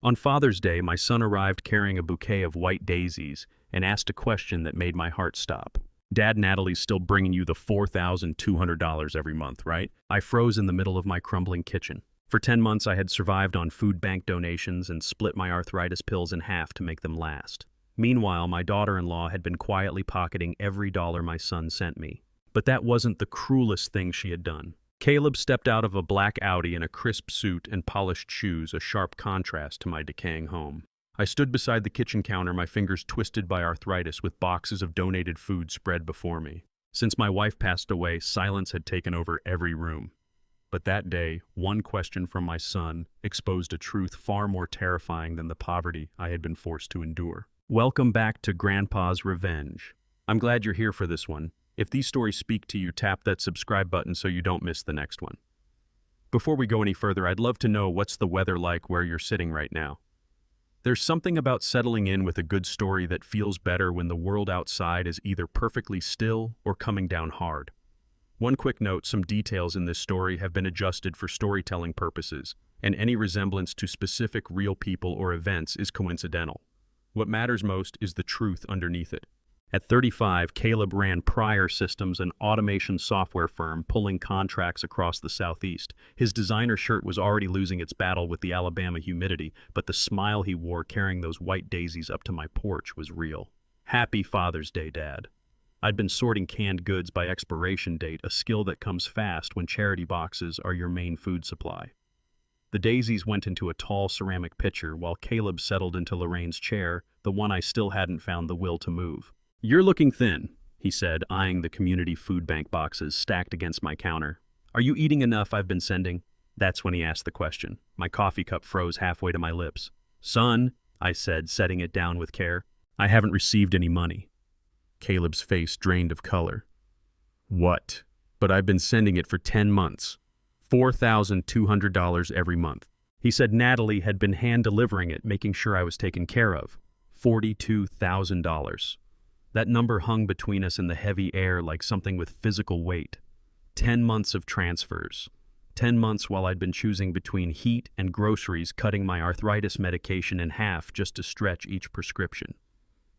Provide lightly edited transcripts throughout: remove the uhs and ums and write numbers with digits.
On Father's Day, my son arrived carrying a bouquet of white daisies and asked a question that made my heart stop. Dad, Natalie's still bringing you the $4,200 every month, right? I froze in the middle of my crumbling kitchen. For 10 months, I had survived on food bank donations and split my arthritis pills in half to make them last. Meanwhile, my daughter-in-law had been quietly pocketing every dollar my son sent me. But that wasn't the cruelest thing she had done. Caleb stepped out of a black Audi in a crisp suit and polished shoes, a sharp contrast to my decaying home. I stood beside the kitchen counter, my fingers twisted by arthritis, with boxes of donated food spread before me. Since my wife passed away, silence had taken over every room. But that day, one question from my son exposed a truth far more terrifying than the poverty I had been forced to endure. Welcome back to Grandpa's Revenge. I'm glad you're here for this one. If these stories speak to you, tap that subscribe button so you don't miss the next one. Before we go any further, I'd love to know what's the weather like where you're sitting right now. There's something about settling in with a good story that feels better when the world outside is either perfectly still or coming down hard. One quick note, some details in this story have been adjusted for storytelling purposes, and any resemblance to specific real people or events is coincidental. What matters most is the truth underneath it. At 35, Caleb ran Prior Systems, an automation software firm pulling contracts across the Southeast. His designer shirt was already losing its battle with the Alabama humidity, but the smile he wore carrying those white daisies up to my porch was real. Happy Father's Day, Dad. I'd been sorting canned goods by expiration date, a skill that comes fast when charity boxes are your main food supply. The daisies went into a tall ceramic pitcher while Caleb settled into Lorraine's chair, the one I still hadn't found the will to move. "You're looking thin," he said, eyeing the community food bank boxes stacked against my counter. "Are you eating enough I've been sending?" That's when he asked the question. My coffee cup froze halfway to my lips. "Son," I said, setting it down with care, "I haven't received any money." Caleb's face drained of color. "What? But I've been sending it for 10 months. $4,200 every month." He said Natalie had been hand-delivering it, making sure I was taken care of. $42,000. That number hung between us in the heavy air like something with physical weight. 10 months of transfers. 10 months while I'd been choosing between heat and groceries, cutting my arthritis medication in half just to stretch each prescription.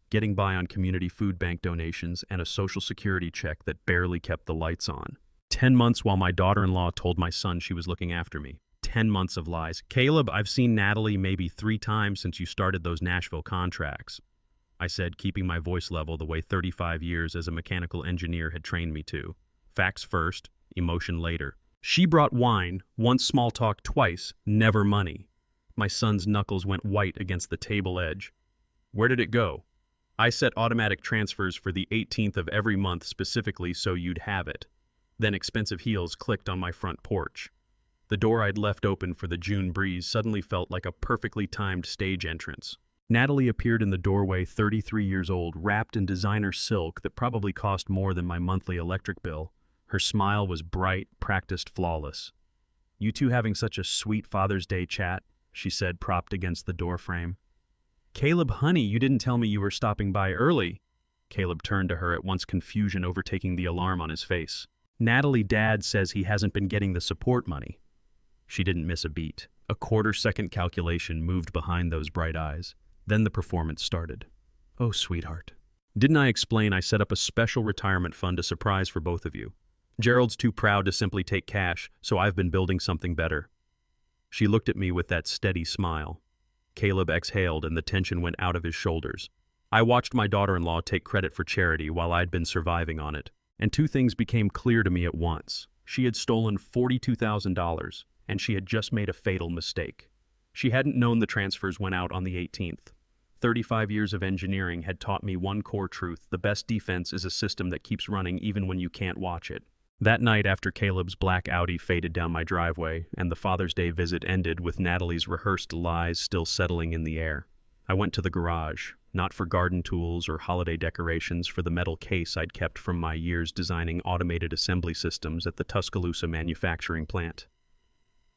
Getting by on community food bank donations and a Social Security check that barely kept the lights on. 10 months while my daughter-in-law told my son she was looking after me. 10 months of lies. "Caleb, I've seen Natalie maybe 3 times since you started those Nashville contracts," I said, keeping my voice level the way 35 years as a mechanical engineer had trained me to. Facts first, emotion later. "She brought wine, once small talk, twice, never money." My son's knuckles went white against the table edge. "Where did it go?" "I set automatic transfers for the 18th of every month specifically so you'd have it." Then expensive heels clicked on my front porch. The door I'd left open for the June breeze suddenly felt like a perfectly timed stage entrance. Natalie appeared in the doorway, 33 years old, wrapped in designer silk that probably cost more than my monthly electric bill. Her smile was bright, practiced, flawless. "You two having such a sweet Father's Day chat," she said, propped against the doorframe. "Caleb, honey, you didn't tell me you were stopping by early." Caleb turned to her, at once confusion overtaking the alarm on his face. "Natalie, Dad says he hasn't been getting the support money." She didn't miss a beat. A quarter-second calculation moved behind those bright eyes. Then the performance started. "Oh, sweetheart. Didn't I explain I set up a special retirement fund to surprise for both of you? Gerald's too proud to simply take cash, so I've been building something better." She looked at me with that steady smile. Caleb exhaled and the tension went out of his shoulders. I watched my daughter-in-law take credit for charity while I'd been surviving on it. And 2 things became clear to me at once. She had stolen $42,000, and she had just made a fatal mistake. She hadn't known the transfers went out on the 18th. 35 years of engineering had taught me one core truth: the best defense is a system that keeps running even when you can't watch it. That night, after Caleb's black Audi faded down my driveway and the Father's Day visit ended with Natalie's rehearsed lies still settling in the air, I went to the garage, not for garden tools or holiday decorations, for the metal case I'd kept from my years designing automated assembly systems at the Tuscaloosa manufacturing plant.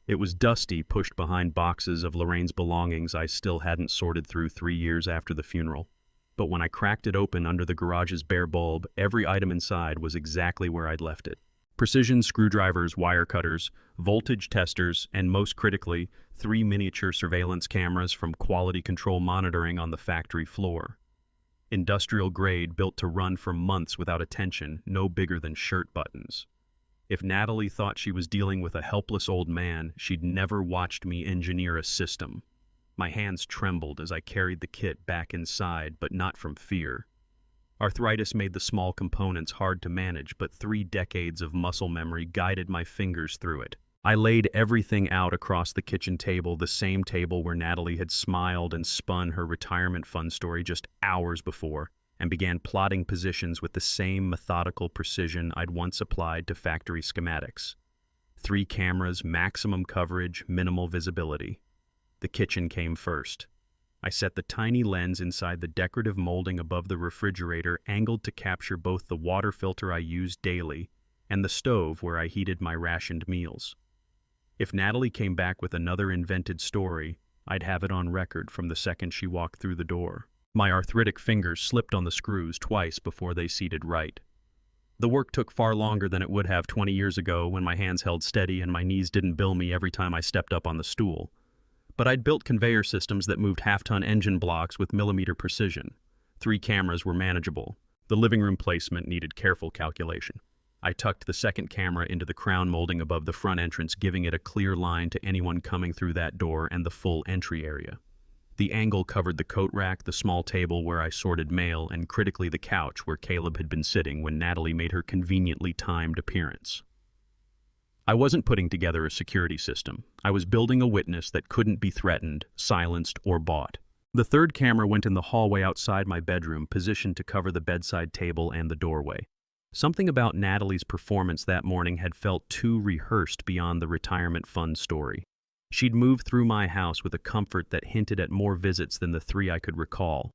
It was dusty, pushed behind boxes of Lorraine's belongings I still hadn't sorted through 3 years after the funeral. But when I cracked it open under the garage's bare bulb, every item inside was exactly where I'd left it. Precision screwdrivers, wire cutters, voltage testers, and most critically, 3 miniature surveillance cameras from quality control monitoring on the factory floor. Industrial grade, built to run for months without attention, no bigger than shirt buttons. If Natalie thought she was dealing with a helpless old man, she'd never watched me engineer a system. My hands trembled as I carried the kit back inside, but not from fear. Arthritis made the small components hard to manage, but 3 decades of muscle memory guided my fingers through it. I laid everything out across the kitchen table, the same table where Natalie had smiled and spun her retirement fund story just hours before, and began plotting positions with the same methodical precision I'd once applied to factory schematics. 3 cameras, maximum coverage, minimal visibility. The kitchen came first. I set the tiny lens inside the decorative molding above the refrigerator, angled to capture both the water filter I used daily and the stove where I heated my rationed meals. If Natalie came back with another invented story, I'd have it on record from the second she walked through the door. My arthritic fingers slipped on the screws twice before they seated right. The work took far longer than it would have 20 years ago when my hands held steady and my knees didn't bill me every time I stepped up on the stool. But I'd built conveyor systems that moved half-ton engine blocks with millimeter precision. 3 cameras were manageable. The living room placement needed careful calculation. I tucked the second camera into the crown molding above the front entrance, giving it a clear line to anyone coming through that door and the full entry area. The angle covered the coat rack, the small table where I sorted mail, and critically the couch where Caleb had been sitting when Natalie made her conveniently timed appearance. I wasn't putting together a security system. I was building a witness that couldn't be threatened, silenced, or bought. The third camera went in the hallway outside my bedroom, positioned to cover the bedside table and the doorway. Something about Natalie's performance that morning had felt too rehearsed beyond the retirement fund story. She'd moved through my house with a comfort that hinted at more visits than the 3 I could recall.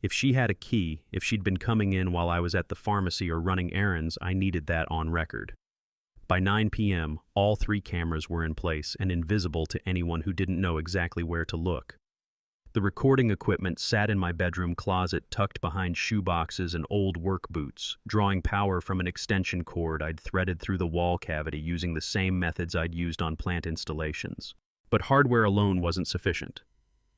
If she had a key, if she'd been coming in while I was at the pharmacy or running errands, I needed that on record. By 9 p.m., all 3 cameras were in place and invisible to anyone who didn't know exactly where to look. The recording equipment sat in my bedroom closet, tucked behind shoeboxes and old work boots, drawing power from an extension cord I'd threaded through the wall cavity using the same methods I'd used on plant installations. But hardware alone wasn't sufficient.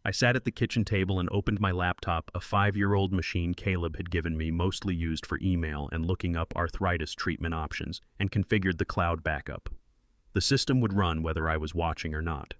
I sat at the kitchen table and opened my laptop, a 5-year-old machine Caleb had given me, mostly used for email and looking up arthritis treatment options, and configured the cloud backup. The system would run whether I was watching or not.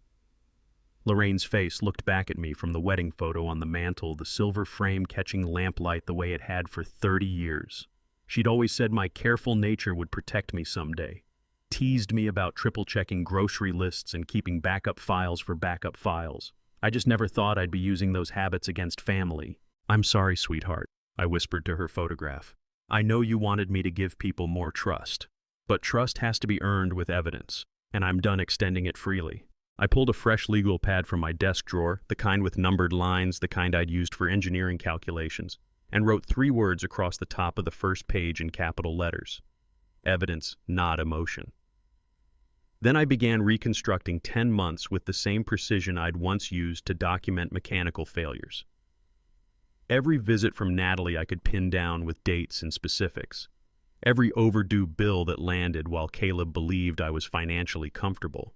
Lorraine's face looked back at me from the wedding photo on the mantel, the silver frame catching lamplight the way it had for 30 years. She'd always said my careful nature would protect me someday, teased me about triple-checking grocery lists and keeping backup files for backup files. I just never thought I'd be using those habits against family. "I'm sorry, sweetheart," I whispered to her photograph. "I know you wanted me to give people more trust, but trust has to be earned with evidence, and I'm done extending it freely." I pulled a fresh legal pad from my desk drawer, the kind with numbered lines, the kind I'd used for engineering calculations, and wrote 3 words across the top of the first page in capital letters. Evidence, not emotion. Then I began reconstructing 10 months with the same precision I'd once used to document mechanical failures. Every visit from Natalie I could pin down with dates and specifics. Every overdue bill that landed while Caleb believed I was financially comfortable.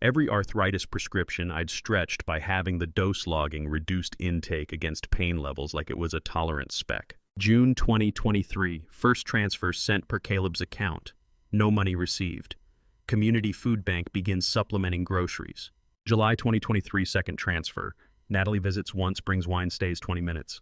Every arthritis prescription I'd stretched by having the dose logging reduced intake against pain levels like it was a tolerance spec. June 2023, first transfer sent per Caleb's account. No money received. Community Food Bank begins supplementing groceries. July 2023, second transfer. Natalie visits once, brings wine, stays 20 minutes.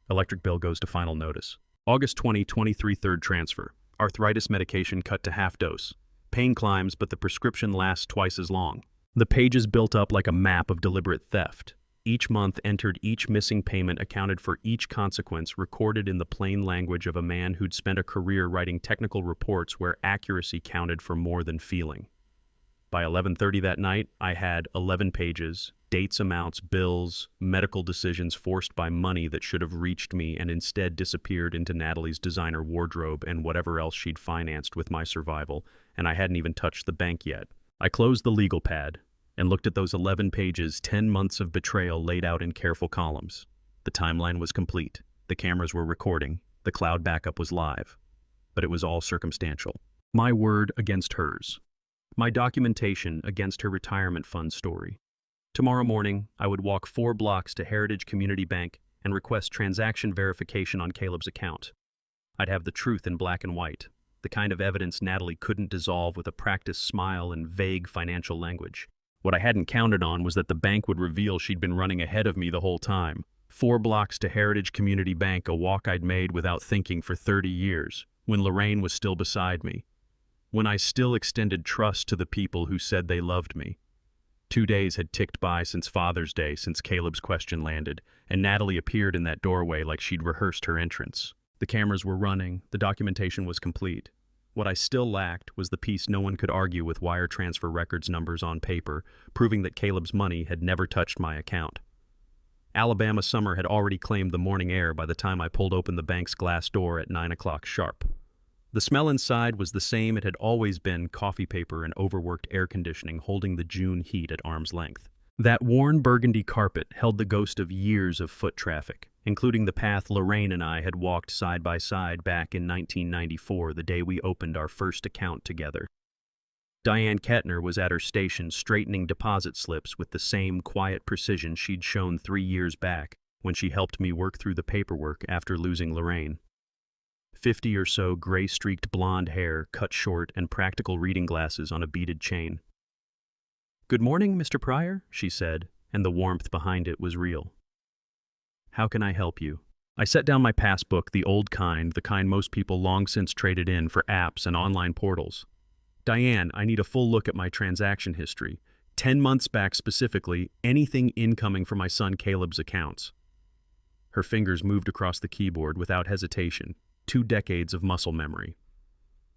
Electric bill goes to final notice. August 2023, third transfer. Arthritis medication cut to half dose. Pain climbs, but the prescription lasts twice as long. The pages built up like a map of deliberate theft. Each month entered, each missing payment accounted for, each consequence recorded in the plain language of a man who'd spent a career writing technical reports where accuracy counted for more than feeling. By 11:30 that night, I had 11 pages, dates, amounts, bills, medical decisions forced by money that should have reached me and instead disappeared into Natalie's designer wardrobe and whatever else she'd financed with my survival, and I hadn't even touched the bank yet. I closed the legal pad and looked at those 11 pages, 10 months of betrayal laid out in careful columns. The timeline was complete. The cameras were recording. The cloud backup was live. But it was all circumstantial. My word against hers. My documentation against her retirement fund story. Tomorrow morning, I would walk 4 blocks to Heritage Community Bank and request transaction verification on Caleb's account. I'd have the truth in black and white, the kind of evidence Natalie couldn't dissolve with a practiced smile and vague financial language. What I hadn't counted on was that the bank would reveal she'd been running ahead of me the whole time. 4 blocks to Heritage Community Bank, a walk I'd made without thinking for 30 years, when Lorraine was still beside me. When I still extended trust to the people who said they loved me. 2 days had ticked by since Father's Day, since Caleb's question landed, and Natalie appeared in that doorway like she'd rehearsed her entrance. The cameras were running, the documentation was complete. What I still lacked was the piece no one could argue with: wire transfer records numbers on paper, proving that Caleb's money had never touched my account. Alabama summer had already claimed the morning air by the time I pulled open the bank's glass door at 9 o'clock sharp. The smell inside was the same it had always been: coffee paper and overworked air conditioning holding the June heat at arm's length. That worn burgundy carpet held the ghost of years of foot traffic, including the path Lorraine and I had walked side by side back in 1994, the day we opened our first account together. Diane Kettner was at her station straightening deposit slips with the same quiet precision she'd shown 3 years back when she helped me work through the paperwork after losing Lorraine. 50 or so gray-streaked blonde hair, cut short, and practical reading glasses on a beaded chain. "Good morning, Mr. Pryor," she said, and the warmth behind it was real. "How can I help you?" I set down my passbook, the old kind, the kind most people long since traded in for apps and online portals. "Diane, I need a full look at my transaction history. 10 months back specifically, anything incoming from my son Caleb's accounts." Her fingers moved across the keyboard without hesitation, 2 decades of muscle memory.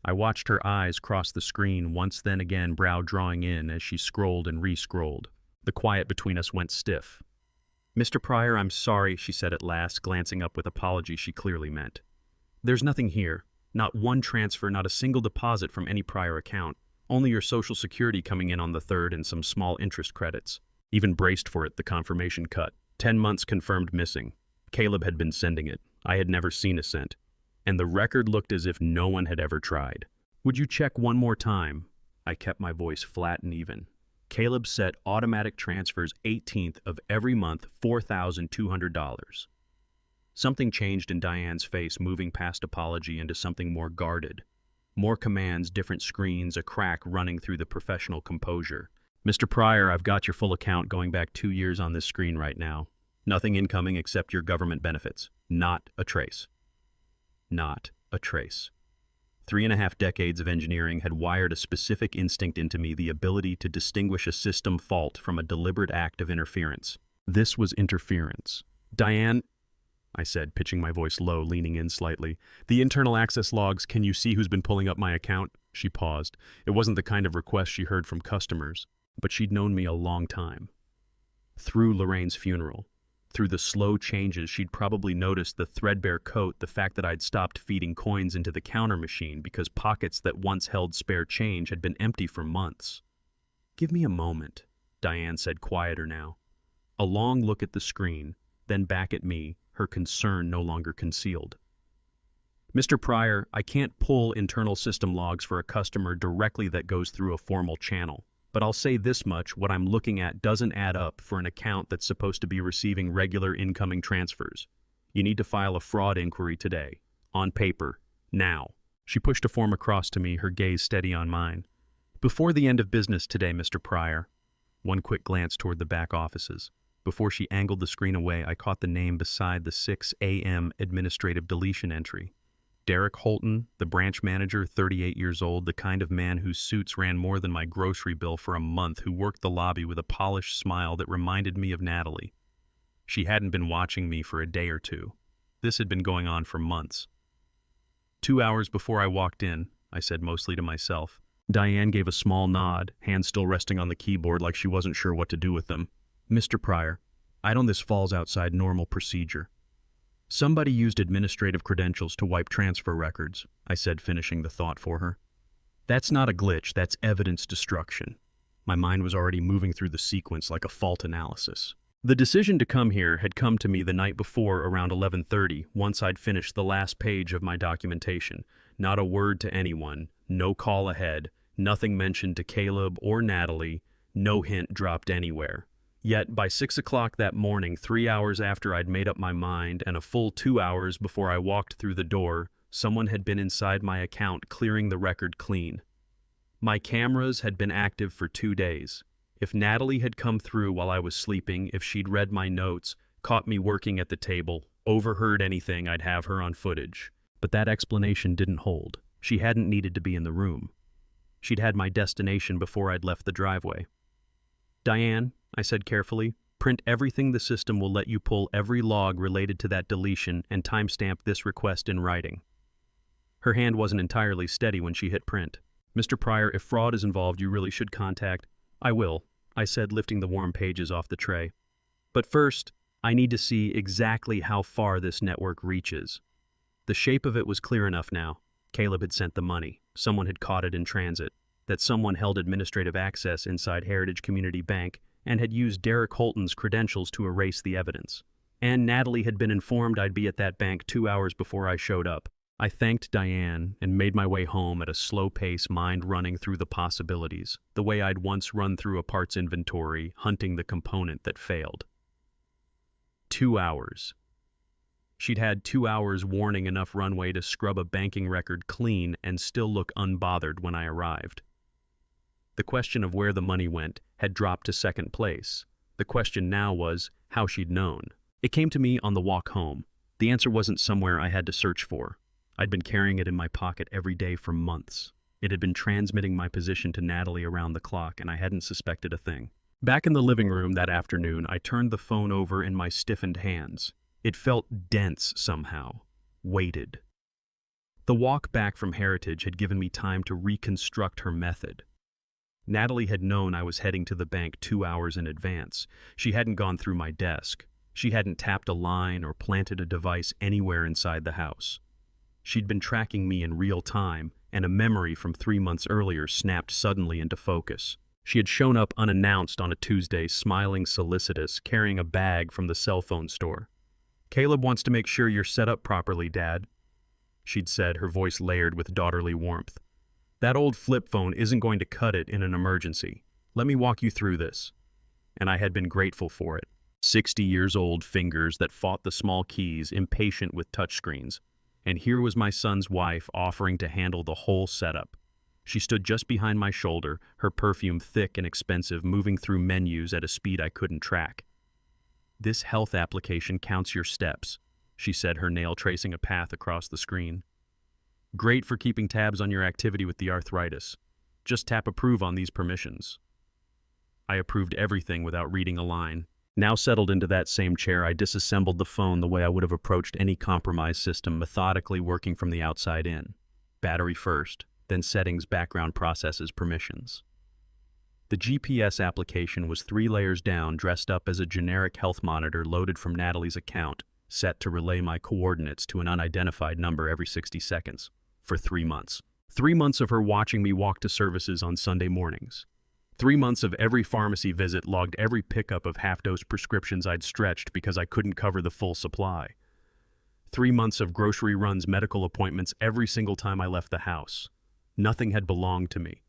I watched her eyes cross the screen once, then again, brow drawing in as she scrolled and re-scrolled. The quiet between us went stiff. "Mr. Pryor, I'm sorry," she said at last, glancing up with apology she clearly meant. "There's nothing here. Not one transfer, not a single deposit from any prior account. Only your Social Security coming in on the 3rd and some small interest credits." Even braced for it, the confirmation cut. 10 months confirmed missing. Caleb had been sending it. I had never seen a cent. And the record looked as if no one had ever tried. "Would you check one more time?" I kept my voice flat and even. "Caleb set automatic transfers 18th of every month, $4,200. Something changed in Diane's face, moving past apology into something more guarded. More commands, different screens, a crack running through the professional composure. "Mr. Pryor, I've got your full account going back 2 years on this screen right now. Nothing incoming except your government benefits. Not a trace. Not a trace." 3.5 decades of engineering had wired a specific instinct into me: the ability to distinguish a system fault from a deliberate act of interference. This was interference. "Diane," I said, pitching my voice low, leaning in slightly. "The internal access logs, can you see who's been pulling up my account?" She paused. It wasn't the kind of request she heard from customers, but she'd known me a long time. Through Lorraine's funeral. Through the slow changes, she'd probably noticed the threadbare coat, the fact that I'd stopped feeding coins into the counter machine because pockets that once held spare change had been empty for months. "Give me a moment," Diane said, quieter now. A long look at the screen, then back at me, her concern no longer concealed. "Mr. Pryor, I can't pull internal system logs for a customer directly that goes through a formal channel. But I'll say this much: what I'm looking at doesn't add up for an account that's supposed to be receiving regular incoming transfers. You need to file a fraud inquiry today. On paper. Now." She pushed a form across to me, her gaze steady on mine. "Before the end of business today, Mr. Pryor." One quick glance toward the back offices. Before she angled the screen away, I caught the name beside the 6 a.m. administrative deletion entry. Derek Holton, the branch manager, 38 years old, the kind of man whose suits ran more than my grocery bill for a month, who worked the lobby with a polished smile that reminded me of Natalie. She hadn't been watching me for a day or two. This had been going on for months. 2 hours before I walked in, I said mostly to myself. Diane gave a small nod, hands still resting on the keyboard like she wasn't sure what to do with them. "Mr. Pryor, I don't know this falls outside normal procedure. Somebody used administrative credentials to wipe transfer records," I said, finishing the thought for her. "That's not a glitch, that's evidence destruction." My mind was already moving through the sequence like a fault analysis. The decision to come here had come to me the night before around 11:30, once I'd finished the last page of my documentation. Not a word to anyone, No call ahead, nothing mentioned to Caleb or Natalie, no hint dropped anywhere. Yet, by 6 o'clock that morning, 3 hours after I'd made up my mind and a full 2 hours before I walked through the door, someone had been inside my account clearing the record clean. My cameras had been active for 2 days. If Natalie had come through while I was sleeping, if she'd read my notes, caught me working at the table, overheard anything, I'd have her on footage. But that explanation didn't hold. She hadn't needed to be in the room. She'd had my destination before I'd left the driveway. "Diane," I said carefully, "print everything the system will let you pull every log related to that deletion and timestamp this request in writing." Her hand wasn't entirely steady when she hit print. "Mr. Pryor, if fraud is involved, you really should contact—" "I will," I said, lifting the warm pages off the tray. "But first, I need to see exactly how far this network reaches." The shape of it was clear enough now. Caleb had sent the money. Someone had caught it in transit. That someone held administrative access inside Heritage Community Bank and had used Derek Holton's credentials to erase the evidence. And Natalie had been informed I'd be at that bank 2 hours before I showed up. I thanked Diane and made my way home at a slow pace, mind running through the possibilities, the way I'd once run through a parts inventory, hunting the component that failed. 2 hours. She'd had 2 hours warning, enough runway to scrub a banking record clean and still look unbothered when I arrived. The question of where the money went had dropped to second place. The question now was how she'd known. It came to me on the walk home. The answer wasn't somewhere I had to search for. I'd been carrying it in my pocket every day for months. It had been transmitting my position to Natalie around the clock, and I hadn't suspected a thing. Back in the living room that afternoon, I turned the phone over in my stiffened hands. It felt dense somehow, weighted. The walk back from Heritage had given me time to reconstruct her method. Natalie had known I was heading to the bank 2 hours in advance. She hadn't gone through my desk. She hadn't tapped a line or planted a device anywhere inside the house. She'd been tracking me in real time, and a memory from 3 months earlier snapped suddenly into focus. She had shown up unannounced on a Tuesday, smiling solicitous, carrying a bag from the cell phone store. "Caleb wants to make sure you're set up properly, Dad," she'd said, her voice layered with daughterly warmth. "That old flip phone isn't going to cut it in an emergency. Let me walk you through this." And I had been grateful for it. 60-years-old fingers that fought the small keys, impatient with touchscreens. And here was my son's wife offering to handle the whole setup. She stood just behind my shoulder, her perfume thick and expensive, moving through menus at a speed I couldn't track. "This health application counts your steps," she said, her nail tracing a path across the screen. "Great for keeping tabs on your activity with the arthritis. Just tap approve on these permissions." I approved everything without reading a line. Now settled into that same chair, I disassembled the phone the way I would have approached any compromised system, methodically working from the outside in. Battery first, then settings, background processes, permissions. The GPS application was 3 layers down, dressed up as a generic health monitor loaded from Natalie's account, set to relay my coordinates to an unidentified number every 60 seconds, for 3 months. 3 months of her watching me walk to services on Sunday mornings. 3 months of every pharmacy visit, logged every pickup of half-dose prescriptions I'd stretched because I couldn't cover the full supply. 3 months of grocery runs, medical appointments every single time I left the house. Nothing had belonged to me.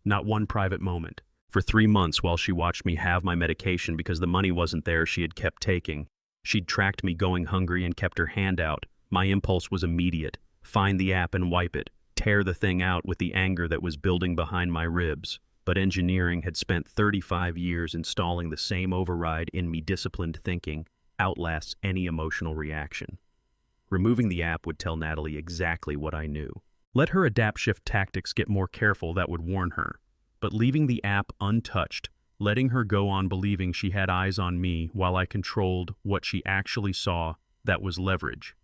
Not one private moment. For 3 months, while she watched me have my medication because the money wasn't there, she had kept taking. She'd tracked me going hungry and kept her hand out. My impulse was immediate. Find the app and wipe it. Tear the thing out with the anger that was building behind my ribs. But engineering had spent 35 years installing the same override in me. Disciplined thinking outlasts any emotional reaction. Removing the app would tell Natalie exactly what I knew. Let her adapt shift tactics, get more careful, that would warn her. But leaving the app untouched, letting her go on believing she had eyes on me while I controlled what she actually saw, that was leverage.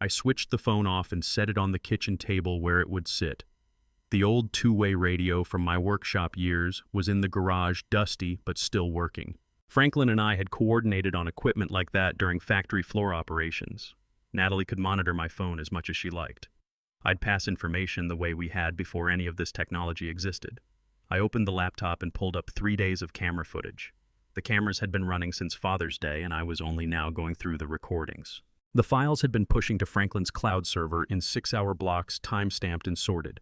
I switched the phone off and set it on the kitchen table where it would sit. The old 2-way radio from my workshop years was in the garage, dusty but still working. Franklin and I had coordinated on equipment like that during factory floor operations. Natalie could monitor my phone as much as she liked. I'd pass information the way we had before any of this technology existed. I opened the laptop and pulled up 3 days of camera footage. The cameras had been running since Father's Day, and I was only now going through the recordings. The files had been pushing to Franklin's cloud server in 6-hour blocks, time-stamped and sorted.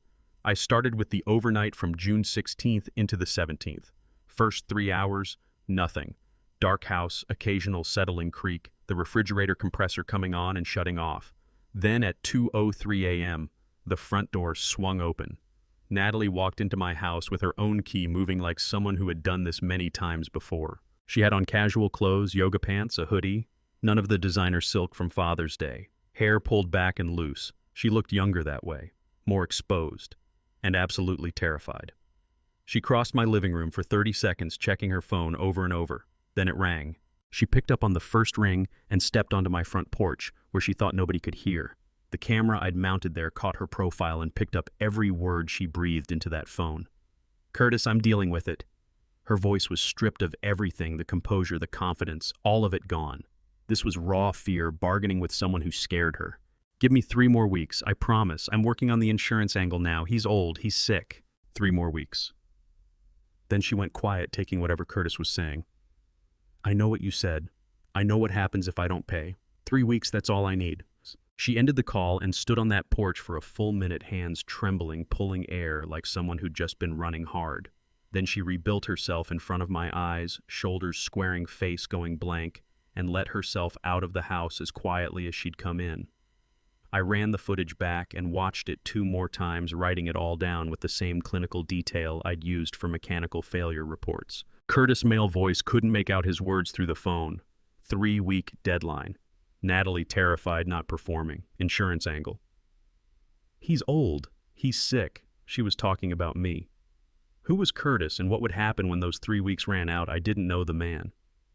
I started with the overnight from June 16th into the 17th. First 3 hours, nothing. Dark house, occasional settling creak, the refrigerator compressor coming on and shutting off. Then at 2:03 a.m., the front door swung open. Natalie walked into my house with her own key moving like someone who had done this many times before. She had on casual clothes, yoga pants, a hoodie, none of the designer silk from Father's Day. Hair pulled back and loose. She looked younger that way, more exposed, and absolutely terrified. She crossed my living room for 30 seconds, checking her phone over and over. Then it rang. She picked up on the first ring and stepped onto my front porch, where she thought nobody could hear. The camera I'd mounted there caught her profile and picked up every word she breathed into that phone. "Curtis, I'm dealing with it." Her voice was stripped of everything, the composure, the confidence, all of it gone. This was raw fear, bargaining with someone who scared her. "Give me 3 more weeks, I promise. I'm working on the insurance angle now. He's old, he's sick." 3 more weeks. Then she went quiet, taking whatever Curtis was saying. "I know what you said. I know what happens if I don't pay. 3 weeks, that's all I need." She ended the call and stood on that porch for a full minute, hands trembling, pulling air like someone who'd just been running hard. Then she rebuilt herself in front of my eyes, shoulders squaring, face going blank, and let herself out of the house as quietly as she'd come in. I ran the footage back and watched it 2 more times, writing it all down with the same clinical detail I'd used for mechanical failure reports. Curtis' male voice couldn't make out his words through the phone. 3-week deadline. Natalie terrified, not performing. Insurance angle. "He's old. He's sick." She was talking about me. Who was Curtis and what would happen when those 3 weeks ran out? I didn't know the man.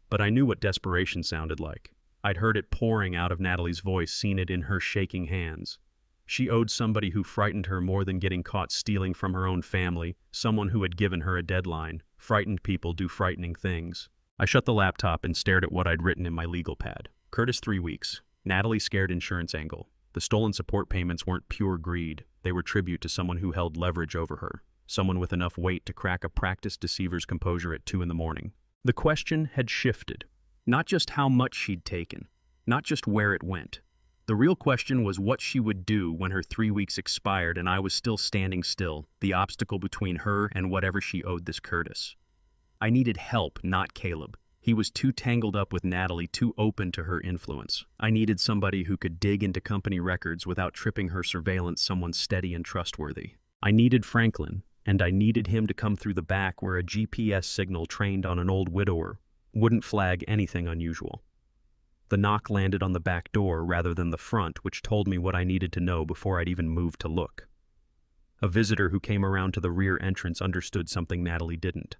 But I knew what desperation sounded like. I'd heard it pouring out of Natalie's voice, seen it in her shaking hands. She owed somebody who frightened her more than getting caught stealing from her own family, someone who had given her a deadline. Frightened people do frightening things. I shut the laptop and stared at what I'd written in my legal pad. Curtis, 3 weeks. Natalie scared, insurance angle. The stolen support payments weren't pure greed. They were tribute to someone who held leverage over her. Someone with enough weight to crack a practiced deceiver's composure at 2 in the morning. The question had shifted. Not just how much she'd taken. Not just where it went. The real question was what she would do when her 3 weeks expired and I was still standing still, the obstacle between her and whatever she owed this Curtis. I needed help, not Caleb. He was too tangled up with Natalie, too open to her influence. I needed somebody who could dig into company records without tripping her surveillance, someone steady and trustworthy. I needed Franklin, and I needed him to come through the back where a GPS signal trained on an old widower wouldn't flag anything unusual. The knock landed on the back door rather than the front, which told me what I needed to know before I'd even moved to look. A visitor who came around to the rear entrance understood something Natalie didn't.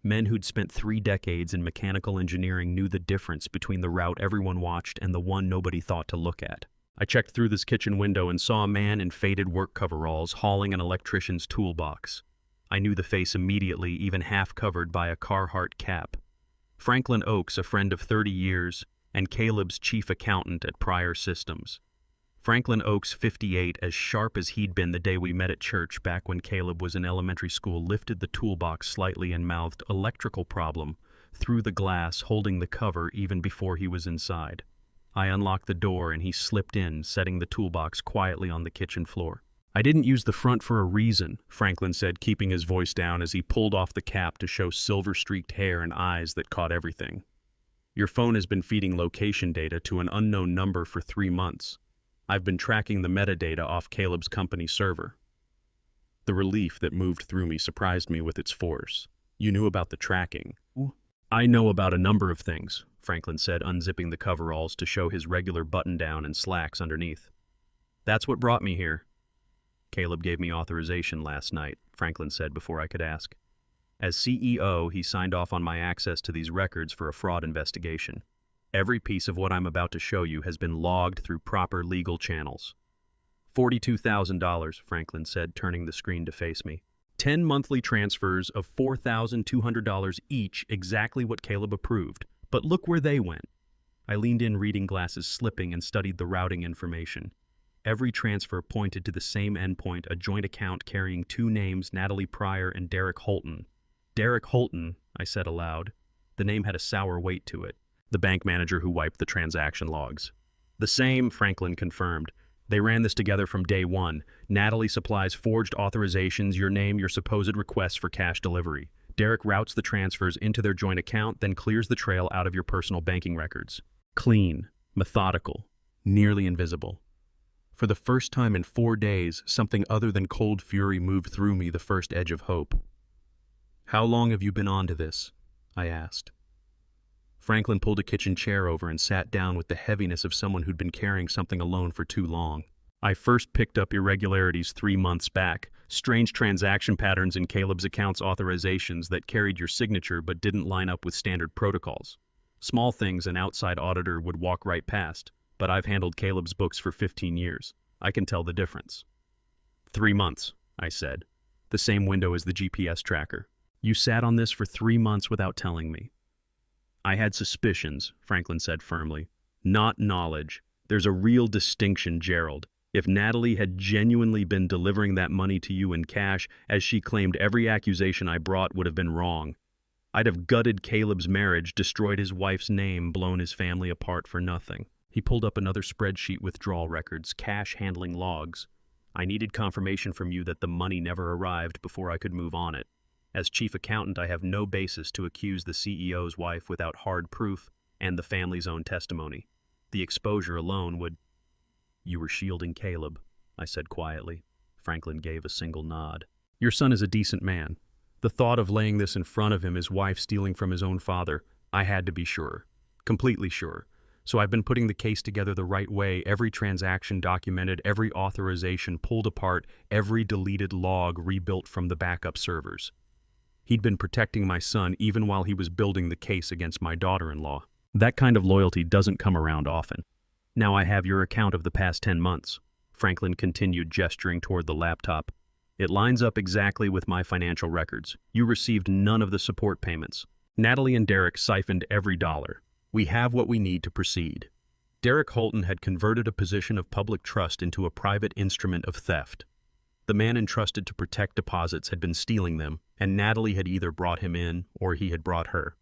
Men who'd spent 3 decades in mechanical engineering knew the difference between the route everyone watched and the one nobody thought to look at. I checked through this kitchen window and saw a man in faded work coveralls hauling an electrician's toolbox. I knew the face immediately, even half covered by a Carhartt cap. Franklin Oakes, a friend of 30 years, and Caleb's chief accountant at Prior Systems. Franklin Oakes, 58, as sharp as he'd been the day we met at church back when Caleb was in elementary school, lifted the toolbox slightly and mouthed, "Electrical problem," through the glass, holding the cover even before he was inside. I unlocked the door and he slipped in, setting the toolbox quietly on the kitchen floor. "I didn't use the front for a reason," Franklin said, keeping his voice down as he pulled off the cap to show silver-streaked hair and eyes that caught everything. "Your phone has been feeding location data to an unknown number for 3 months. I've been tracking the metadata off Caleb's company server." The relief that moved through me surprised me with its force. "You knew about the tracking." "I know about a number of things," Franklin said, unzipping the coveralls to show his regular button-down and slacks underneath. "That's what brought me here." "Caleb gave me authorization last night," Franklin said before I could ask. "As CEO, he signed off on my access to these records for a fraud investigation. Every piece of what I'm about to show you has been logged through proper legal channels." $42,000, Franklin said, turning the screen to face me. 10 monthly transfers of $4,200 each, exactly what Caleb approved. But look where they went. I leaned in, reading glasses slipping, and studied the routing information. Every transfer pointed to the same endpoint, a joint account carrying 2 names, Natalie Pryor and Derek Holton. "Derek Holton," I said aloud. The name had a sour weight to it. The bank manager who wiped the transaction logs. "The same," Franklin confirmed. They ran this together from day one. Natalie supplies forged authorizations, your name, your supposed requests for cash delivery. Derek routes the transfers into their joint account, then clears the trail out of your personal banking records. Clean, methodical, nearly invisible. For the first time in 4 days, something other than cold fury moved through me, the first edge of hope. "How long have you been on to this?" I asked. Franklin pulled a kitchen chair over and sat down with the heaviness of someone who'd been carrying something alone for too long. "I first picked up irregularities 3 months back. Strange transaction patterns in Caleb's account's authorizations that carried your signature but didn't line up with standard protocols. Small things an outside auditor would walk right past, but I've handled Caleb's books for 15 years. I can tell the difference." 3 months, I said. The same window as the GPS tracker. "You sat on this for 3 months without telling me." "I had suspicions," Franklin said firmly. "Not knowledge. There's a real distinction, Gerald. If Natalie had genuinely been delivering that money to you in cash, as she claimed, every accusation I brought would have been wrong. I'd have gutted Caleb's marriage, destroyed his wife's name, blown his family apart for nothing." He pulled up another spreadsheet, withdrawal records, cash handling logs. "I needed confirmation from you that the money never arrived before I could move on it. As chief accountant, I have no basis to accuse the CEO's wife without hard proof and the family's own testimony. The exposure alone would—" "You were shielding Caleb," I said quietly. Franklin gave a single nod. "Your son is a decent man. The thought of laying this in front of him, his wife stealing from his own father, I had to be sure. Completely sure. So I've been putting the case together the right way, every transaction documented, every authorization pulled apart, every deleted log rebuilt from the backup servers. He'd been protecting my son even while he was building the case against my daughter-in-law. That kind of loyalty doesn't come around often. Now I have your account of the past 10 months. Franklin continued, gesturing toward the laptop. "It lines up exactly with my financial records. You received none of the support payments. Natalie and Derek siphoned every dollar. We have what we need to proceed." Derek Holton had converted a position of public trust into a private instrument of theft. The man entrusted to protect deposits had been stealing them, and Natalie had either brought him in or he had brought her.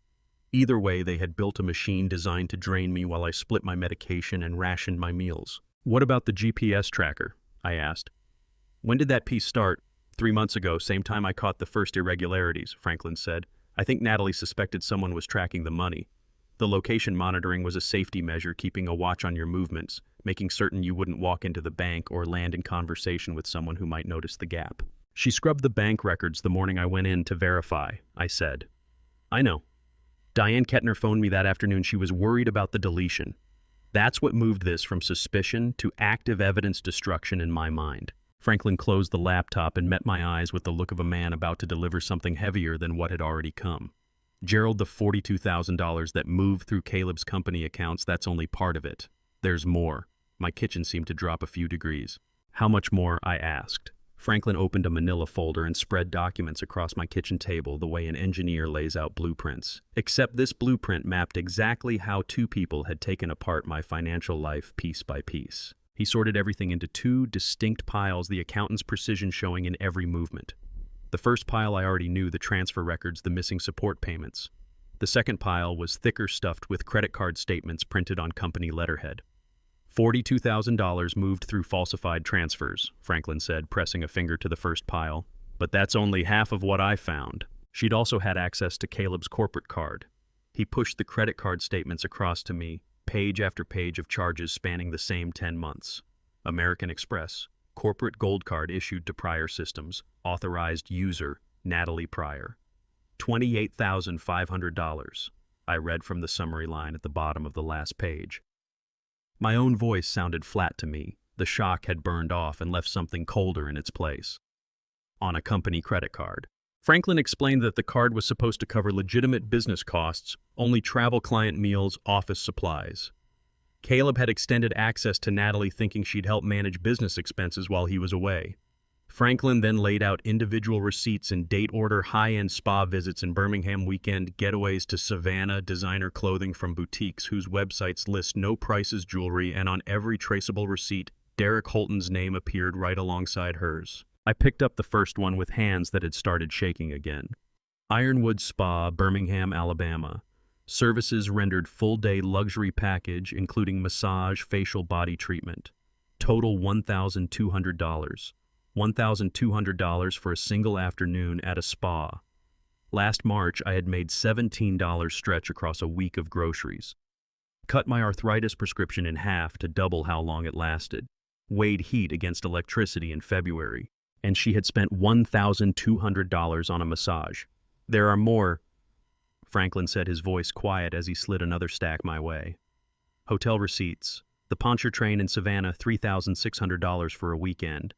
Either way, they had built a machine designed to drain me while I split my medication and rationed my meals. "What about the GPS tracker?" I asked. "When did that piece start?" 3 months ago, same time I caught the first irregularities," Franklin said. "I think Natalie suspected someone was tracking the money. The location monitoring was a safety measure, keeping a watch on your movements, making certain you wouldn't walk into the bank or land in conversation with someone who might notice the gap." "She scrubbed the bank records the morning I went in to verify," I said. "I know. Diane Kettner phoned me that afternoon. She was worried about the deletion. That's what moved this from suspicion to active evidence destruction in my mind." Franklin closed the laptop and met my eyes with the look of a man about to deliver something heavier than what had already come. "Gerald, the $42,000 that moved through Caleb's company accounts, that's only part of it. There's more." My kitchen seemed to drop a few degrees. "How much more?" I asked. Franklin opened a manila folder and spread documents across my kitchen table the way an engineer lays out blueprints. Except this blueprint mapped exactly how 2 people had taken apart my financial life piece by piece. He sorted everything into 2 distinct piles, the accountant's precision showing in every movement. The first pile I already knew, the transfer records, the missing support payments. The second pile was thicker, stuffed with credit card statements printed on company letterhead. $42,000 moved through falsified transfers, Franklin said, pressing a finger to the first pile. "But that's only half of what I found." She'd also had access to Caleb's corporate card. He pushed the credit card statements across to me, page after page of charges spanning the same 10 months. American Express, corporate gold card issued to Pryor Systems, authorized user, Natalie Pryor. $28,500, I read from the summary line at the bottom of the last page. My own voice sounded flat to me. The shock had burned off and left something colder in its place. On a company credit card. Franklin explained that the card was supposed to cover legitimate business costs, only travel, client meals, office supplies. Caleb had extended access to Natalie, thinking she'd help manage business expenses while he was away. Franklin then laid out individual receipts in date order, high-end spa visits in Birmingham, weekend getaways to Savannah, designer clothing from boutiques whose websites list no prices jewelry, and on every traceable receipt, Derek Holton's name appeared right alongside hers. I picked up the first one with hands that had started shaking again. Ironwood Spa, Birmingham, Alabama. Services rendered full-day luxury package, including massage, facial, body treatment. Total $1,200. $1,200 for a single afternoon at a spa. Last March, I had made $17 stretch across a week of groceries. Cut my arthritis prescription in half to double how long it lasted. Weighed heat against electricity in February. And she had spent $1,200 on a massage. There are more, Franklin said, his voice quiet as he slid another stack my way. Hotel receipts. The Pontchartrain in Savannah, $3,600 for a weekend.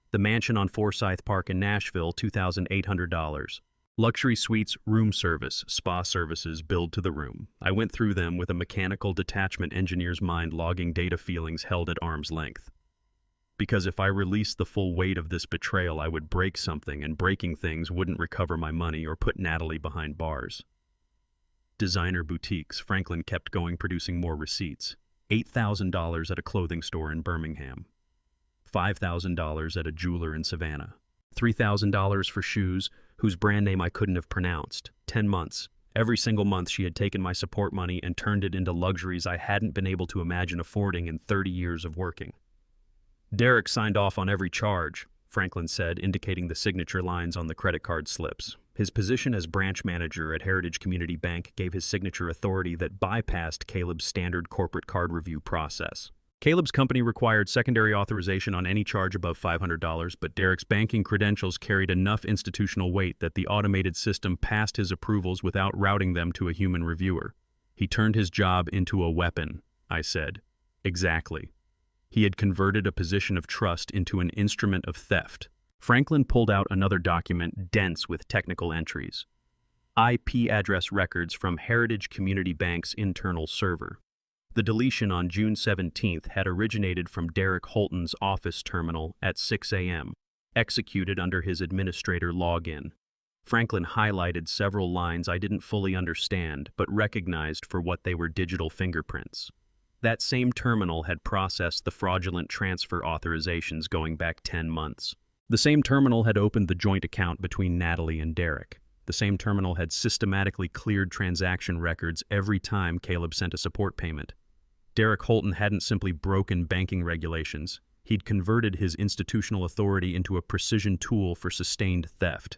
The mansion on Forsyth Park in Nashville, $2,800. Luxury suites, room service, spa services billed to the room. I went through them with a mechanical detachment engineer's mind logging data feelings held at arm's length. Because if I released the full weight of this betrayal, I would break something, and breaking things wouldn't recover my money or put Natalie behind bars. Designer boutiques. Franklin kept going, producing more receipts. $8,000 at a clothing store in Birmingham. $5,000 at a jeweler in Savannah. $3,000 for shoes, whose brand name I couldn't have pronounced. 10 months. Every single month she had taken my support money and turned it into luxuries I hadn't been able to imagine affording in 30 years of working. Derek signed off on every charge, Franklin said, indicating the signature lines on the credit card slips. His position as branch manager at Heritage Community Bank gave his signature authority that bypassed Caleb's standard corporate card review process. Caleb's company required secondary authorization on any charge above $500, but Derek's banking credentials carried enough institutional weight that the automated system passed his approvals without routing them to a human reviewer. He turned his job into a weapon, I said. Exactly. He had converted a position of trust into an instrument of theft. Franklin pulled out another document dense with technical entries. IP address records from Heritage Community Bank's internal server. The deletion on June 17th had originated from Derek Holton's office terminal at 6 a.m., executed under his administrator login. Franklin highlighted several lines I didn't fully understand, but recognized for what they were: digital fingerprints. That same terminal had processed the fraudulent transfer authorizations going back 10 months. The same terminal had opened the joint account between Natalie and Derek. The same terminal had systematically cleared transaction records every time Caleb sent a support payment. Derek Holton hadn't simply broken banking regulations. He'd converted his institutional authority into a precision tool for sustained theft.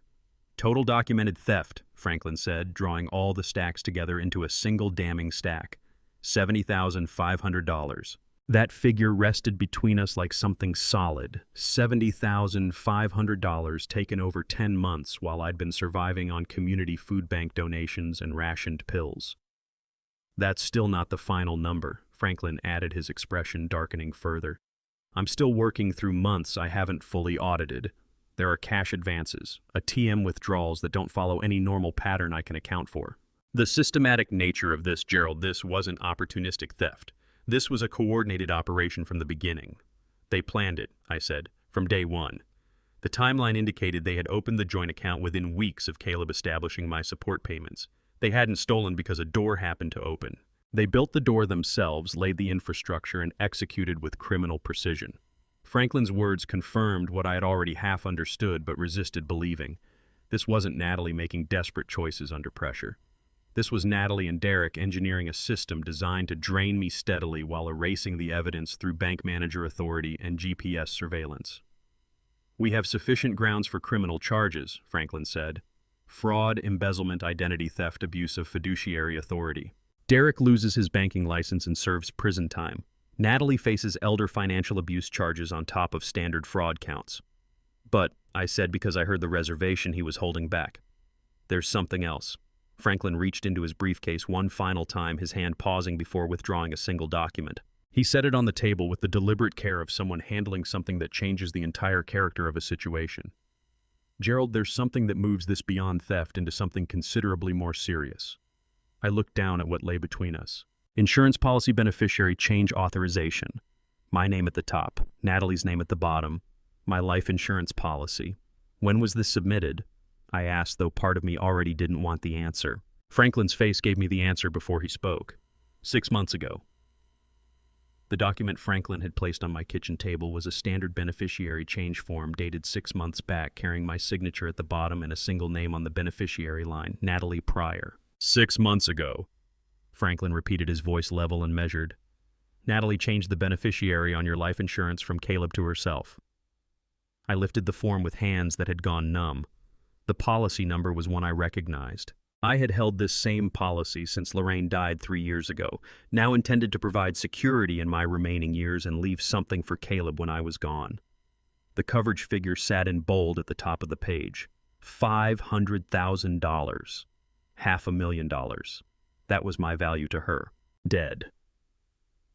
Total documented theft, Franklin said, drawing all the stacks together into a single damning stack. $70,500. That figure rested between us like something solid. $70,500 taken over 10 months while I'd been surviving on community food bank donations and rationed pills. That's still not the final number, Franklin added, his expression darkening further. I'm still working through months I haven't fully audited. There are cash advances, ATM withdrawals that don't follow any normal pattern I can account for. The systematic nature of this, Gerald, this wasn't opportunistic theft. This was a coordinated operation from the beginning. They planned it, I said, from day one. The timeline indicated they had opened the joint account within weeks of Caleb establishing my support payments. They hadn't stolen because a door happened to open. They built the door themselves, laid the infrastructure, and executed with criminal precision. Franklin's words confirmed what I had already half understood but resisted believing. This wasn't Natalie making desperate choices under pressure. This was Natalie and Derek engineering a system designed to drain me steadily while erasing the evidence through bank manager authority and GPS surveillance. We have sufficient grounds for criminal charges, Franklin said. Fraud, embezzlement, identity theft, abuse of fiduciary authority. Derek loses his banking license and serves prison time. Natalie faces elder financial abuse charges on top of standard fraud counts. But, I said because I heard the reservation he was holding back. There's something else. Franklin reached into his briefcase one final time, his hand pausing before withdrawing a single document. He set it on the table with the deliberate care of someone handling something that changes the entire character of a situation. Gerald, there's something that moves this beyond theft into something considerably more serious. I looked down at what lay between us. Insurance policy beneficiary change authorization. My name at the top, Natalie's name at the bottom. My life insurance policy. When was this submitted? I asked, though part of me already didn't want the answer. Franklin's face gave me the answer before he spoke. 6 months ago. The document Franklin had placed on my kitchen table was a standard beneficiary change form dated 6 months back, carrying my signature at the bottom and a single name on the beneficiary line, Natalie Pryor. 6 months ago. Franklin repeated, his voice level and measured. Natalie changed the beneficiary on your life insurance from Caleb to herself. I lifted the form with hands that had gone numb. The policy number was one I recognized. I had held this same policy since Lorraine died 3 years ago, now intended to provide security in my remaining years and leave something for Caleb when I was gone. The coverage figure sat in bold at the top of the page. $500,000. $500,000. That was my value to her. Dead.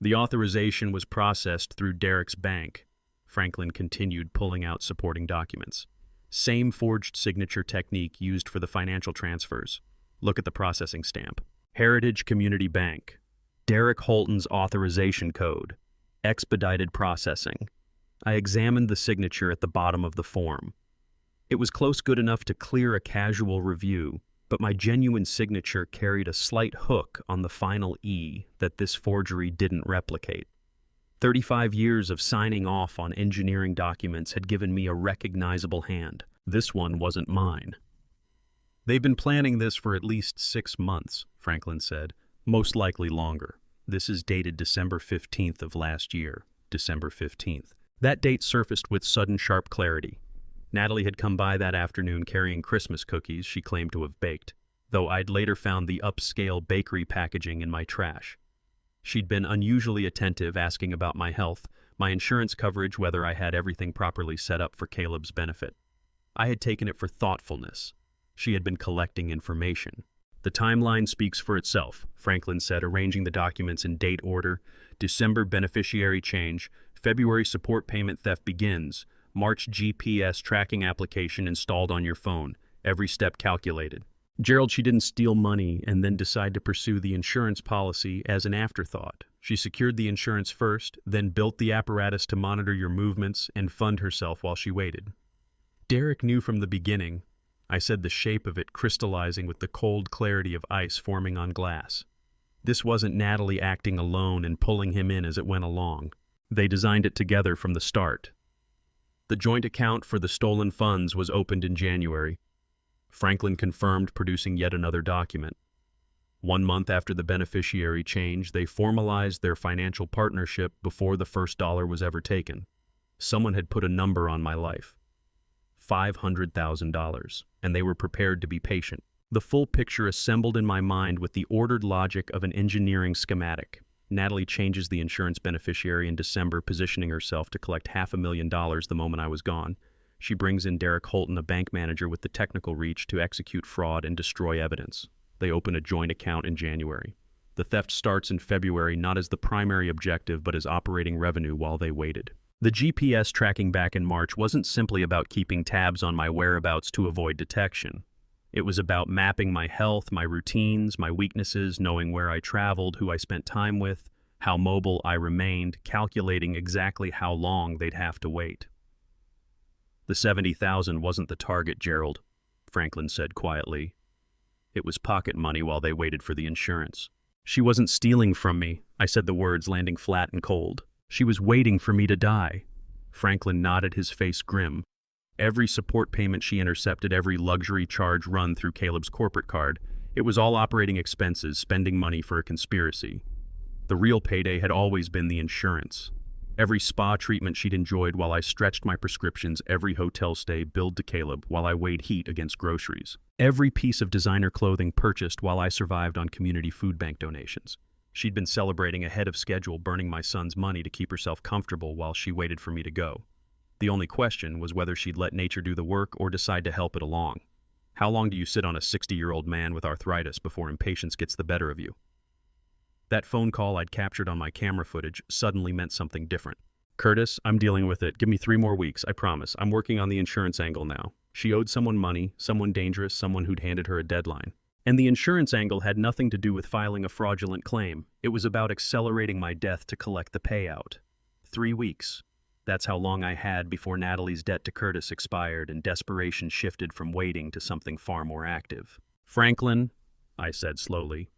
The authorization was processed through Derek's bank. Franklin continued pulling out supporting documents. Same forged signature technique used for the financial transfers. Look at the processing stamp. Heritage Community Bank. Derek Holton's authorization code. Expedited processing. I examined the signature at the bottom of the form. It was close good enough to clear a casual review, but my genuine signature carried a slight hook on the final E that this forgery didn't replicate. 35 years of signing off on engineering documents had given me a recognizable hand. This one wasn't mine. They've been planning this for at least 6 months, Franklin said. Most likely longer. This is dated December 15th of last year. December 15th. That date surfaced with sudden sharp clarity. Natalie had come by that afternoon carrying Christmas cookies she claimed to have baked, though I'd later found the upscale bakery packaging in my trash. She'd been unusually attentive, asking about my health, my insurance coverage, whether I had everything properly set up for Caleb's benefit. I had taken it for thoughtfulness. She had been collecting information. The timeline speaks for itself, Franklin said, arranging the documents in date order. December beneficiary change, February support payment theft begins, March GPS tracking application installed on your phone, every step calculated. Gerald, she didn't steal money and then decide to pursue the insurance policy as an afterthought. She secured the insurance first, then built the apparatus to monitor your movements and fund herself while she waited. Derek knew from the beginning. I said, the shape of it crystallizing with the cold clarity of ice forming on glass. This wasn't Natalie acting alone and pulling him in as it went along. They designed it together from the start. The joint account for the stolen funds was opened in January. Franklin confirmed, producing yet another document. 1 month after the beneficiary change, they formalized their financial partnership before the first dollar was ever taken. Someone had put a number on my life. $500,000, and they were prepared to be patient. The full picture assembled in my mind with the ordered logic of an engineering schematic. Natalie changes the insurance beneficiary in December, positioning herself to collect $500,000 the moment I was gone. She brings in Derek Holton, a bank manager with the technical reach to execute fraud and destroy evidence. They open a joint account in January. The theft starts in February, not as the primary objective, but as operating revenue while they waited. The GPS tracking back in March wasn't simply about keeping tabs on my whereabouts to avoid detection. It was about mapping my health, my routines, my weaknesses, knowing where I traveled, who I spent time with, how mobile I remained, calculating exactly how long they'd have to wait. The $70,000 wasn't the target, Gerald, Franklin said quietly. It was pocket money while they waited for the insurance. She wasn't stealing from me, I said, the words landing flat and cold. She was waiting for me to die. Franklin nodded, his face grim. Every support payment she intercepted, every luxury charge run through Caleb's corporate card, it was all operating expenses, spending money for a conspiracy. The real payday had always been the insurance. Every spa treatment she'd enjoyed while I stretched my prescriptions, every hotel stay billed to Caleb while I weighed heat against groceries. Every piece of designer clothing purchased while I survived on community food bank donations. She'd been celebrating ahead of schedule, burning my son's money to keep herself comfortable while she waited for me to go. The only question was whether she'd let nature do the work or decide to help it along. How long do you sit on a 60-year-old man with arthritis before impatience gets the better of you? That phone call I'd captured on my camera footage suddenly meant something different. Curtis, I'm dealing with it. Give me 3 more weeks, I promise. I'm working on the insurance angle now. She owed someone money, someone dangerous, someone who'd handed her a deadline. And the insurance angle had nothing to do with filing a fraudulent claim. It was about accelerating my death to collect the payout. 3 weeks. That's how long I had before Natalie's debt to Curtis expired and desperation shifted from waiting to something far more active. Franklin, I said slowly,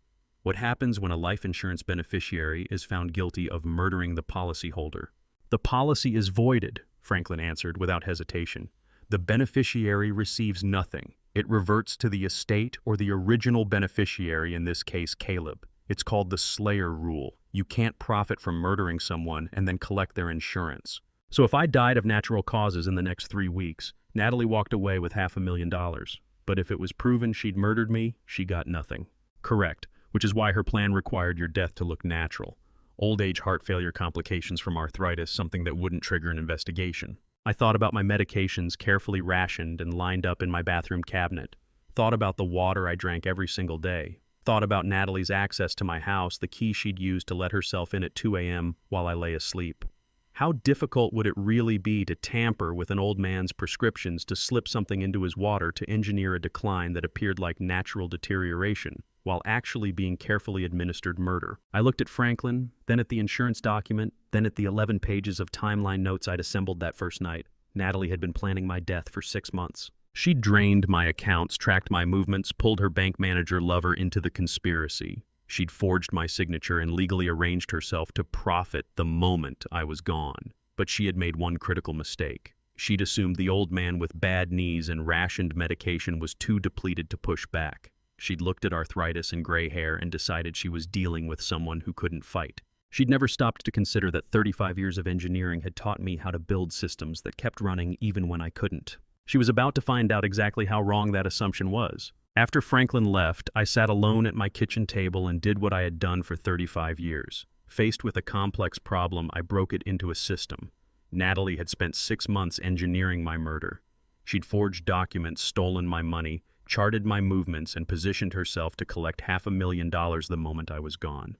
what happens when a life insurance beneficiary is found guilty of murdering the policyholder? The policy is voided, Franklin answered without hesitation. The beneficiary receives nothing. It reverts to the estate or the original beneficiary, in this case Caleb. It's called the Slayer Rule. You can't profit from murdering someone and then collect their insurance. So if I died of natural causes in the next 3 weeks, Natalie walked away with $500,000. But if it was proven she'd murdered me, she got nothing. Correct, which is why her plan required your death to look natural. Old age heart failure complications from arthritis, something that wouldn't trigger an investigation. I thought about my medications carefully rationed and lined up in my bathroom cabinet. Thought about the water I drank every single day. Thought about Natalie's access to my house, the key she'd used to let herself in at 2 a.m. while I lay asleep. How difficult would it really be to tamper with an old man's prescriptions, to slip something into his water to engineer a decline that appeared like natural deterioration, while actually being carefully administered murder? I looked at Franklin, then at the insurance document, then at the 11 pages of timeline notes I'd assembled that first night. Natalie had been planning my death for 6 months. She'd drained my accounts, tracked my movements, pulled her bank manager lover into the conspiracy. She'd forged my signature and legally arranged herself to profit the moment I was gone. But she had made one critical mistake. She'd assumed the old man with bad knees and rationed medication was too depleted to push back. She'd looked at arthritis and gray hair and decided she was dealing with someone who couldn't fight. She'd never stopped to consider that 35 years of engineering had taught me how to build systems that kept running even when I couldn't. She was about to find out exactly how wrong that assumption was. After Franklin left, I sat alone at my kitchen table and did what I had done for 35 years. Faced with a complex problem, I broke it into a system. Natalie had spent 6 months engineering my murder. She'd forged documents, stolen my money, charted my movements, and positioned herself to collect $500,000 the moment I was gone.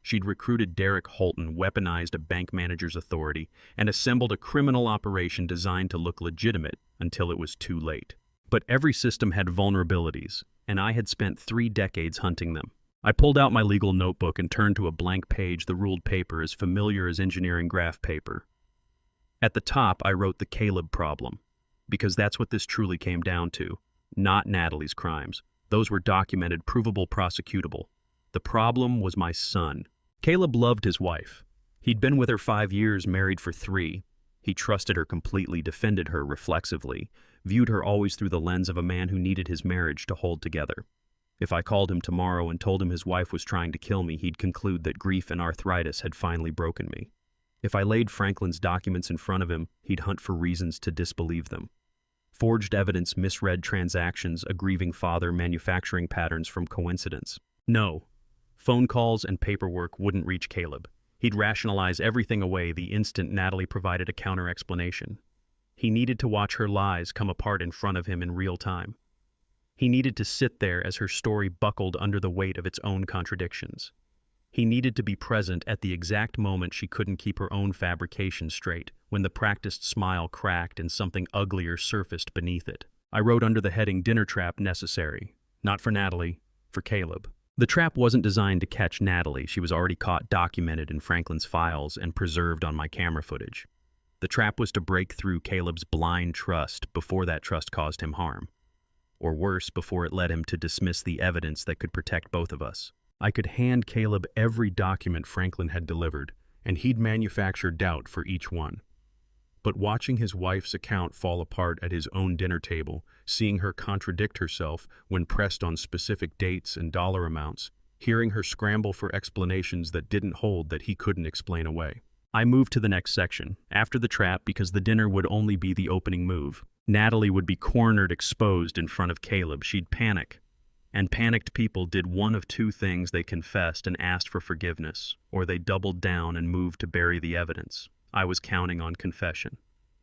She'd recruited Derek Holton, weaponized a bank manager's authority, and assembled a criminal operation designed to look legitimate until it was too late. But every system had vulnerabilities, and I had spent 3 decades hunting them. I pulled out my legal notebook and turned to a blank page, the ruled paper as familiar as engineering graph paper. At the top, I wrote the Caleb problem, because that's what this truly came down to. Not Natalie's crimes. Those were documented, provable, prosecutable. The problem was my son. Caleb loved his wife. He'd been with her 5 years, married for 3. He trusted her completely, defended her reflexively, viewed her always through the lens of a man who needed his marriage to hold together. If I called him tomorrow and told him his wife was trying to kill me, he'd conclude that grief and arthritis had finally broken me. If I laid Franklin's documents in front of him, he'd hunt for reasons to disbelieve them. Forged evidence, misread transactions, a grieving father, manufacturing patterns from coincidence. No. Phone calls and paperwork wouldn't reach Caleb. He'd rationalize everything away the instant Natalie provided a counter-explanation. He needed to watch her lies come apart in front of him in real time. He needed to sit there as her story buckled under the weight of its own contradictions. He needed to be present at the exact moment she couldn't keep her own fabrication straight, when the practiced smile cracked and something uglier surfaced beneath it. I wrote under the heading, "Dinner trap necessary." Not for Natalie, for Caleb. The trap wasn't designed to catch Natalie. She was already caught, documented in Franklin's files, and preserved on my camera footage. The trap was to break through Caleb's blind trust before that trust caused him harm. Or worse, before it led him to dismiss the evidence that could protect both of us. I could hand Caleb every document Franklin had delivered, and he'd manufacture doubt for each one. But watching his wife's account fall apart at his own dinner table, seeing her contradict herself when pressed on specific dates and dollar amounts, hearing her scramble for explanations that didn't hold, that he couldn't explain away. I moved to the next section, after the trap, because the dinner would only be the opening move. Natalie would be cornered, exposed in front of Caleb. She'd panic. And panicked people did one of 2 things: they confessed and asked for forgiveness, or they doubled down and moved to bury the evidence. I was counting on confession.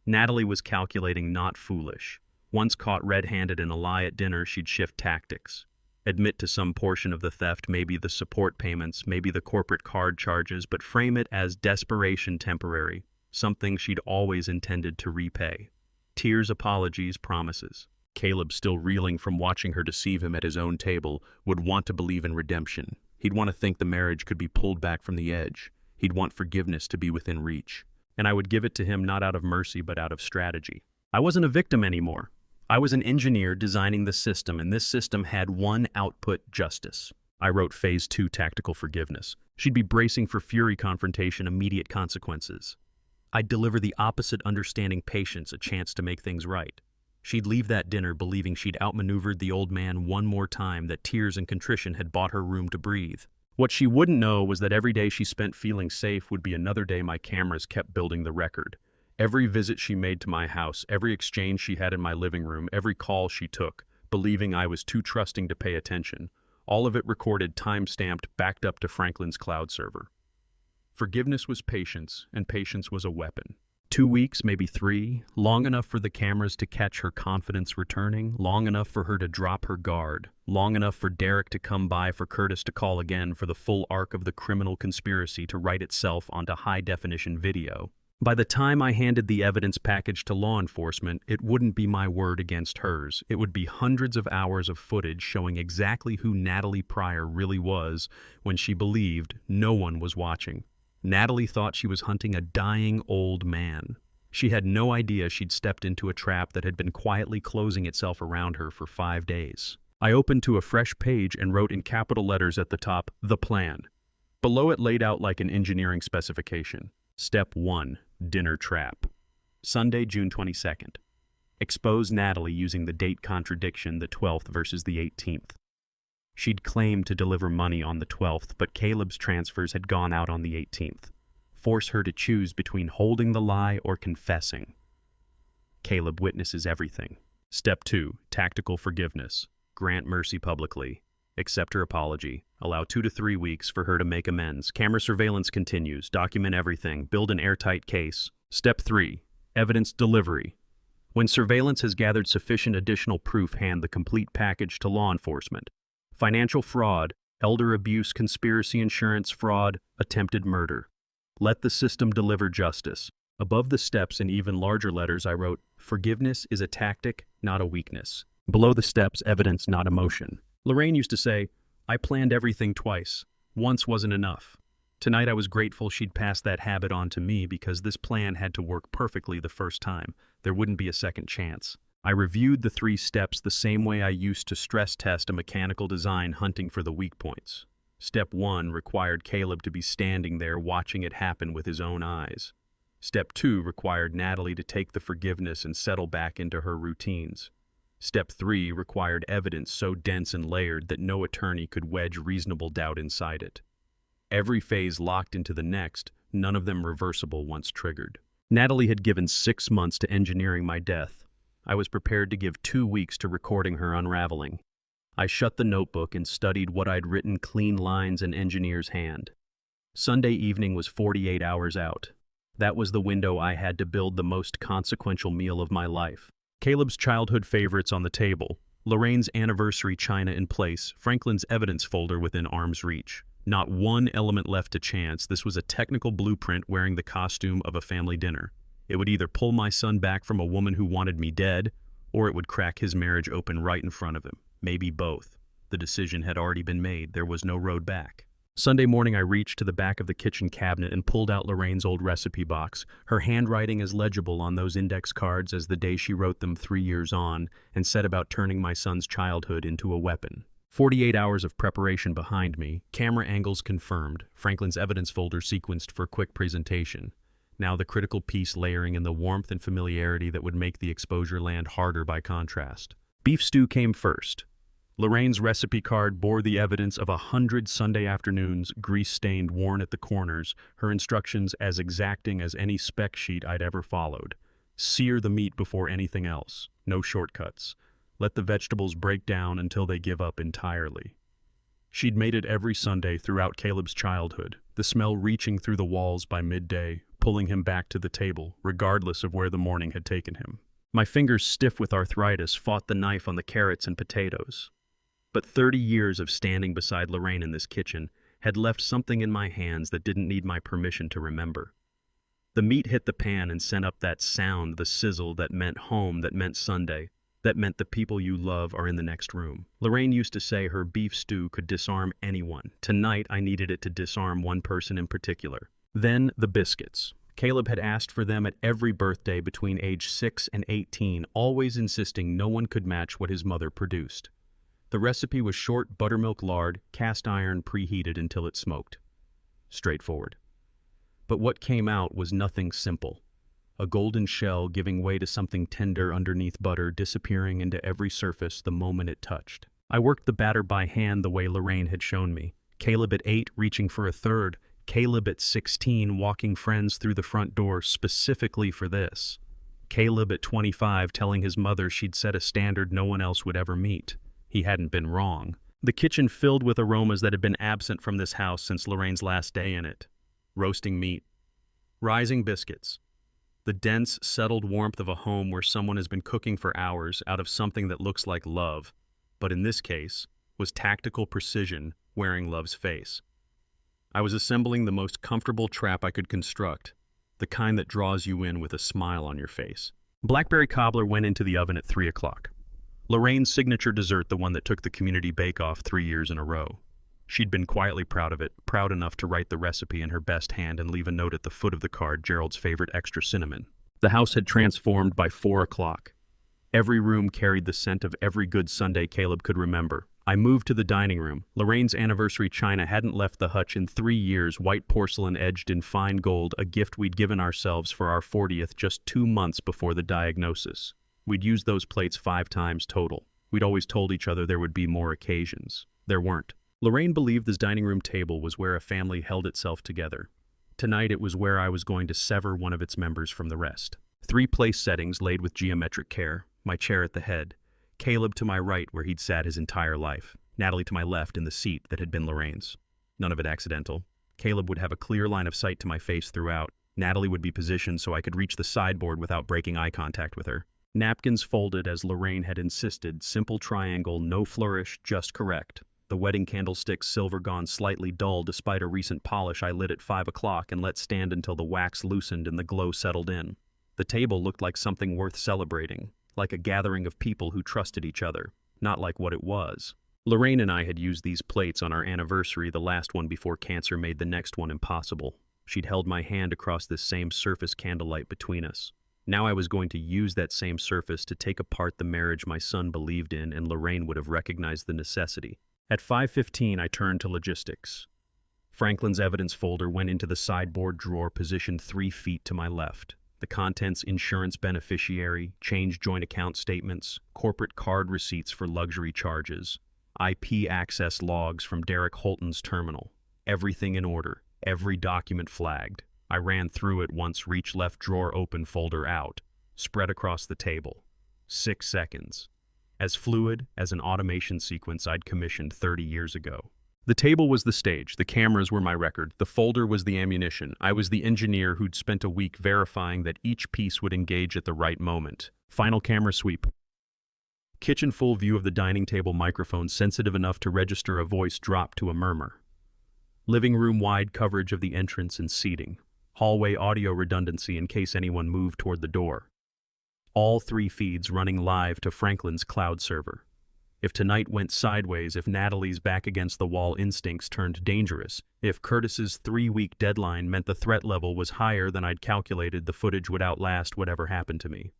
Natalie was calculating, not foolish. Once caught red-handed in a lie at dinner, she'd shift tactics. Admit to some portion of the theft, maybe the support payments, maybe the corporate card charges, but frame it as desperation temporary, something she'd always intended to repay. Tears, apologies, promises. Caleb, still reeling from watching her deceive him at his own table, would want to believe in redemption. He'd want to think the marriage could be pulled back from the edge. He'd want forgiveness to be within reach. And I would give it to him not out of mercy but out of strategy. I wasn't a victim anymore. I was an engineer designing the system, and this system had one output: justice. I wrote Phase 2, tactical forgiveness. She'd be bracing for fury, confrontation, immediate consequences. I'd deliver the opposite: understanding, patience, a chance to make things right. She'd leave that dinner believing she'd outmaneuvered the old man one more time, that tears and contrition had bought her room to breathe. What she wouldn't know was that every day she spent feeling safe would be another day my cameras kept building the record. Every visit she made to my house, every exchange she had in my living room, every call she took, believing I was too trusting to pay attention, all of it recorded, time-stamped, backed up to Franklin's cloud server. Forgiveness was patience, and patience was a weapon. 2 weeks, maybe 3, long enough for the cameras to catch her confidence returning, long enough for her to drop her guard, long enough for Derek to come by, for Curtis to call again, for the full arc of the criminal conspiracy to write itself onto high-definition video. By the time I handed the evidence package to law enforcement, it wouldn't be my word against hers. It would be hundreds of hours of footage showing exactly who Natalie Pryor really was when she believed no one was watching. Natalie thought she was hunting a dying old man. She had no idea she'd stepped into a trap that had been quietly closing itself around her for 5 days. I opened to a fresh page and wrote in capital letters at the top, "The Plan." Below it laid out like an engineering specification. Step 1. Dinner Trap. Sunday, June 22nd. Expose Natalie using the date contradiction, the 12th versus the 18th. She'd claimed to deliver money on the 12th, but Caleb's transfers had gone out on the 18th. Force her to choose between holding the lie or confessing. Caleb witnesses everything. Step 2. Tactical forgiveness. Grant mercy publicly. Accept her apology. Allow 2 to 3 weeks for her to make amends. Camera surveillance continues. Document everything. Build an airtight case. Step 3. Evidence delivery. When surveillance has gathered sufficient additional proof, hand the complete package to law enforcement. Financial fraud, elder abuse, conspiracy, insurance fraud, attempted murder. Let the system deliver justice. Above the steps in even larger letters I wrote, "Forgiveness is a tactic, not a weakness." Below the steps, evidence, not emotion. Lorraine used to say, "I planned everything twice. Once wasn't enough." Tonight I was grateful she'd passed that habit on to me, because this plan had to work perfectly the first time. There wouldn't be a second chance. I reviewed the 3 steps the same way I used to stress test a mechanical design, hunting for the weak points. Step 1 required Caleb to be standing there watching it happen with his own eyes. Step 2 required Natalie to take the forgiveness and settle back into her routines. Step 3 required evidence so dense and layered that no attorney could wedge reasonable doubt inside it. Every phase locked into the next, none of them reversible once triggered. Natalie had given 6 months to engineering my death. I was prepared to give 2 weeks to recording her unraveling. I shut the notebook and studied what I'd written, clean lines in engineer's hand. Sunday evening was 48 hours out. That was the window I had to build the most consequential meal of my life. Caleb's childhood favorites on the table, Lorraine's anniversary china in place, Franklin's evidence folder within arm's reach. Not one element left to chance. This was a technical blueprint wearing the costume of a family dinner. It would either pull my son back from a woman who wanted me dead, or it would crack his marriage open right in front of him. Maybe both. The decision had already been made. There was no road back. Sunday morning I reached to the back of the kitchen cabinet and pulled out Lorraine's old recipe box, her handwriting as legible on those index cards as the day she wrote them 3 years on, and set about turning my son's childhood into a weapon. 48 hours of preparation behind me, camera angles confirmed, Franklin's evidence folder sequenced for quick presentation. Now the critical piece layering in the warmth and familiarity that would make the exposure land harder by contrast. Beef stew came first. Lorraine's recipe card bore the evidence of 100 Sunday afternoons, grease-stained, worn at the corners, her instructions as exacting as any spec sheet I'd ever followed. Sear the meat before anything else. No shortcuts. Let the vegetables break down until they give up entirely. She'd made it every Sunday throughout Caleb's childhood, the smell reaching through the walls by midday, pulling him back to the table, regardless of where the morning had taken him. My fingers, stiff with arthritis, fought the knife on the carrots and potatoes. But 30 years of standing beside Lorraine in this kitchen had left something in my hands that didn't need my permission to remember. The meat hit the pan and sent up that sound, the sizzle that meant home, that meant Sunday, that meant the people you love are in the next room. Lorraine used to say her beef stew could disarm anyone. Tonight, I needed it to disarm one person in particular. Then the biscuits. Caleb had asked for them at every birthday between age 6 and 18, always insisting no one could match what his mother produced. The recipe was short buttermilk lard, cast iron, preheated until it smoked. Straightforward. But what came out was nothing simple. A golden shell giving way to something tender underneath butter, disappearing into every surface the moment it touched. I worked the batter by hand the way Lorraine had shown me, Caleb at 8 reaching for a third. Caleb at 16 walking friends through the front door specifically for this. Caleb at 25 telling his mother she'd set a standard no one else would ever meet. He hadn't been wrong. The kitchen filled with aromas that had been absent from this house since Lorraine's last day in it. Roasting meat. Rising biscuits. The dense, settled warmth of a home where someone has been cooking for hours out of something that looks like love, but in this case, was tactical precision wearing love's face. I was assembling the most comfortable trap I could construct, the kind that draws you in with a smile on your face. Blackberry cobbler went into the oven at 3 o'clock. Lorraine's signature dessert, the one that took the community bake-off 3 years in a row. She'd been quietly proud of it, proud enough to write the recipe in her best hand and leave a note at the foot of the card, Gerald's favorite extra cinnamon. The house had transformed by 4 o'clock. Every room carried the scent of every good Sunday Caleb could remember. I moved to the dining room. Lorraine's anniversary china hadn't left the hutch in 3 years, white porcelain edged in fine gold, a gift we'd given ourselves for our 40th just 2 months before the diagnosis. We'd used those plates 5 times total. We'd always told each other there would be more occasions. There weren't. Lorraine believed this dining room table was where a family held itself together. Tonight it was where I was going to sever one of its members from the rest. 3 place settings laid with geometric care, my chair at the head, Caleb to my right where he'd sat his entire life, Natalie to my left in the seat that had been Lorraine's. None of it accidental. Caleb would have a clear line of sight to my face throughout. Natalie would be positioned so I could reach the sideboard without breaking eye contact with her. Napkins folded as Lorraine had insisted, simple triangle, no flourish, just correct. The wedding candlestick silver gone slightly dull despite a recent polish I lit at 5 o'clock and let stand until the wax loosened and the glow settled in. The table looked like something worth celebrating, like a gathering of people who trusted each other, not like what it was. Lorraine and I had used these plates on our anniversary, the last one before cancer made the next one impossible. She'd held my hand across this same surface candlelight between us. Now I was going to use that same surface to take apart the marriage my son believed in, and Lorraine would have recognized the necessity. At 5:15, I turned to logistics. Franklin's evidence folder went into the sideboard drawer positioned 3 feet to my left. The contents: insurance beneficiary, change joint account statements, corporate card receipts for luxury charges, IP access logs from Derek Holton's terminal. Everything in order, every document flagged. I ran through it once, reach left drawer open, folder out, spread across the table. 6 seconds. As fluid as an automation sequence I'd commissioned 30 years ago. The table was the stage, the cameras were my record, the folder was the ammunition. I was the engineer who'd spent a week verifying that each piece would engage at the right moment. Final camera sweep. Kitchen full view of the dining table, microphone sensitive enough to register a voice drop to a murmur. Living room wide coverage of the entrance and seating. Hallway audio redundancy in case anyone moved toward the door. All 3 feeds running live to Franklin's cloud server. If tonight went sideways, if Natalie's back-against-the-wall instincts turned dangerous, if Curtis's 3-week deadline meant the threat level was higher than I'd calculated, the footage would outlast whatever happened to me.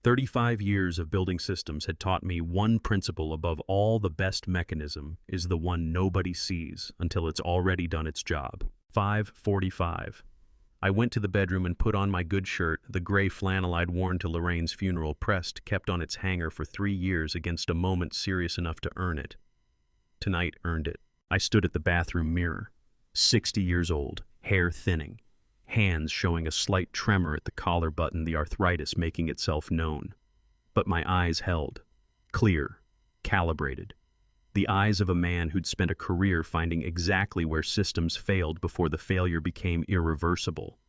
35 years of building systems had taught me one principle above all: the best mechanism is the one nobody sees until it's already done its job. 5:45. I went to the bedroom and put on my good shirt, the gray flannel I'd worn to Lorraine's funeral, pressed, kept on its hanger for 3 years against a moment serious enough to earn it. Tonight earned it. I stood at the bathroom mirror, 60 years old, hair thinning, hands showing a slight tremor at the collar button, the arthritis making itself known. But my eyes held, clear, calibrated. The eyes of a man who'd spent a career finding exactly where systems failed before the failure became irreversible.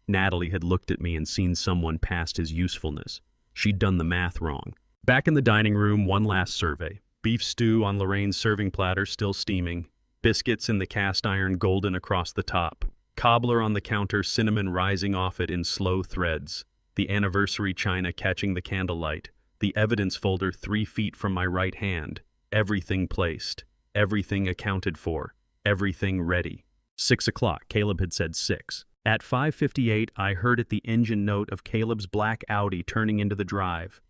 Natalie had looked at me and seen someone past his usefulness. She'd done the math wrong. Back in the dining room, one last survey. Beef stew on Lorraine's serving platter, still steaming. Biscuits in the cast iron, golden across the top. Cobbler on the counter, cinnamon rising off it in slow threads. The anniversary china catching the candlelight. The evidence folder 3 feet from my right hand. Everything placed, everything accounted for, everything ready. 6 o'clock, Caleb had said 6. At 5:58, I heard at the engine note of Caleb's black Audi turning into the drive.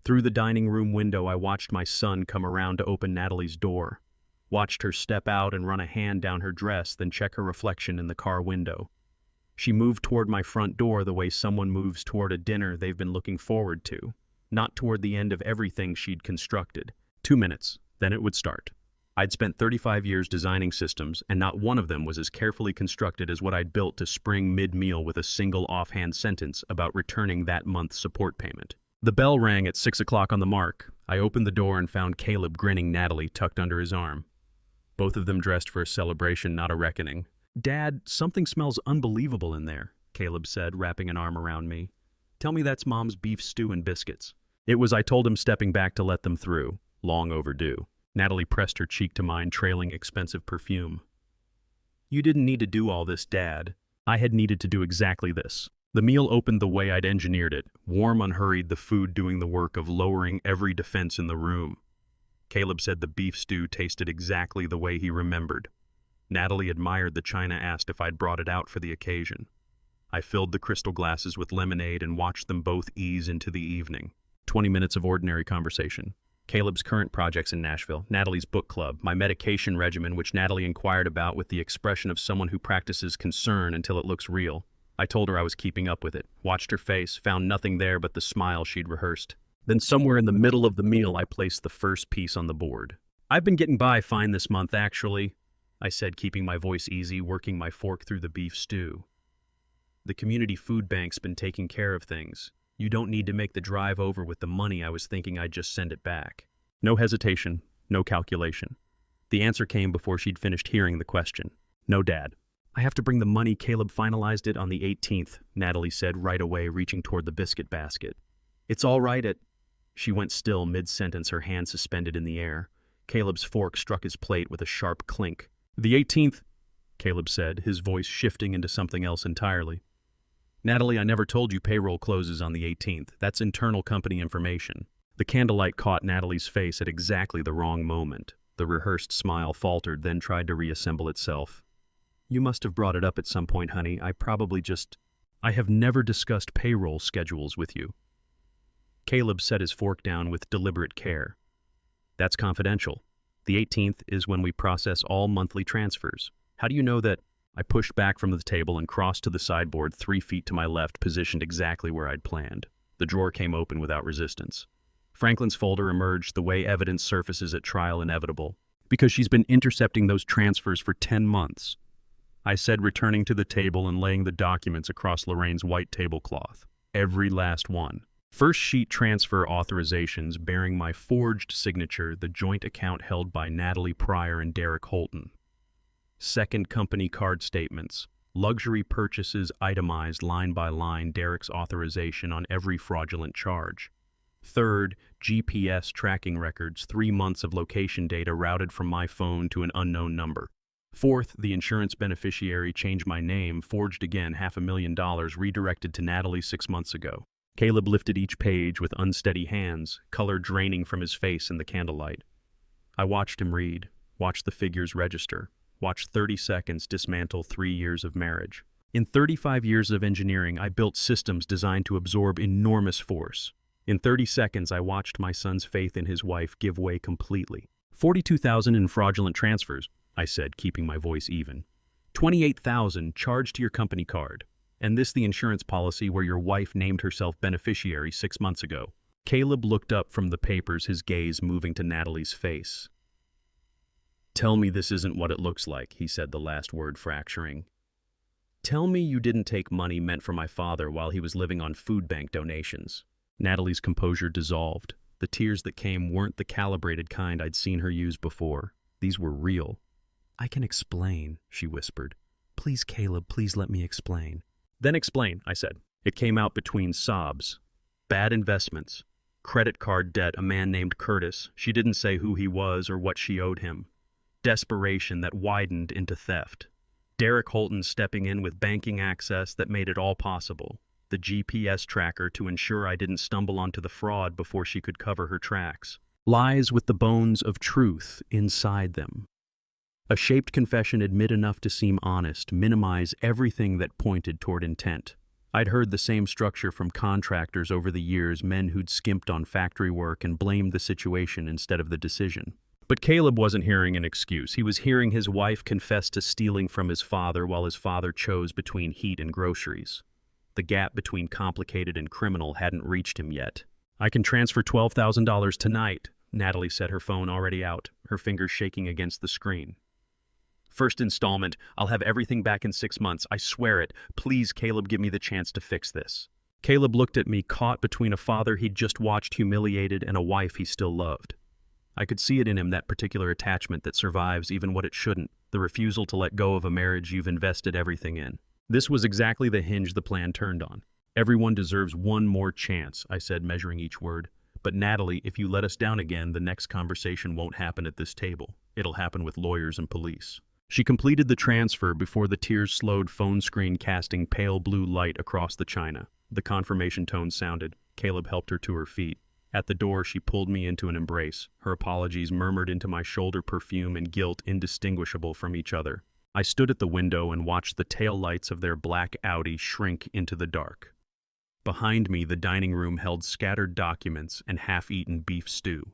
Through the dining room window, I watched my son come around to open Natalie's door. Watched her step out and run a hand down her dress, then check her reflection in the car window. She moved toward my front door the way someone moves toward a dinner they've been looking forward to, not toward the end of everything she'd constructed. 2 minutes. Then it would start. I'd spent 35 years designing systems, and not one of them was as carefully constructed as what I'd built to spring mid-meal with a single offhand sentence about returning that month's support payment. The bell rang at 6 o'clock on the mark. I opened the door and found Caleb grinning Natalie tucked under his arm. Both of them dressed for a celebration, not a reckoning. "Dad, something smells unbelievable in there," Caleb said, wrapping an arm around me. "Tell me that's Mom's beef stew and biscuits." It was, I told him, stepping back to let them through. Long overdue. Natalie pressed her cheek to mine, trailing expensive perfume. "You didn't need to do all this, Dad." I had needed to do exactly this. The meal opened the way I'd engineered it, warm, unhurried, the food doing the work of lowering every defense in the room. Caleb said the beef stew tasted exactly the way he remembered. Natalie admired the china, asked if I'd brought it out for the occasion. I filled the crystal glasses with lemonade and watched them both ease into the evening. 20 minutes of ordinary conversation. Caleb's current projects in Nashville, Natalie's book club, my medication regimen, which Natalie inquired about with the expression of someone who practices concern until it looks real. I told her I was keeping up with it, watched her face, found nothing there but the smile she'd rehearsed. Then somewhere in the middle of the meal, I placed the first piece on the board. "I've been getting by fine this month, actually," I said, keeping my voice easy, working my fork through the beef stew. "The community food bank's been taking care of things. You don't need to make the drive over with the money. I was thinking I'd just send it back." No hesitation, no calculation. The answer came before she'd finished hearing the question. "No, Dad. I have to bring the money." Caleb finalized it on the 18th, Natalie said right away, reaching toward the biscuit basket. "It's all right at—" She went still mid-sentence, her hand suspended in the air. Caleb's fork struck his plate with a sharp clink. "The 18th, Caleb said, his voice shifting into something else entirely. "Natalie, I never told you payroll closes on the 18th. That's internal company information." The candlelight caught Natalie's face at exactly the wrong moment. The rehearsed smile faltered, then tried to reassemble itself. "You must have brought it up at some point, honey. I have never discussed payroll schedules with you." Caleb set his fork down with deliberate care. "That's confidential. The 18th is when we process all monthly transfers. How do you know that?" I pushed back from the table and crossed to the sideboard 3 feet to my left, positioned exactly where I'd planned. The drawer came open without resistance. Franklin's folder emerged, the way evidence surfaces at trial inevitable. "Because she's been intercepting those transfers for 10 months. I said, returning to the table and laying the documents across Lorraine's white tablecloth. Every last one. First sheet transfer authorizations bearing my forged signature, the joint account held by Natalie Pryor and Derek Holton. Second, company card statements. Luxury purchases itemized line by line, Derek's authorization on every fraudulent charge. Third, GPS tracking records, 3 months of location data routed from my phone to an unknown number. Fourth, the insurance beneficiary changed my name, forged again, $500,000 redirected to Natalie 6 months ago. Caleb lifted each page with unsteady hands, color draining from his face in the candlelight. I watched him read, watched the figures register, watched 30 seconds dismantle 3 years of marriage. In 35 years of engineering, I built systems designed to absorb enormous force. In 30 seconds, I watched my son's faith in his wife give way completely. 42,000 in fraudulent transfers, I said, keeping my voice even. 28,000 charged to your company card. And this the insurance policy where your wife named herself beneficiary 6 months ago. Caleb looked up from the papers, his gaze moving to Natalie's face. "Tell me this isn't what it looks like," he said, the last word fracturing. "Tell me you didn't take money meant for my father while he was living on food bank donations." Natalie's composure dissolved. The tears that came weren't the calibrated kind I'd seen her use before. These were real. "I can explain," she whispered. "Please, Caleb, please let me explain." "Then explain," I said. It came out between sobs. Bad investments. Credit card debt, a man named Curtis. She didn't say who he was or what she owed him. Desperation that widened into theft. Derek Holton stepping in with banking access that made it all possible. The GPS tracker to ensure I didn't stumble onto the fraud before she could cover her tracks. Lies with the bones of truth inside them. A shaped confession, admit enough to seem honest, minimize everything that pointed toward intent. I'd heard the same structure from contractors over the years, men who'd skimped on factory work and blamed the situation instead of the decision. But Caleb wasn't hearing an excuse. He was hearing his wife confess to stealing from his father while his father chose between heat and groceries. The gap between complicated and criminal hadn't reached him yet. "I can transfer $12,000 tonight," Natalie said, her phone already out, her fingers shaking against the screen. First installment. I'll have everything back in 6 months. I swear it. Please, Caleb, give me the chance to fix this. Caleb looked at me, caught between a father he'd just watched humiliated and a wife he still loved. I could see it in him, that particular attachment that survives even what it shouldn't, the refusal to let go of a marriage you've invested everything in. This was exactly the hinge the plan turned on. Everyone deserves one more chance, I said, measuring each word. But Natalie, if you let us down again, the next conversation won't happen at this table. It'll happen with lawyers and police. She completed the transfer before the tears slowed phone screen, casting pale blue light across the china. The confirmation tone sounded. Caleb helped her to her feet. At the door, she pulled me into an embrace. Her apologies murmured into my shoulder, perfume and guilt indistinguishable from each other. I stood at the window and watched the tail lights of their black Audi shrink into the dark. Behind me, the dining room held scattered documents and half-eaten beef stew.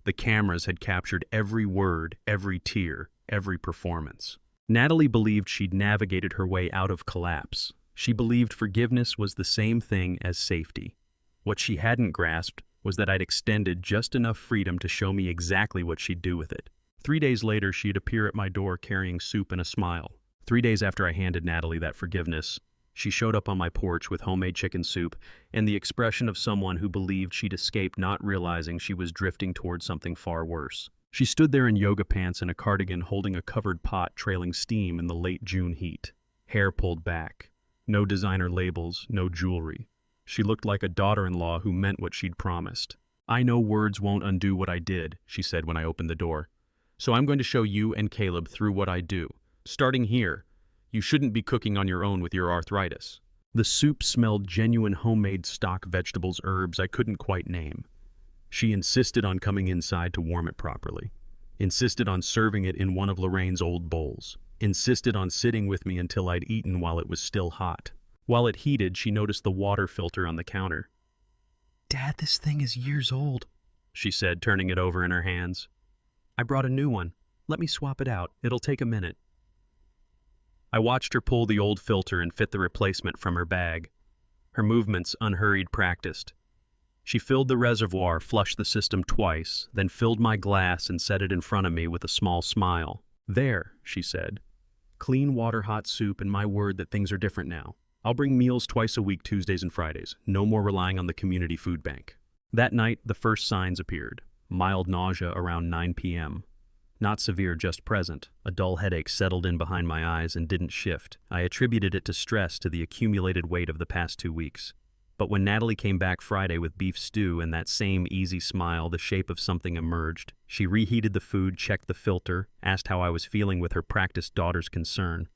The cameras had captured every word, every tear, every performance. Natalie believed she'd navigated her way out of collapse. She believed forgiveness was the same thing as safety. What she hadn't grasped was that I'd extended just enough freedom to show me exactly what she'd do with it. 3 days later, she'd appear at my door carrying soup and a smile. 3 days after I handed Natalie that forgiveness, she showed up on my porch with homemade chicken soup and the expression of someone who believed she'd escaped, not realizing she was drifting towards something far worse. She stood there in yoga pants and a cardigan, holding a covered pot trailing steam in the late June heat. Hair pulled back. No designer labels, no jewelry. She looked like a daughter-in-law who meant what she'd promised. I know words won't undo what I did, she said when I opened the door. So I'm going to show you and Caleb through what I do. Starting here, you shouldn't be cooking on your own with your arthritis. The soup smelled genuine homemade stock, vegetables, herbs I couldn't quite name. She insisted on coming inside to warm it properly. Insisted on serving it in one of Lorraine's old bowls. Insisted on sitting with me until I'd eaten while it was still hot. While it heated, she noticed the water filter on the counter. "Dad, this thing is years old," she said, turning it over in her hands. "I brought a new one. Let me swap it out. It'll take a minute." I watched her pull the old filter and fit the replacement from her bag. Her movements unhurried, practiced. She filled the reservoir, flushed the system twice, then filled my glass and set it in front of me with a small smile. "There," she said. "Clean water, hot soup, and my word that things are different now. I'll bring meals twice a week, Tuesdays and Fridays. No more relying on the community food bank." That night, the first signs appeared. Mild nausea around 9 p.m. Not severe, just present. A dull headache settled in behind my eyes and didn't shift. I attributed it to stress, to the accumulated weight of the past 2 weeks. But when Natalie came back Friday with beef stew and that same easy smile, the shape of something emerged. She reheated the food, checked the filter, asked how I was feeling with her practiced daughter's concern.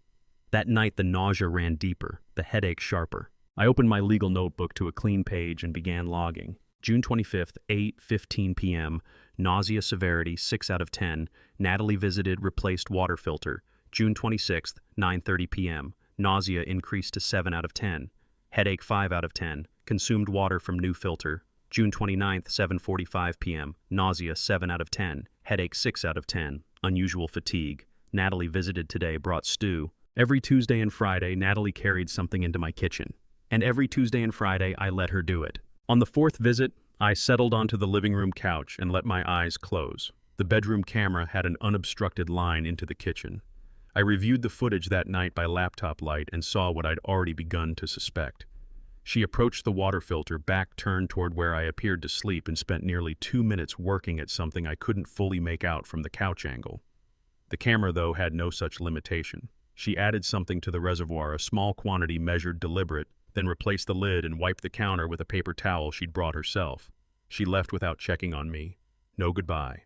That night, the nausea ran deeper, the headache sharper. I opened my legal notebook to a clean page and began logging. June 25th, 8:15 p.m., nausea severity 6 out of 10, Natalie visited, replaced water filter. June 26th, 9:30 p.m., nausea increased to 7 out of 10, headache 5 out of 10, consumed water from new filter. June 29th, 7:45 p.m., nausea 7 out of 10, headache 6 out of 10, unusual fatigue. Natalie visited today, brought stew. Every Tuesday and Friday, Natalie carried something into my kitchen. And every Tuesday and Friday, I let her do it. On the 4th visit, I settled onto the living room couch and let my eyes close. The bedroom camera had an unobstructed line into the kitchen. I reviewed the footage that night by laptop light and saw what I'd already begun to suspect. She approached the water filter, back turned toward where I appeared to sleep, and spent nearly 2 minutes working at something I couldn't fully make out from the couch angle. The camera, though, had no such limitation. She added something to the reservoir, a small quantity measured deliberate, then replaced the lid and wiped the counter with a paper towel she'd brought herself. She left without checking on me. No goodbye.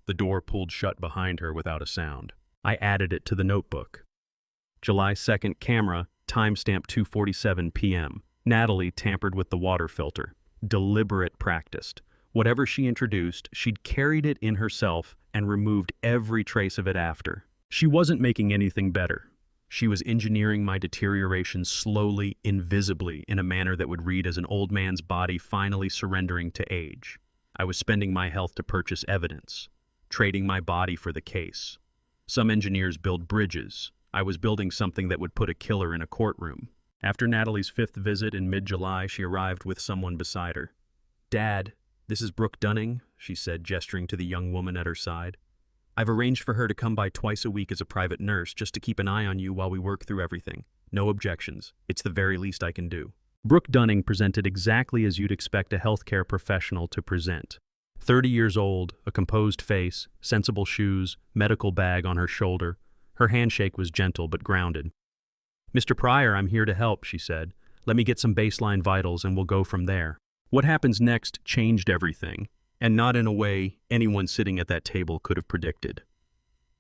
The door pulled shut behind her without a sound. I added it to the notebook. July 2nd, camera, timestamp 2:47 p.m. Natalie tampered with the water filter. Deliberate, practiced. Whatever she introduced, she'd carried it in herself and removed every trace of it after. She wasn't making anything better. She was engineering my deterioration slowly, invisibly, in a manner that would read as an old man's body finally surrendering to age. I was spending my health to purchase evidence, trading my body for the case. Some engineers build bridges. I was building something that would put a killer in a courtroom. After Natalie's 5th visit in mid-July, she arrived with someone beside her. "Dad, this is Brooke Dunning," she said, gesturing to the young woman at her side. "I've arranged for her to come by twice a week as a private nurse just to keep an eye on you while we work through everything. No objections. It's the very least I can do." Brooke Dunning presented exactly as you'd expect a healthcare professional to present. 30 years old, a composed face, sensible shoes, medical bag on her shoulder. Her handshake was gentle but grounded. "Mr. Pryor, I'm here to help," she said. "Let me get some baseline vitals and we'll go from there." What happens next changed everything, and not in a way anyone sitting at that table could have predicted.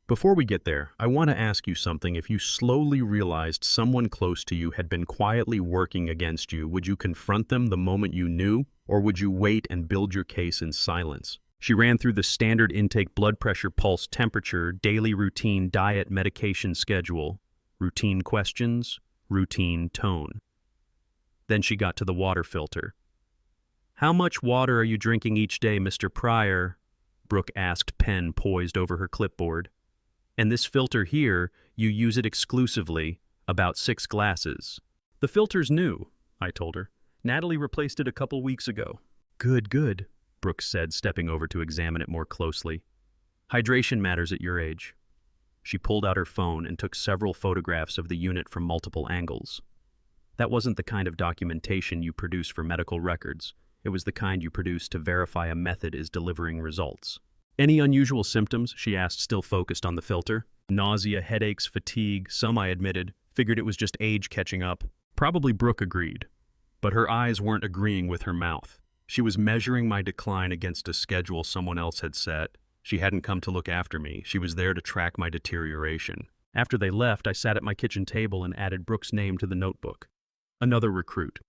Before we get there, I want to ask you something. If you slowly realized someone close to you had been quietly working against you, would you confront them the moment you knew, or would you wait and build your case in silence? She ran through the standard intake: blood pressure, pulse, temperature, daily routine, diet, medication schedule, routine questions, routine tone. Then she got to the water filter. "How much water are you drinking each day, Mr. Pryor?" Brooke asked, pen poised over her clipboard. "And this filter here, you use it exclusively, about 6 glasses. "The filter's new," I told her. "Natalie replaced it a couple weeks ago." Good, Brooke said, stepping over to examine it more closely. "Hydration matters at your age." She pulled out her phone and took several photographs of the unit from multiple angles. That wasn't the kind of documentation you produce for medical records. It was the kind you produce to verify a method is delivering results. "Any unusual symptoms?" she asked, still focused on the filter. "Nausea, headaches, fatigue, some," I admitted. Figured it was just age catching up. Probably, Brooke agreed. But her eyes weren't agreeing with her mouth. She was measuring my decline against a schedule someone else had set. She hadn't come to look after me. She was there to track my deterioration. After they left, I sat at my kitchen table and added Brooke's name to the notebook. Another recruit.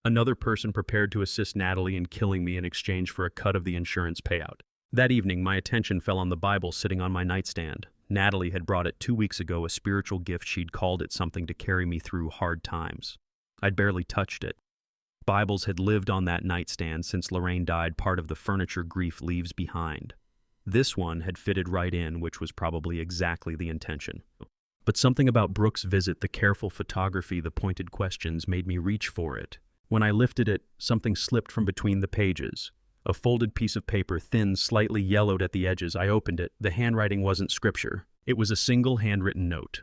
Another person prepared to assist Natalie in killing me in exchange for a cut of the insurance payout. That evening, my attention fell on the Bible sitting on my nightstand. Natalie had brought it 2 weeks ago, a spiritual gift. She'd called it something to carry me through hard times. I'd barely touched it. Bibles had lived on that nightstand since Lorraine died, part of the furniture grief leaves behind. This one had fitted right in, which was probably exactly the intention. But something about Brooke's visit, the careful photography, the pointed questions, made me reach for it. When I lifted it, something slipped from between the pages. A folded piece of paper, thin, slightly yellowed at the edges. I opened it. The handwriting wasn't scripture. It was a single handwritten note.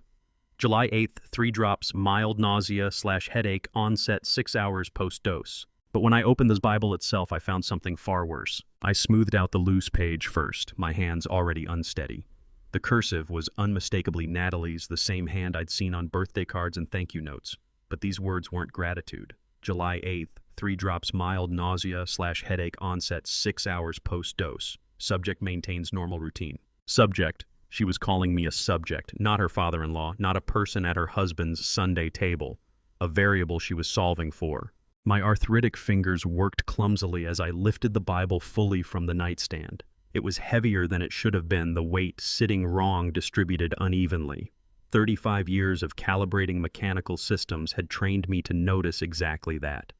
July 8th, 3 drops, mild nausea/headache, onset 6 hours post-dose. But when I opened the Bible itself, I found something far worse. I smoothed out the loose page first, my hands already unsteady. The cursive was unmistakably Natalie's, the same hand I'd seen on birthday cards and thank you notes. But these words weren't gratitude. July 8th, 3 drops, mild nausea/headache, onset 6 hours post-dose. Subject maintains normal routine. Subject. She was calling me a subject, not her father-in-law, not a person at her husband's Sunday table. A variable she was solving for. My arthritic fingers worked clumsily as I lifted the Bible fully from the nightstand. It was heavier than it should have been, the weight sitting wrong, distributed unevenly. 35 years of calibrating mechanical systems had trained me to notice exactly that.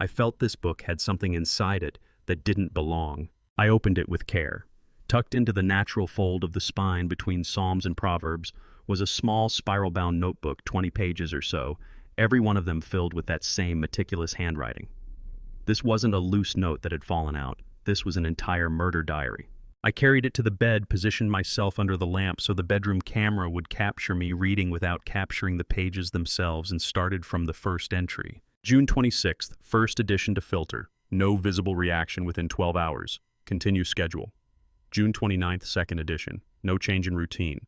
I felt this book had something inside it that didn't belong. I opened it with care. Tucked into the natural fold of the spine between Psalms and Proverbs was a small spiral-bound notebook, 20 pages or so, every one of them filled with that same meticulous handwriting. This wasn't a loose note that had fallen out. This was an entire murder diary. I carried it to the bed, positioned myself under the lamp so the bedroom camera would capture me reading without capturing the pages themselves, and started from the first entry. June 26th, first edition to filter. No visible reaction within 12 hours. Continue schedule. June 29th, second edition. No change in routine.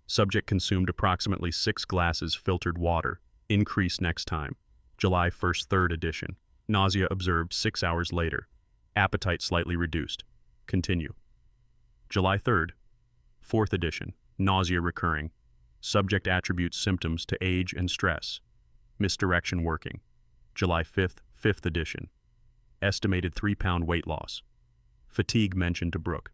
Subject consumed approximately 6 glasses filtered water. Increase next time. July 1st, third edition. Nausea observed 6 hours later. Appetite slightly reduced. Continue. July 3rd, fourth edition. Nausea recurring. Subject attributes symptoms to age and stress. Misdirection working. July 5th, fifth edition. Estimated 3-pound weight loss. Fatigue mentioned to Brooke.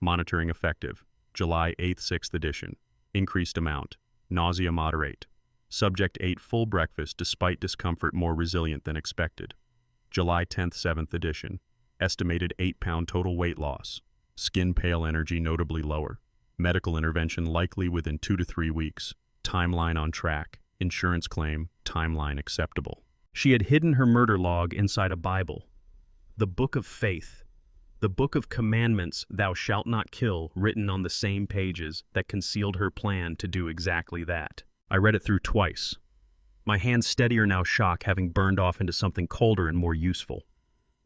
Monitoring effective. July 8th, sixth edition. Increased amount. Nausea moderate. Subject ate full breakfast despite discomfort, more resilient than expected. July 10th, seventh edition. Estimated 8-pound total weight loss. Skin pale, energy notably lower. Medical intervention likely within 2 to 3 weeks. Timeline on track. Insurance claim. Timeline acceptable. She had hidden her murder log inside a Bible. The Book of Faith. The The book of commandments, thou shalt not kill, written on the same pages that concealed her plan to do exactly that. I read it through twice. My hands steadier now shock, having burned off into something colder and more useful.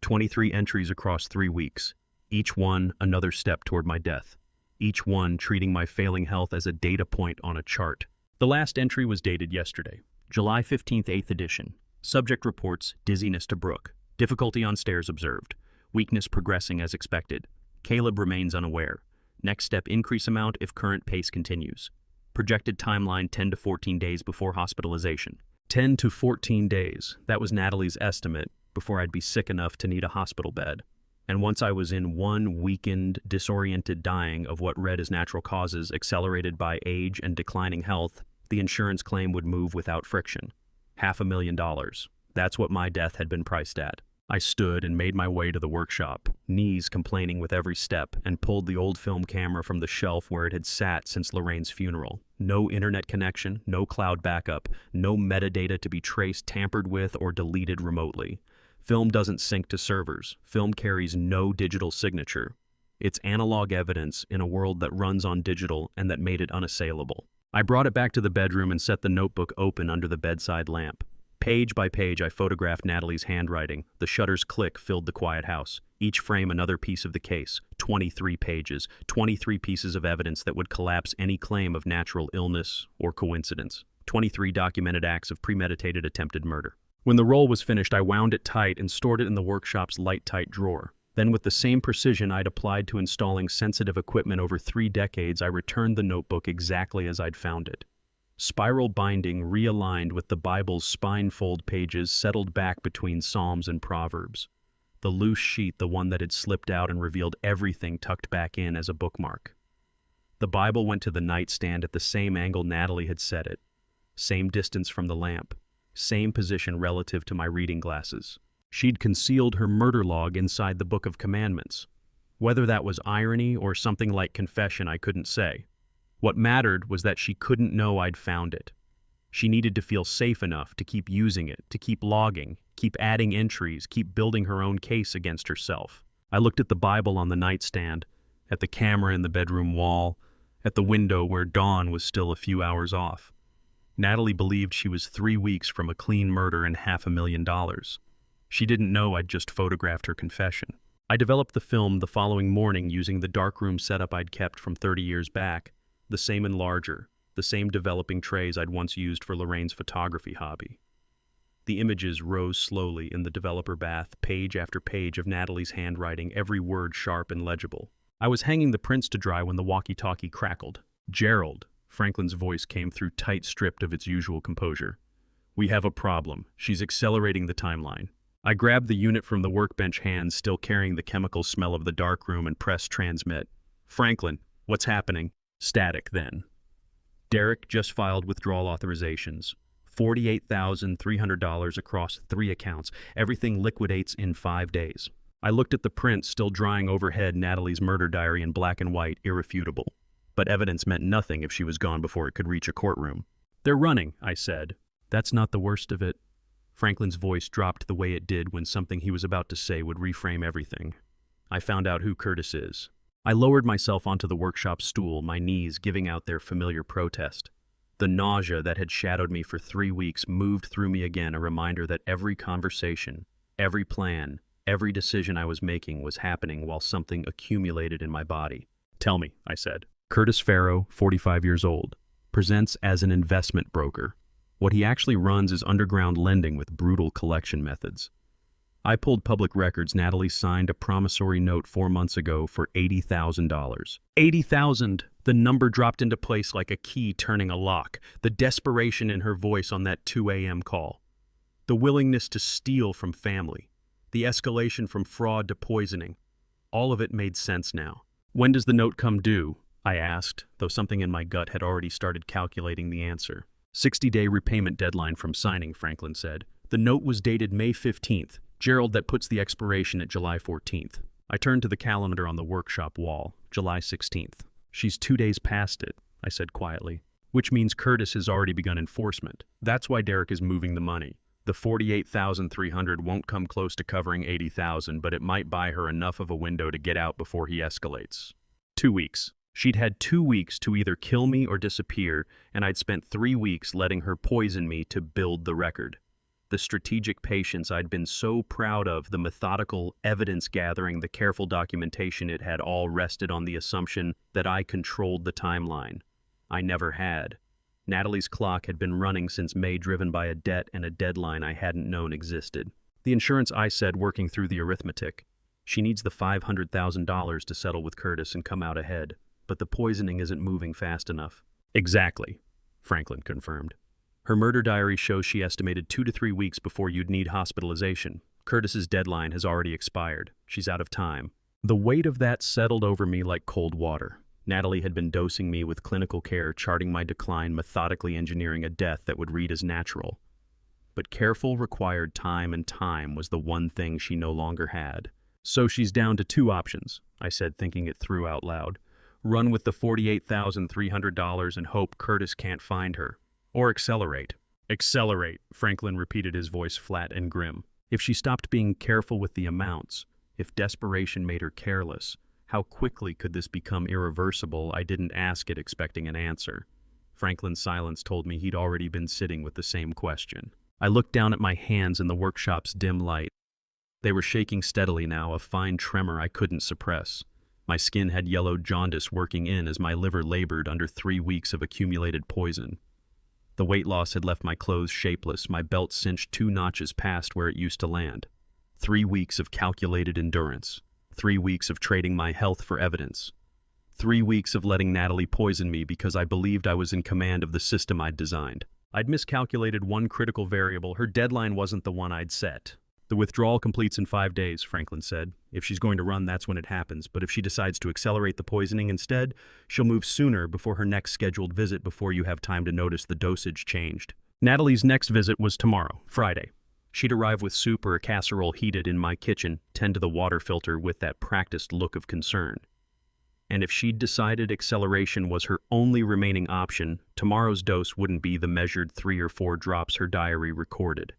23 entries across 3 weeks, each one another step toward my death, each one treating my failing health as a data point on a chart. The last entry was dated yesterday, July 15th, 8th edition. Subject reports dizziness to Brooke, difficulty on stairs observed, weakness progressing as expected. Caleb remains unaware. Next step increase amount if current pace continues. Projected timeline 10 to 14 days before hospitalization. 10 to 14 days, that was Natalie's estimate before I'd be sick enough to need a hospital bed. And once I was in one weakened, disoriented dying of what read as natural causes accelerated by age and declining health, the insurance claim would move without friction. $500,000. That's what my death had been priced at. I stood and made my way to the workshop, knees complaining with every step, and pulled the old film camera from the shelf where it had sat since Lorraine's funeral. No internet connection, no cloud backup, no metadata to be traced, tampered with, or deleted remotely. Film doesn't sync to servers. Film carries no digital signature. It's analog evidence in a world that runs on digital and that made it unassailable. I brought it back to the bedroom and set the notebook open under the bedside lamp. Page by page, I photographed Natalie's handwriting. The shutter's click filled the quiet house. Each frame another piece of the case. 23 pages, 23 pieces of evidence that would collapse any claim of natural illness or coincidence. 23 documented acts of premeditated attempted murder. When the roll was finished, I wound it tight and stored it in the workshop's light-tight drawer. Then, with the same precision I'd applied to installing sensitive equipment over 3 decades, I returned the notebook exactly as I'd found it. Spiral binding realigned with the Bible's spine-fold pages settled back between Psalms and Proverbs. The loose sheet, the one that had slipped out and revealed everything, tucked back in as a bookmark. The Bible went to the nightstand at the same angle Natalie had set it. Same distance from the lamp. Same position relative to my reading glasses. She'd concealed her murder log inside the Book of Commandments. Whether that was irony or something like confession, I couldn't say. What mattered was that she couldn't know I'd found it. She needed to feel safe enough to keep using it, to keep logging, keep adding entries, keep building her own case against herself. I looked at the Bible on the nightstand, at the camera in the bedroom wall, at the window where dawn was still a few hours off. Natalie believed she was 3 weeks from a clean murder and $500,000. She didn't know I'd just photographed her confession. I developed the film the following morning using the darkroom setup I'd kept from 30 years back, the same and larger, the same developing trays I'd once used for Lorraine's photography hobby. The images rose slowly in the developer bath, page after page of Natalie's handwriting, every word sharp and legible. I was hanging the prints to dry when the walkie-talkie crackled. "Gerald," Franklin's voice came through tight, stripped of its usual composure. "We have a problem. She's accelerating the timeline." I grabbed the unit from the workbench, hands still carrying the chemical smell of the darkroom, and pressed transmit. "Franklin, what's happening?" Static then. "Derek just filed withdrawal authorizations. $48,300 across 3 accounts. Everything liquidates in 5 days. I looked at the print still drying overhead, Natalie's murder diary in black and white, irrefutable. But evidence meant nothing if she was gone before it could reach a courtroom. "They're running," I said. "That's not the worst of it." Franklin's voice dropped the way it did when something he was about to say would reframe everything. "I found out who Curtis is." I lowered myself onto the workshop stool, my knees giving out their familiar protest. The nausea that had shadowed me for 3 weeks moved through me again, a reminder that every conversation, every plan, every decision I was making was happening while something accumulated in my body. "Tell me," I said. "Curtis Farrow, 45 years old, presents as an investment broker. What he actually runs is underground lending with brutal collection methods. I pulled public records. Natalie signed a promissory note 4 months ago for $80,000. 80,000! The number dropped into place like a key turning a lock. The desperation in her voice on that 2 a.m. call. The willingness to steal from family. The escalation from fraud to poisoning. All of it made sense now. "When does the note come due?" I asked, though something in my gut had already started calculating the answer. 60-day repayment deadline from signing, Franklin said. The note was dated May 15th. Gerald, that puts the expiration at July 14th. I turned to the calendar on the workshop wall, July 16th. "She's 2 days past it," I said quietly, "which means Curtis has already begun enforcement. That's why Derek is moving the money. The 48,300 won't come close to covering 80,000, but it might buy her enough of a window to get out before he escalates. 2 weeks. She'd had 2 weeks to either kill me or disappear, and I'd spent 3 weeks letting her poison me to build the record. The strategic patience I'd been so proud of, the methodical evidence gathering, the careful documentation, it had all rested on the assumption that I controlled the timeline. I never had. Natalie's clock had been running since May, driven by a debt and a deadline I hadn't known existed. The insurance, I said, working through the arithmetic. She needs the $500,000 to settle with Curtis and come out ahead, but the poisoning isn't moving fast enough. Exactly, Franklin confirmed. Her murder diary shows she estimated 2 to 3 weeks before you'd need hospitalization. Curtis's deadline has already expired. She's out of time. The weight of that settled over me like cold water. Natalie had been dosing me with clinical care, charting my decline, methodically engineering a death that would read as natural. But careful required time, and time was the one thing she no longer had. So she's down to 2 options, I said, thinking it through out loud. Run with the $48,300 and hope Curtis can't find her. Or accelerate. Accelerate, Franklin repeated, his voice flat and grim. If she stopped being careful with the amounts, if desperation made her careless, how quickly could this become irreversible? I didn't ask it expecting an answer. Franklin's silence told me he'd already been sitting with the same question. I looked down at my hands in the workshop's dim light. They were shaking steadily now, a fine tremor I couldn't suppress. My skin had yellowed jaundice working in as my liver labored under 3 weeks of accumulated poison. The weight loss had left my clothes shapeless, my belt cinched 2 notches past where it used to land. 3 weeks of calculated endurance. 3 weeks of trading my health for evidence. 3 weeks of letting Natalie poison me because I believed I was in command of the system I'd designed. I'd miscalculated one critical variable. Her deadline wasn't the one I'd set. The withdrawal completes in 5 days, Franklin said. If she's going to run, that's when it happens. But if she decides to accelerate the poisoning instead, she'll move sooner, before her next scheduled visit, before you have time to notice the dosage changed. Natalie's next visit was tomorrow, Friday. She'd arrive with soup or a casserole heated in my kitchen, tend to the water filter with that practiced look of concern. And if she'd decided acceleration was her only remaining option, tomorrow's dose wouldn't be the measured 3 or 4 drops her diary recorded.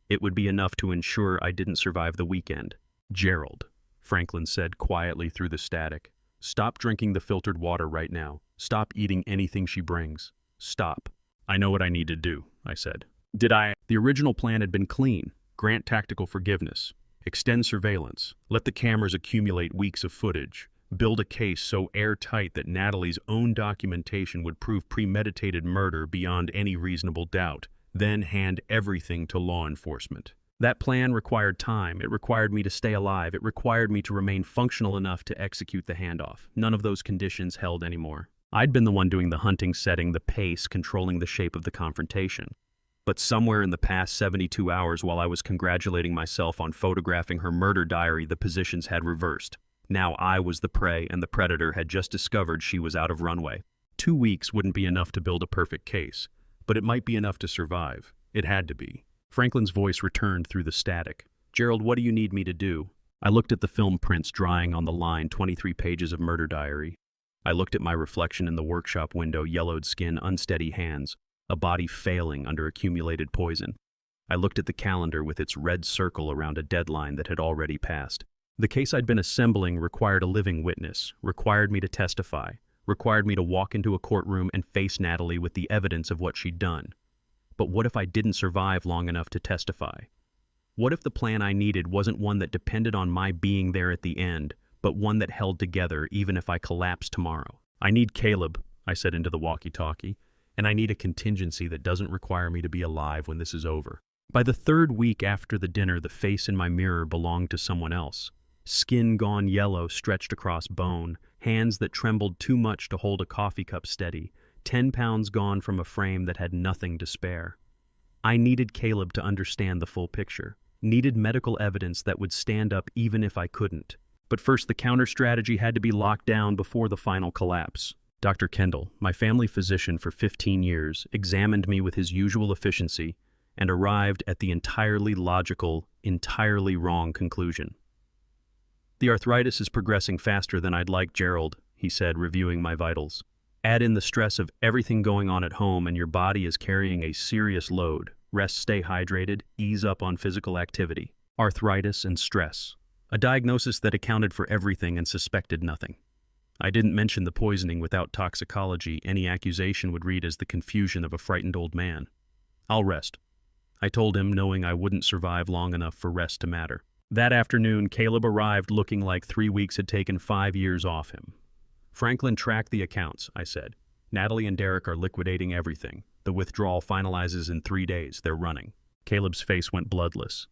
It would be enough to ensure I didn't survive the weekend. Gerald, Franklin said quietly through the static, stop drinking the filtered water right now. Stop eating anything she brings. Stop. I know what I need to do, I said. Did I? The original plan had been clean. Grant tactical forgiveness. Extend surveillance. Let the cameras accumulate weeks of footage. Build a case so airtight that Natalie's own documentation would prove premeditated murder beyond any reasonable doubt. Then hand everything to law enforcement. That plan required time. It required me to stay alive. It required me to remain functional enough to execute the handoff. None of those conditions held anymore. I'd been the one doing the hunting, setting the pace, controlling the shape of the confrontation. But somewhere in the past 72 hours, while I was congratulating myself on photographing her murder diary, the positions had reversed. Now I was the prey, and the predator had just discovered she was out of runway. 2 weeks wouldn't be enough to build a perfect case, but it might be enough to survive. It had to be. Franklin's voice returned through the static. Gerald, what do you need me to do? I looked at the film prints drying on the line, 23 pages of murder diary. I looked at my reflection in the workshop window, yellowed skin, unsteady hands, a body failing under accumulated poison. I looked at the calendar with its red circle around a deadline that had already passed. The case I'd been assembling required a living witness, required me to testify, required me to walk into a courtroom and face Natalie with the evidence of what she'd done. But what if I didn't survive long enough to testify? What if the plan I needed wasn't one that depended on my being there at the end, but one that held together even if I collapsed tomorrow? I need Caleb, I said into the walkie-talkie, and I need a contingency that doesn't require me to be alive when this is over. By the 3rd week after the dinner, the face in my mirror belonged to someone else. Skin gone yellow, stretched across bone, hands that trembled too much to hold a coffee cup steady, 10 pounds gone from a frame that had nothing to spare. I needed Caleb to understand the full picture, needed medical evidence that would stand up even if I couldn't. But first, the counter-strategy had to be locked down before the final collapse. Dr. Kendall, my family physician for 15 years, examined me with his usual efficiency and arrived at the entirely logical, entirely wrong conclusion. The arthritis is progressing faster than I'd like, Gerald, he said, reviewing my vitals. Add in the stress of everything going on at home and your body is carrying a serious load. Rest, stay hydrated, ease up on physical activity. Arthritis and stress. A diagnosis that accounted for everything and suspected nothing. I didn't mention the poisoning. Without toxicology, any accusation would read as the confusion of a frightened old man. I'll rest, I told him, knowing I wouldn't survive long enough for rest to matter. That afternoon, Caleb arrived looking like 3 weeks had taken 5 years off him. Franklin, track the accounts, I said. Natalie and Derek are liquidating everything. The withdrawal finalizes in 3 days. They're running. Caleb's face went bloodless.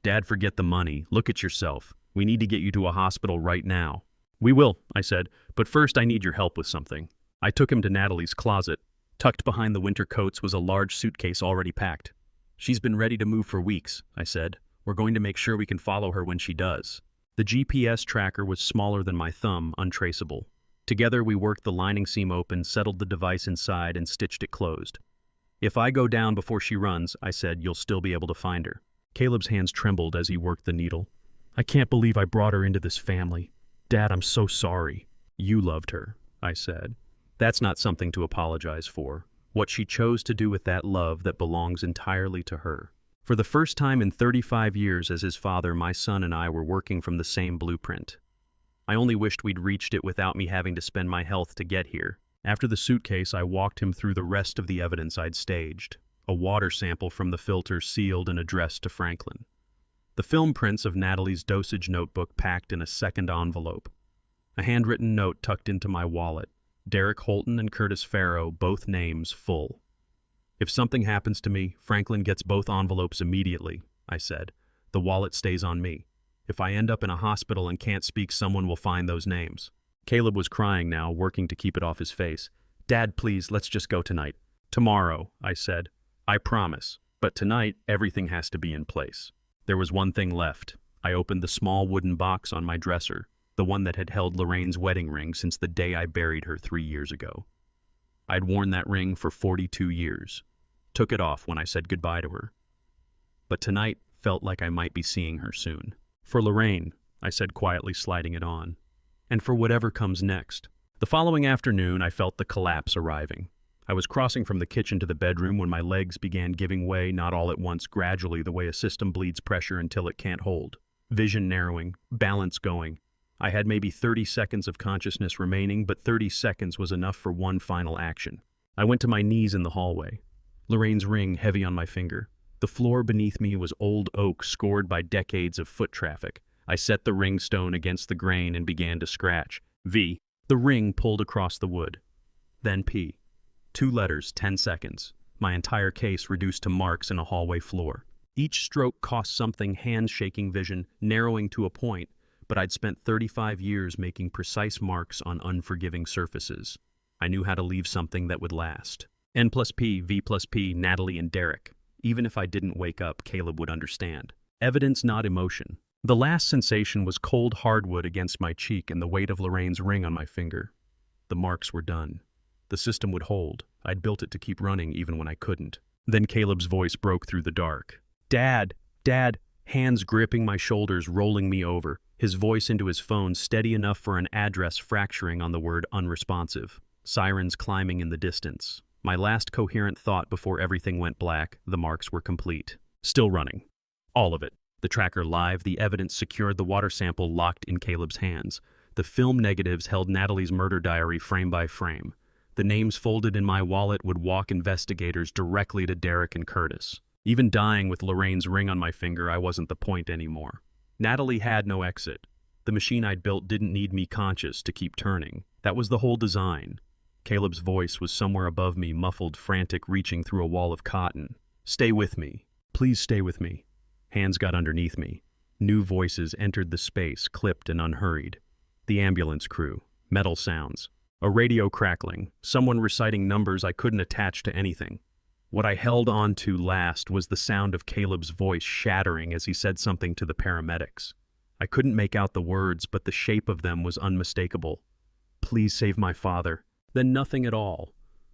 Dad, forget the money. Look at yourself. We need to get you to a hospital right now. We will, I said, but first I need your help with something. I took him to Natalie's closet. Tucked behind the winter coats was a large suitcase already packed. She's been ready to move for weeks, I said. We're going to make sure we can follow her when she does. The GPS tracker was smaller than my thumb, untraceable. Together we worked the lining seam open, settled the device inside, and stitched it closed. If I go down before she runs, I said, you'll still be able to find her. Caleb's hands trembled as he worked the needle. I can't believe I brought her into this family. Dad, I'm so sorry. You loved her, I said. That's not something to apologize for. What she chose to do with that love that belongs entirely to her. For the first time in 35 years as his father, my son and I were working from the same blueprint. I only wished we'd reached it without me having to spend my health to get here. After the suitcase, I walked him through the rest of the evidence I'd staged. A water sample from the filter sealed and addressed to Franklin. The film prints of Natalie's dosage notebook packed in a second envelope. A handwritten note tucked into my wallet. Derek Holton and Curtis Farrow, both names full. If something happens to me, Franklin gets both envelopes immediately, I said. The wallet stays on me. If I end up in a hospital and can't speak, someone will find those names. Caleb was crying now, working to keep it off his face. Dad, please, let's just go tonight. Tomorrow, I said. I promise. But tonight, everything has to be in place. There was one thing left. I opened the small wooden box on my dresser, the one that had held Lorraine's wedding ring since the day I buried her 3 years ago. I'd worn that ring for 42 years. Took it off when I said goodbye to her. But tonight felt like I might be seeing her soon. For Lorraine, I said quietly, sliding it on. And for whatever comes next. The following afternoon, I felt the collapse arriving. I was crossing from the kitchen to the bedroom when my legs began giving way, not all at once, gradually, the way a system bleeds pressure until it can't hold. Vision narrowing, balance going. I had maybe 30 seconds of consciousness remaining, but 30 seconds was enough for one final action. I went to my knees in the hallway. Lorraine's ring heavy on my finger. The floor beneath me was old oak scored by decades of foot traffic. I set the ring stone against the grain and began to scratch. V. The ring pulled across the wood. Then P. 2 letters, 10 seconds. My entire case reduced to marks in a hallway floor. Each stroke cost something, hand-shaking vision, narrowing to a point, but I'd spent 35 years making precise marks on unforgiving surfaces. I knew how to leave something that would last. N plus P, V plus P, Natalie and Derek. Even if I didn't wake up, Caleb would understand. Evidence, not emotion. The last sensation was cold hardwood against my cheek and the weight of Lorraine's ring on my finger. The marks were done. The system would hold. I'd built it to keep running even when I couldn't. Then Caleb's voice broke through the dark. Dad! Dad! Hands gripping my shoulders, rolling me over. His voice into his phone, steady enough for an address fracturing on the word unresponsive. Sirens climbing in the distance. My last coherent thought before everything went black, the marks were complete. Still running. All of it. The tracker live, the evidence secured, the water sample locked in Caleb's hands. The film negatives held Natalie's murder diary frame by frame. The names folded in my wallet would walk investigators directly to Derek and Curtis. Even dying with Lorraine's ring on my finger, I wasn't the point anymore. Natalie had no exit. The machine I'd built didn't need me conscious to keep turning. That was the whole design. Caleb's voice was somewhere above me, muffled, frantic, reaching through a wall of cotton. Stay with me. Please stay with me. Hands got underneath me. New voices entered the space, clipped and unhurried. The ambulance crew. Metal sounds. A radio crackling. Someone reciting numbers I couldn't attach to anything. What I held on to last was the sound of Caleb's voice shattering as he said something to the paramedics. I couldn't make out the words, but the shape of them was unmistakable. Please save my father. Then nothing at all.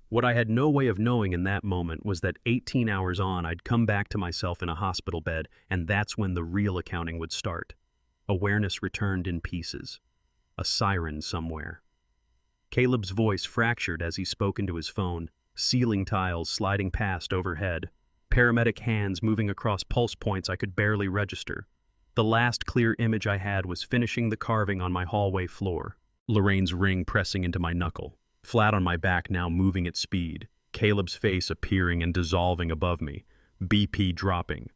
What I had no way of knowing in that moment was that 18 hours on, I'd come back to myself in a hospital bed, and that's when the real accounting would start. Awareness returned in pieces. A siren somewhere. Caleb's voice fractured as he spoke into his phone, ceiling tiles sliding past overhead. paramedic hands moving across pulse points I could barely register. The last clear image I had was finishing the carving on my hallway floor. Lorraine's ring pressing into my knuckle, flat on my back now moving at speed, Caleb's face appearing and dissolving above me, BP dropping.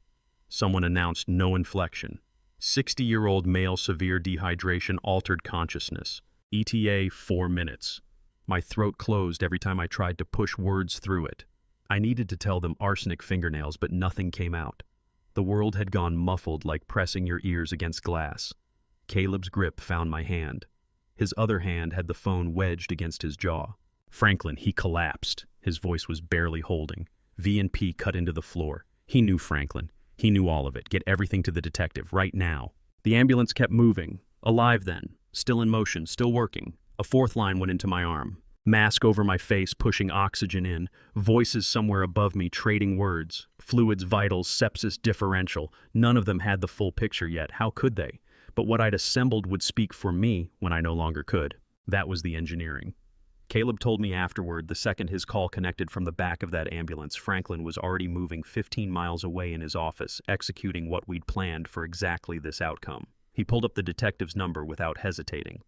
Someone announced no inflection. 60-year-old male severe dehydration altered consciousness. ETA 4 minutes. My throat closed every time I tried to push words through it. I needed to tell them arsenic fingernails, but nothing came out. The world had gone muffled like pressing your ears against glass. Caleb's grip found my hand. His other hand had the phone wedged against his jaw. Franklin, he collapsed. His voice was barely holding. V&P cut into the floor. He knew Franklin. He knew all of it. Get everything to the detective, right now. The ambulance kept moving. Alive then. Still in motion, still working. A fourth line went into my arm. Mask over my face, pushing oxygen in. Voices somewhere above me, trading words. Fluids, vitals, sepsis, differential. None of them had the full picture yet. How could they? But what I'd assembled would speak for me when I no longer could. That was the engineering. Caleb told me afterward, the second his call connected from the back of that ambulance, Franklin was already moving 15 miles away in his office, executing what we'd planned for exactly this outcome. He pulled up the detective's number without hesitating.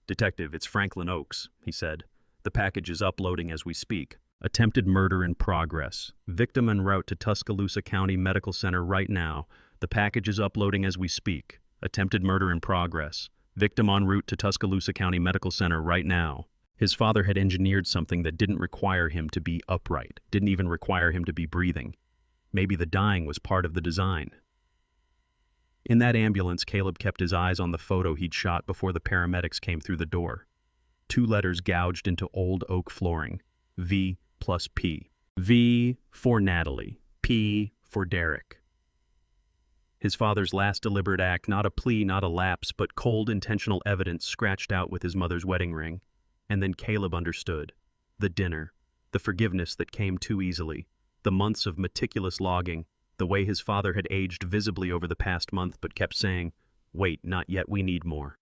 "Detective, it's Franklin Oakes," he said. "The package is uploading as we speak. Attempted murder in progress. Victim en route to Tuscaloosa County Medical Center right now. The package is uploading as we speak. Attempted murder in progress. Victim en route to Tuscaloosa County Medical Center right now." His father had engineered something that didn't require him to be upright, didn't even require him to be breathing. Maybe the dying was part of the design. In that ambulance, Caleb kept his eyes on the photo he'd shot before the paramedics came through the door. 2 letters gouged into old oak flooring. V plus P. V for Natalie. P for Derek. His father's last deliberate act, not a plea, not a lapse, but cold intentional evidence scratched out with his mother's wedding ring. And then Caleb understood. The dinner, the forgiveness that came too easily, the months of meticulous logging, the way his father had aged visibly over the past month but kept saying, "Wait, not yet, we need more."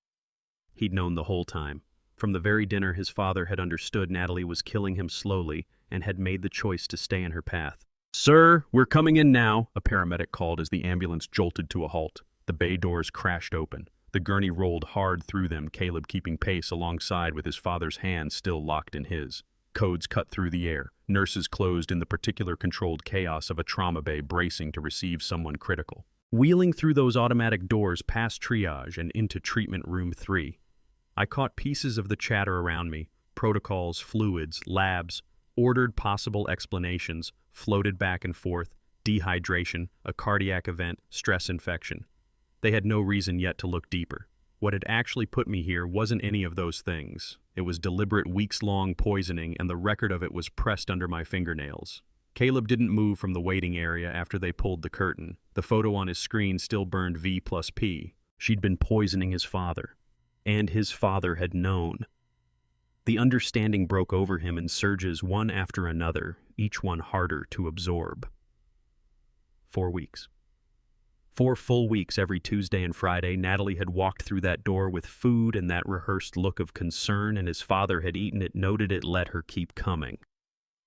He'd known the whole time. From the very dinner his father had understood Natalie was killing him slowly and had made the choice to stay in her path. "Sir, we're coming in now," a paramedic called as the ambulance jolted to a halt. The bay doors crashed open. The gurney rolled hard through them, Caleb keeping pace alongside with his father's hand still locked in his. Codes cut through the air. Nurses closed in the particular controlled chaos of a trauma bay bracing to receive someone critical. Wheeling through those automatic doors past triage and into treatment room 3. I caught pieces of the chatter around me. Protocols, fluids, labs, ordered possible explanations, floated back and forth. Dehydration, a cardiac event, stress infection. They had no reason yet to look deeper. What had actually put me here wasn't any of those things. It was deliberate weeks-long poisoning, and the record of it was pressed under my fingernails. Caleb didn't move from the waiting area after they pulled the curtain. The photo on his screen still burned V plus P. She'd been poisoning his father. And his father had known. The understanding broke over him in surges one after another, each one harder to absorb. 4 weeks. 4 full weeks every Tuesday and Friday, Natalie had walked through that door with food and that rehearsed look of concern, and his father had eaten it, noted it, let her keep coming.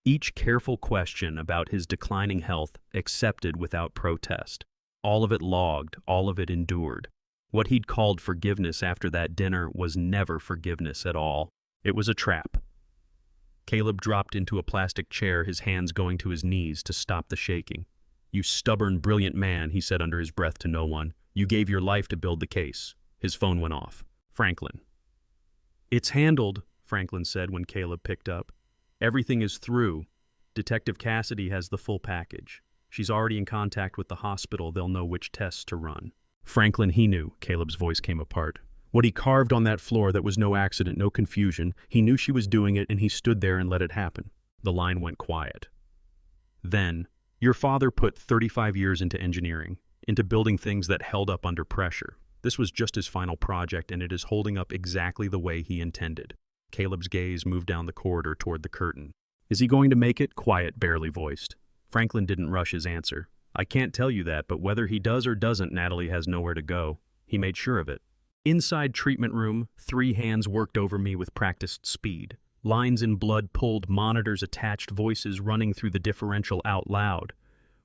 Each careful question about his declining health accepted without protest. All of it logged, all of it endured. What he'd called forgiveness after that dinner was never forgiveness at all. It was a trap. Caleb dropped into a plastic chair, his hands going to his knees to stop the shaking. "You stubborn, brilliant man," he said under his breath to no one. "You gave your life to build the case." His phone went off. Franklin. "It's handled," Franklin said when Caleb picked up. "Everything is through. Detective Cassidy has the full package. She's already in contact with the hospital. They'll know which tests to run." Franklin, he knew. Caleb's voice came apart. What he carved on that floor, that was no accident, no confusion. He knew she was doing it, and he stood there and let it happen. The line went quiet. Then, "Your father put 35 years into engineering, into building things that held up under pressure. This was just his final project, and it is holding up exactly the way he intended." Caleb's gaze moved down the corridor toward the curtain. "Is he going to make it?" Quiet, barely voiced. Franklin didn't rush his answer. "I can't tell you that, but whether he does or doesn't, Natalie has nowhere to go. He made sure of it." Inside treatment room, 3 hands worked over me with practiced speed. Lines in blood pulled, monitors attached, voices running through the differential out loud.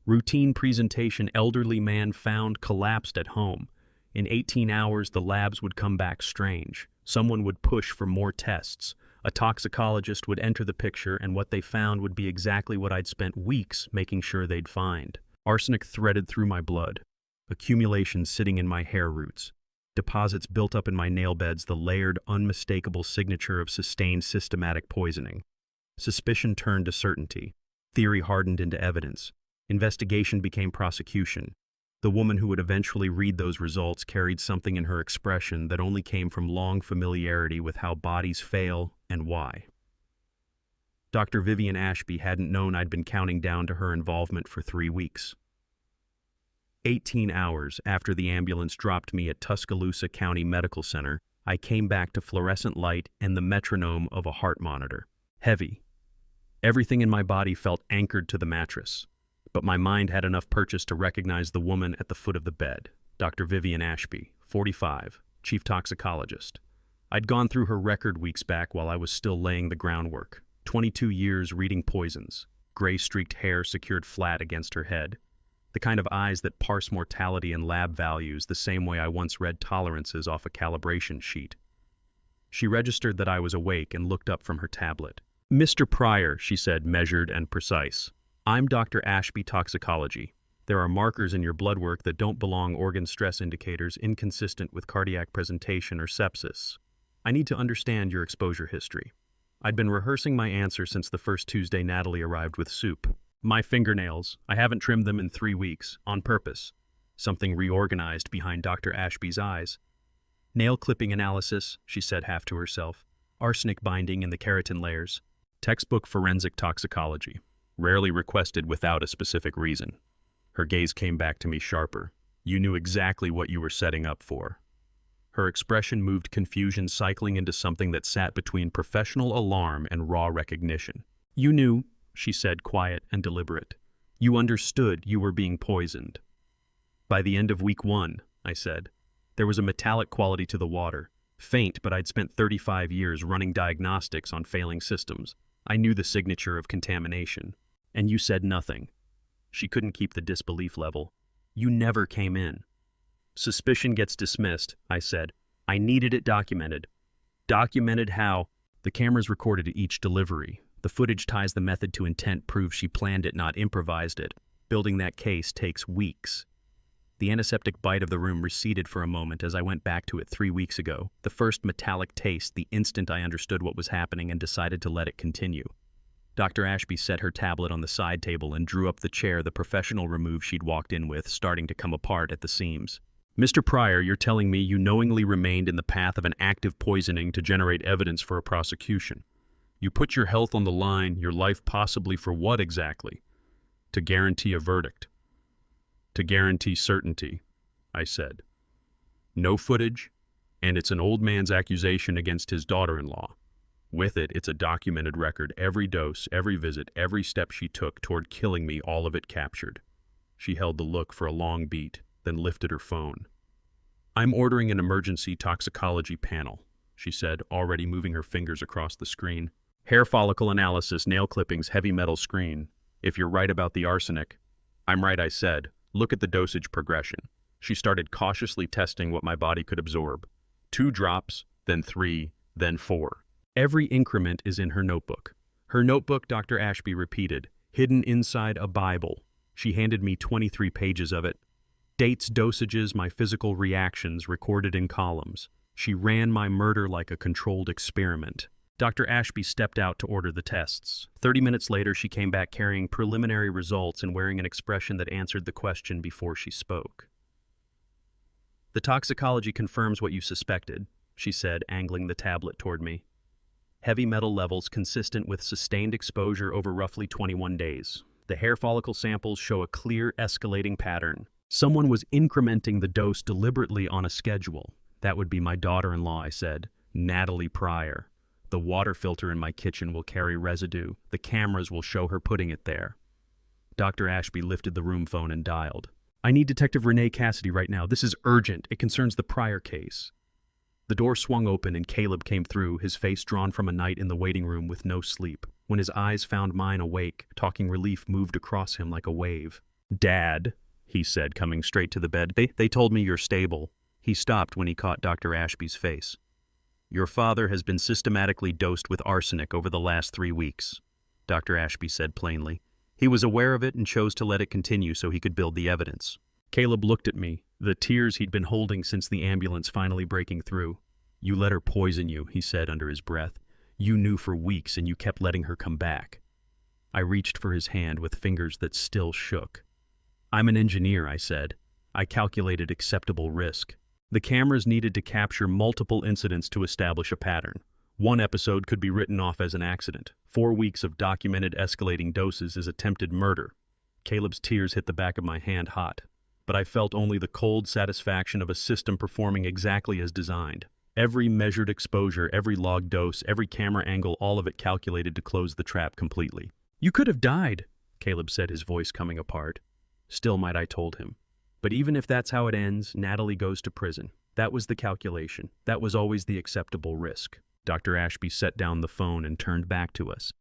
Routine presentation, elderly man found collapsed at home. In 18 hours, the labs would come back strange. Someone would push for more tests. A toxicologist would enter the picture, and what they found would be exactly what I'd spent weeks making sure they'd find. Arsenic threaded through my blood. Accumulations sitting in my hair roots. Deposits built up in my nail beds, the layered, unmistakable signature of sustained systematic poisoning. Suspicion turned to certainty. Theory hardened into evidence. Investigation became prosecution. The woman who would eventually read those results carried something in her expression that only came from long familiarity with how bodies fail and why. Dr. Vivian Ashby hadn't known I'd been counting down to her involvement for 3 weeks. 18 hours after the ambulance dropped me at Tuscaloosa County Medical Center, I came back to fluorescent light and the metronome of a heart monitor. Heavy. Everything in my body felt anchored to the mattress, but my mind had enough purchase to recognize the woman at the foot of the bed, Dr. Vivian Ashby, 45, chief toxicologist. I'd gone through her record weeks back while I was still laying the groundwork. 22 years reading poisons, gray-streaked hair secured flat against her head, the kind of eyes that parse mortality and lab values the same way I once read tolerances off a calibration sheet. She registered that I was awake and looked up from her tablet. "Mr. Pryor," she said, measured and precise. "I'm Dr. Ashby Toxicology. There are markers in your blood work that don't belong, organ stress indicators inconsistent with cardiac presentation or sepsis. I need to understand your exposure history." I'd been rehearsing my answer since the first Tuesday Natalie arrived with soup. "My fingernails. I haven't trimmed them in 3 weeks, on purpose." Something reorganized behind Dr. Ashby's eyes. "Nail clipping analysis," she said half to herself. "Arsenic binding in the keratin layers. Textbook forensic toxicology. Rarely requested without a specific reason." Her gaze came back to me sharper. "You knew exactly what you were setting up for." Her expression moved confusion cycling into something that sat between professional alarm and raw recognition. "You knew," she said, quiet and deliberate. "You understood you were being poisoned." "By the end of week 1, I said. There was a metallic quality to the water. Faint, but I'd spent 35 years running diagnostics on failing systems. I knew the signature of contamination. And you said nothing." She couldn't keep the disbelief level. "You never came in." "Suspicion gets dismissed," I said. "I needed it documented." "Documented how?" "The cameras recorded each delivery. The footage ties the method to intent, proves she planned it, not improvised it. Building that case takes weeks." The antiseptic bite of the room receded for a moment as I went back to it 3 weeks ago. The first metallic taste the instant I understood what was happening and decided to let it continue. Dr. Ashby set her tablet on the side table and drew up the chair the professional remove she'd walked in with, starting to come apart at the seams. "Mr. Pryor, you're telling me you knowingly remained in the path of an active poisoning to generate evidence for a prosecution. You put your health on the line, your life possibly for what exactly? To guarantee a verdict." "To guarantee certainty," I said. "No footage, and it's an old man's accusation against his daughter-in-law. With it, it's a documented record, every dose, every visit, every step she took toward killing me, all of it captured." She held the look for a long beat, then lifted her phone. "I'm ordering an emergency toxicology panel," she said, already moving her fingers across the screen. "Hair follicle analysis, nail clippings, heavy metal screen. If you're right about the arsenic." "I'm right," I said. "Look at the dosage progression." She started cautiously testing what my body could absorb. 2 drops, then 3, then 4. Every increment is in her notebook. Her notebook, Dr. Ashby repeated, hidden inside a Bible. She handed me 23 pages of it. Dates, dosages, my physical reactions recorded in columns. She ran my murder like a controlled experiment. Dr. Ashby stepped out to order the tests. 30 minutes later, she came back carrying preliminary results and wearing an expression that answered the question before she spoke. "The toxicology confirms what you suspected," she said, angling the tablet toward me. "Heavy metal levels consistent with sustained exposure over roughly 21 days. The hair follicle samples show a clear escalating pattern. Someone was incrementing the dose deliberately on a schedule." "That would be my daughter-in-law," I said. "Natalie Pryor. The water filter in my kitchen will carry residue. The cameras will show her putting it there." Dr. Ashby lifted the room phone and dialed. "I need Detective Renee Cassidy right now. This is urgent. It concerns the Pryor case." The door swung open and Caleb came through, his face drawn from a night in the waiting room with no sleep. When his eyes found mine awake, talking relief moved across him like a wave. "Dad," he said, coming straight to the bed, they told me you're stable." He stopped when he caught Dr. Ashby's face. "Your father has been systematically dosed with arsenic over the last 3 weeks," Dr. Ashby said plainly. He was aware of it and chose to let it continue so he could build the evidence. Caleb looked at me, the tears he'd been holding since the ambulance finally breaking through. "You let her poison you," he said under his breath. "You knew for weeks and you kept letting her come back." I reached for his hand with fingers that still shook. "I'm an engineer," I said. "I calculated acceptable risk. The cameras needed to capture multiple incidents to establish a pattern. One episode could be written off as an accident. 4 weeks of documented escalating doses is attempted murder." Caleb's tears hit the back of my hand hot, but I felt only the cold satisfaction of a system performing exactly as designed. Every measured exposure, every logged dose, every camera angle, all of it calculated to close the trap completely. "You could have died," Caleb said, his voice coming apart. "Still might," I told him. "But even if that's how it ends, Natalie goes to prison. That was the calculation. That was always the acceptable risk." Dr. Ashby set down the phone and turned back to us.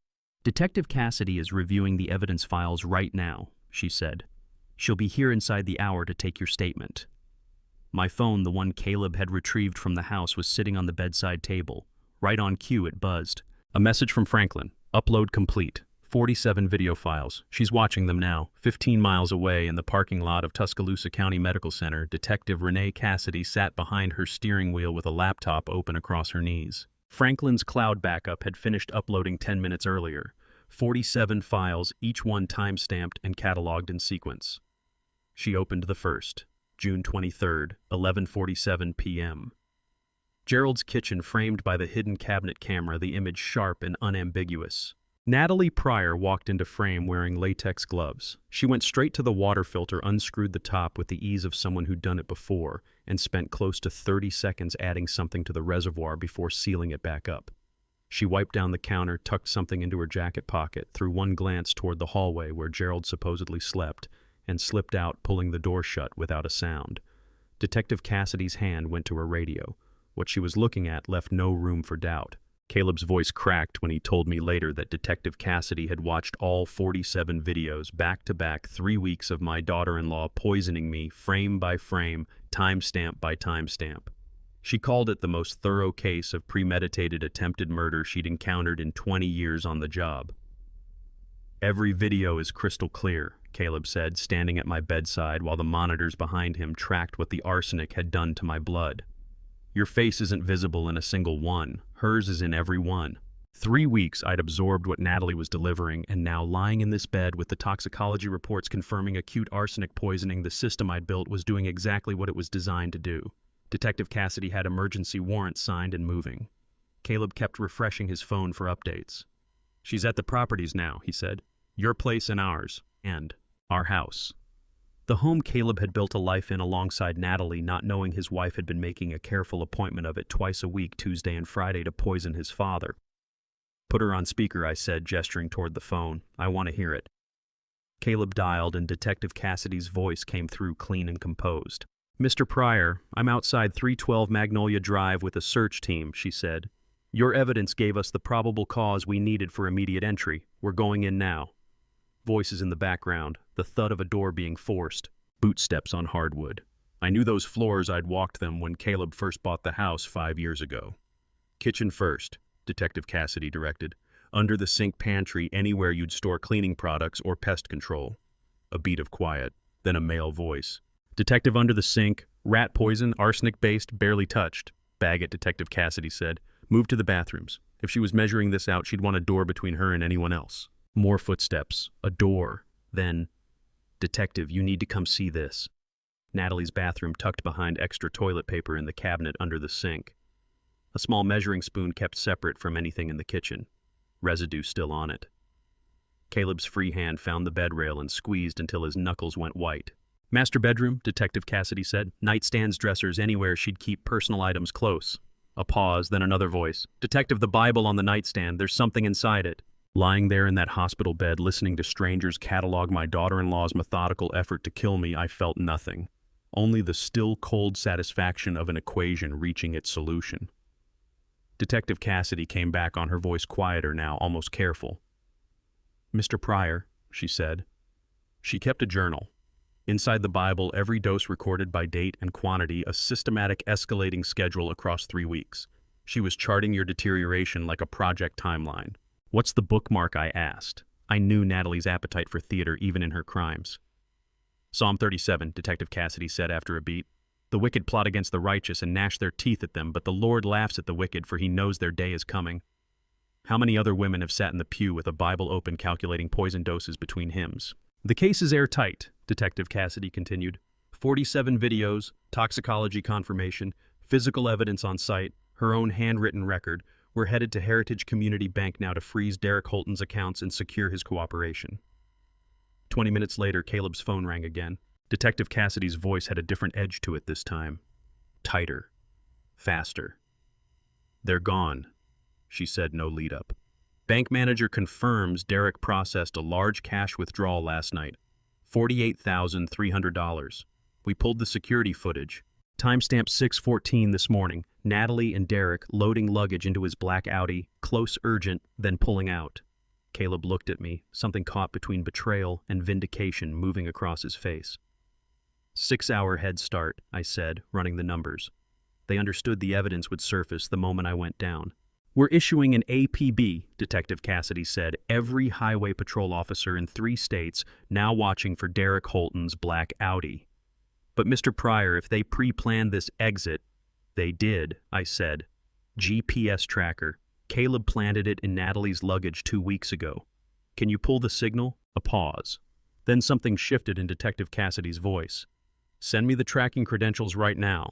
"Detective Cassidy is reviewing the evidence files right now," she said. "She'll be here inside the hour to take your statement." My phone, the one Caleb had retrieved from the house, was sitting on the bedside table. Right on cue, it buzzed. A message from Franklin. "Upload complete. 47 video files. She's watching them now." 15 miles away in the parking lot of Tuscaloosa County Medical Center, Detective Renee Cassidy sat behind her steering wheel with a laptop open across her knees. Franklin's cloud backup had finished uploading 10 minutes earlier. 47 files, each one time-stamped and cataloged in sequence. She opened the first, June 23rd, 11:47 p.m. Gerald's kitchen, framed by the hidden cabinet camera, the image sharp and unambiguous. Natalie Pryor walked into frame wearing latex gloves. She went straight to the water filter, unscrewed the top with the ease of someone who'd done it before, and spent close to 30 seconds adding something to the reservoir before sealing it back up. She wiped down the counter, tucked something into her jacket pocket, threw one glance toward the hallway where Gerald supposedly slept, and slipped out, pulling the door shut without a sound. Detective Cassidy's hand went to her radio. What she was looking at left no room for doubt. Caleb's voice cracked when he told me later that Detective Cassidy had watched all 47 videos back-to-back, 3 weeks of my daughter-in-law poisoning me frame by frame, timestamp by timestamp. She called it the most thorough case of premeditated attempted murder she'd encountered in 20 years on the job. "Every video is crystal clear," Caleb said, standing at my bedside while the monitors behind him tracked what the arsenic had done to my blood. "Your face isn't visible in a single one. Hers is in every one." 3 weeks I'd absorbed what Natalie was delivering, and now lying in this bed with the toxicology reports confirming acute arsenic poisoning, the system I'd built was doing exactly what it was designed to do. Detective Cassidy had emergency warrants signed and moving. Caleb kept refreshing his phone for updates. "She's at the properties now," he said. "Your place and ours. And our house." The home Caleb had built a life in alongside Natalie, not knowing his wife had been making a careful appointment of it twice a week, Tuesday and Friday, to poison his father. "Put her on speaker," I said, gesturing toward the phone. "I want to hear it." Caleb dialed, and Detective Cassidy's voice came through clean and composed. "Mr. Pryor, I'm outside 312 Magnolia Drive with a search team," she said. "Your evidence gave us the probable cause we needed for immediate entry. We're going in now." Voices in the background, the thud of a door being forced, bootsteps on hardwood. I knew those floors. I'd walked them when Caleb first bought the house 5 years ago. "Kitchen first," Detective Cassidy directed. "Under the sink pantry, anywhere you'd store cleaning products or pest control." A beat of quiet, then a male voice. "Detective, under the sink, rat poison, arsenic-based, barely touched." "Bag it," Detective Cassidy said. "Move to the bathrooms. If she was measuring this out, she'd want a door between her and anyone else." More footsteps, a door, then, "Detective, you need to come see this." Natalie's bathroom tucked behind extra toilet paper in the cabinet under the sink. A small measuring spoon kept separate from anything in the kitchen, residue still on it. Caleb's free hand found the bed rail and squeezed until his knuckles went white. "Master bedroom," Detective Cassidy said. "Nightstands, dressers, anywhere she'd keep personal items close." A pause, then another voice. "Detective, the Bible on the nightstand, there's something inside it." Lying there in that hospital bed, listening to strangers catalog my daughter-in-law's methodical effort to kill me, I felt nothing. Only the still, cold satisfaction of an equation reaching its solution. Detective Cassidy came back on, her voice quieter now, almost careful. "Mr. Pryor," she said. She kept a journal, Inside the Bible, every dose recorded by date and quantity, a systematic escalating schedule across 3 weeks. She was charting your deterioration like a project timeline. What's the bookmark, I asked. I knew Natalie's appetite for theater even in her crimes. Psalm 37, Detective Cassidy said after a beat. The wicked plot against the righteous and gnash their teeth at them, but the Lord laughs at the wicked, for he knows their day is coming. How many other women have sat in the pew with a Bible open calculating poison doses between hymns? The case is airtight, Detective Cassidy continued. 47 videos, toxicology confirmation, physical evidence on site, her own handwritten record. We're headed to Heritage Community Bank now to freeze Derek Holton's accounts and secure his cooperation. 20 minutes later, Caleb's phone rang again. Detective Cassidy's voice had a different edge to it this time. Tighter. Faster. They're gone, she said, no lead-up. Bank manager confirms Derek processed a large cash withdrawal last night. $48,300. We pulled the security footage. Timestamp 6:14 this morning. Natalie and Derek loading luggage into his black Audi, close, urgent, then pulling out. Caleb looked at me, something caught between betrayal and vindication moving across his face. 6-hour head start, I said, running the numbers. They understood the evidence would surface the moment I went down. We're issuing an APB, Detective Cassidy said, every highway patrol officer in 3 states now watching for Derek Holton's black Audi. But Mr. Pryor, if they pre-planned this exit, they did, I said. GPS tracker. Caleb planted it in Natalie's luggage 2 weeks ago. Can you pull the signal? A pause. Then something shifted in Detective Cassidy's voice. Send me the tracking credentials right now.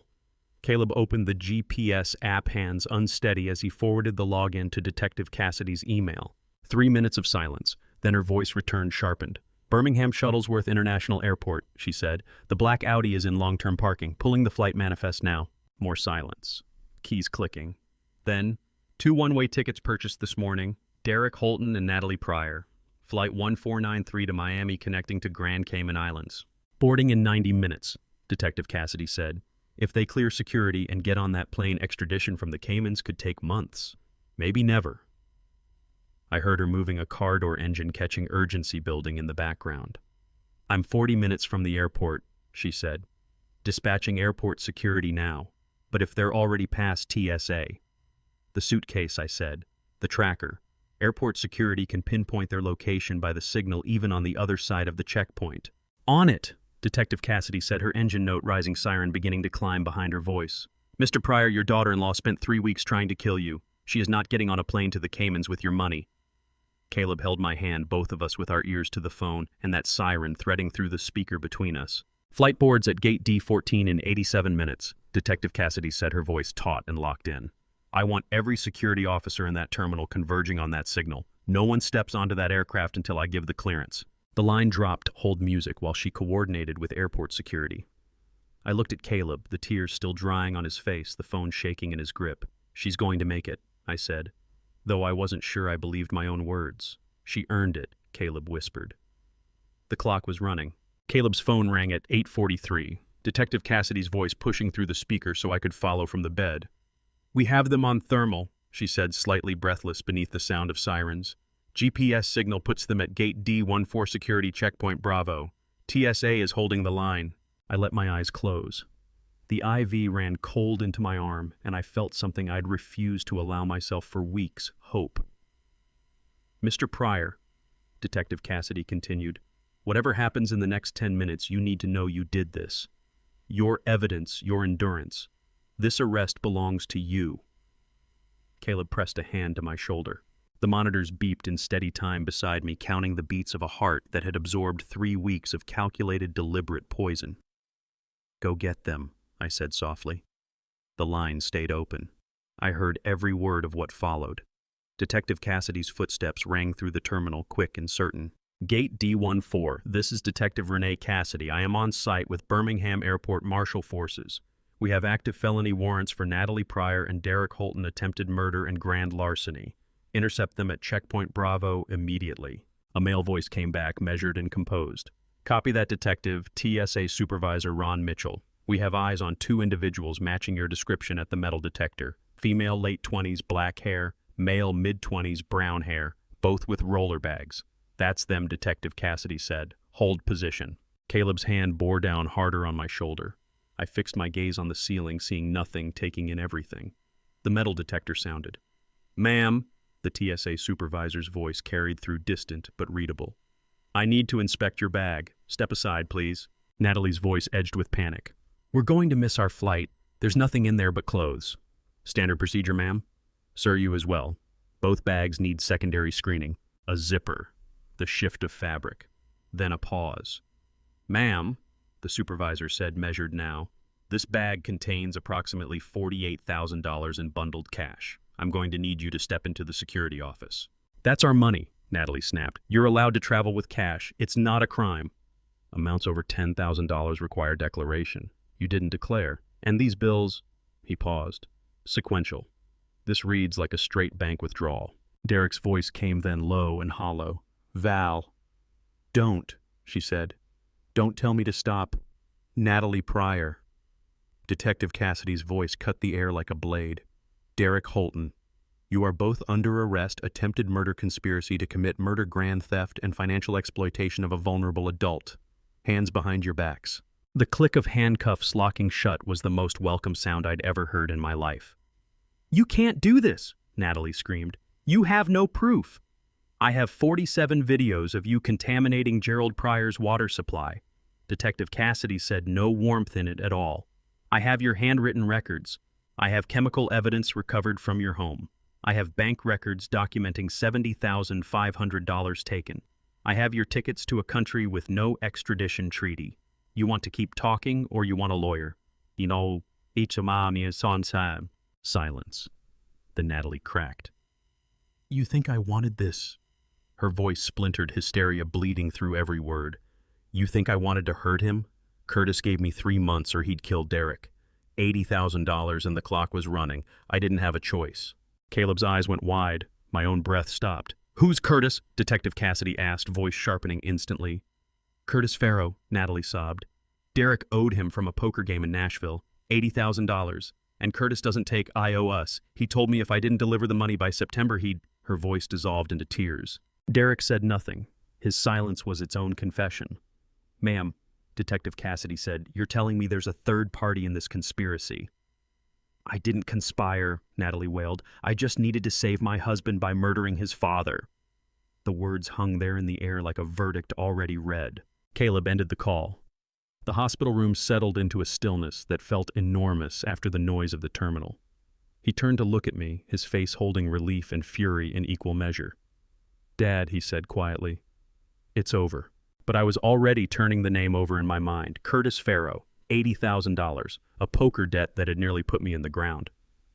Caleb opened the GPS app, hands unsteady as he forwarded the login to Detective Cassidy's email. 3 minutes of silence. Then her voice returned, sharpened. Birmingham Shuttlesworth International Airport, she said. The black Audi is in long-term parking. Pulling the flight manifest now. More silence. Keys clicking. Then, 2 one-way tickets purchased this morning. Derek Holton and Natalie Pryor. Flight 1493 to Miami connecting to Grand Cayman Islands. Boarding in 90 minutes, Detective Cassidy said. If they clear security and get on that plane, extradition from the Caymans could take months. Maybe never. I heard her moving a car door engine, catching urgency building in the background. I'm 40 minutes from the airport, she said. Dispatching airport security now. But if they're already past TSA. The suitcase, I said. The tracker. Airport security can pinpoint their location by the signal even on the other side of the checkpoint. On it, Detective Cassidy said, her engine note rising, siren beginning to climb behind her voice. Mr. Pryor, your daughter-in-law spent 3 weeks trying to kill you. She is not getting on a plane to the Caymans with your money. Caleb held my hand, both of us with our ears to the phone, and that siren threading through the speaker between us. Flight boards at gate D14 in 87 minutes, Detective Cassidy said, her voice taut and locked in. I want every security officer in that terminal converging on that signal. No one steps onto that aircraft until I give the clearance. The line dropped hold music while she coordinated with airport security. I looked at Caleb, the tears still drying on his face, the phone shaking in his grip. She's going to make it, I said, though I wasn't sure I believed my own words. She earned it, Caleb whispered. The clock was running. Caleb's phone rang at 8:43, Detective Cassidy's voice pushing through the speaker so I could follow from the bed. We have them on thermal, she said, slightly breathless beneath the sound of sirens. GPS signal puts them at gate D14 security checkpoint Bravo. TSA is holding the line. I let my eyes close. The IV ran cold into my arm, and I felt something I'd refused to allow myself for weeks, hope. Mr. Pryor, Detective Cassidy continued, whatever happens in the next 10 minutes, you need to know you did this. Your evidence, your endurance. This arrest belongs to you. Caleb pressed a hand to my shoulder. The monitors beeped in steady time beside me, counting the beats of a heart that had absorbed 3 weeks of calculated, deliberate poison. Go get them, I said softly. The line stayed open. I heard every word of what followed. Detective Cassidy's footsteps rang through the terminal, quick and certain. Gate D14, this is Detective Renee Cassidy. I am on site with Birmingham Airport Marshal Forces. We have active felony warrants for Natalie Pryor and Derek Holton attempted murder and grand larceny. Intercept them at checkpoint Bravo immediately. A male voice came back, measured and composed. Copy that, Detective. TSA Supervisor Ron Mitchell. We have eyes on 2 individuals matching your description at the metal detector. Female late 20s, black hair. Male mid-20s, brown hair. Both with roller bags. That's them, Detective Cassidy said. Hold position. Caleb's hand bore down harder on my shoulder. I fixed my gaze on the ceiling, seeing nothing, taking in everything. The metal detector sounded. "Ma'am," the TSA supervisor's voice carried through, distant but readable. "I need to inspect your bag. Step aside, please." Natalie's voice edged with panic. "We're going to miss our flight. There's nothing in there but clothes." "Standard procedure, ma'am." "Sir, you as well. Both bags need secondary screening." A zipper. The shift of fabric. Then a pause. "Ma'am," the supervisor said, measured now, "this bag contains approximately $48,000 in bundled cash. I'm going to need you to step into the security office." "That's our money," Natalie snapped. "You're allowed to travel with cash. It's not a crime." "Amounts over $10,000 require declaration. You didn't declare. And these bills—" He paused. "Sequential. This reads like a straight bank withdrawal." Derek's voice came then low and hollow. "Val." "Don't," she said. "Don't tell me to stop." "Natalie Pryor." Detective Cassidy's voice cut the air like a blade. "Derek Holton, you are both under arrest, attempted murder conspiracy to commit murder, grand theft, and financial exploitation of a vulnerable adult. Hands behind your backs." The click of handcuffs locking shut was the most welcome sound I'd ever heard in my life. "You can't do this," Natalie screamed. "You have no proof." "I have 47 videos of you contaminating Gerald Pryor's water supply." Detective Cassidy said, "No warmth in it at all. I have your handwritten records. I have chemical evidence recovered from your home. I have bank records documenting $70,500 taken. I have your tickets to a country with no extradition treaty. You want to keep talking or you want a lawyer?" "You know, each of mine is on time." Silence. Then Natalie cracked. "You think I wanted this?" Her voice splintered, hysteria bleeding through every word. "You think I wanted to hurt him? Curtis gave me 3 months or he'd kill Derek. $80,000 and the clock was running. I didn't have a choice." Caleb's eyes went wide. My own breath stopped. "Who's Curtis?" Detective Cassidy asked, voice sharpening instantly. "Curtis Farrow," Natalie sobbed. "Derek owed him from a poker game in Nashville. $80,000. And Curtis doesn't take I owe us. He told me if I didn't deliver the money by September, he'd—" Her voice dissolved into tears. Derek said nothing. His silence was its own confession. "Ma'am," Detective Cassidy said, "you're telling me there's a third party in this conspiracy." "I didn't conspire," Natalie wailed. "I just needed to save my husband by murdering his father." The words hung there in the air like a verdict already read. Caleb ended the call. The hospital room settled into a stillness that felt enormous after the noise of the terminal. He turned to look at me, his face holding relief and fury in equal measure. "Dad," he said quietly, "it's over." But I was already turning the name over in my mind. Curtis Farrow, $80,000, a poker debt that had nearly put me in the ground.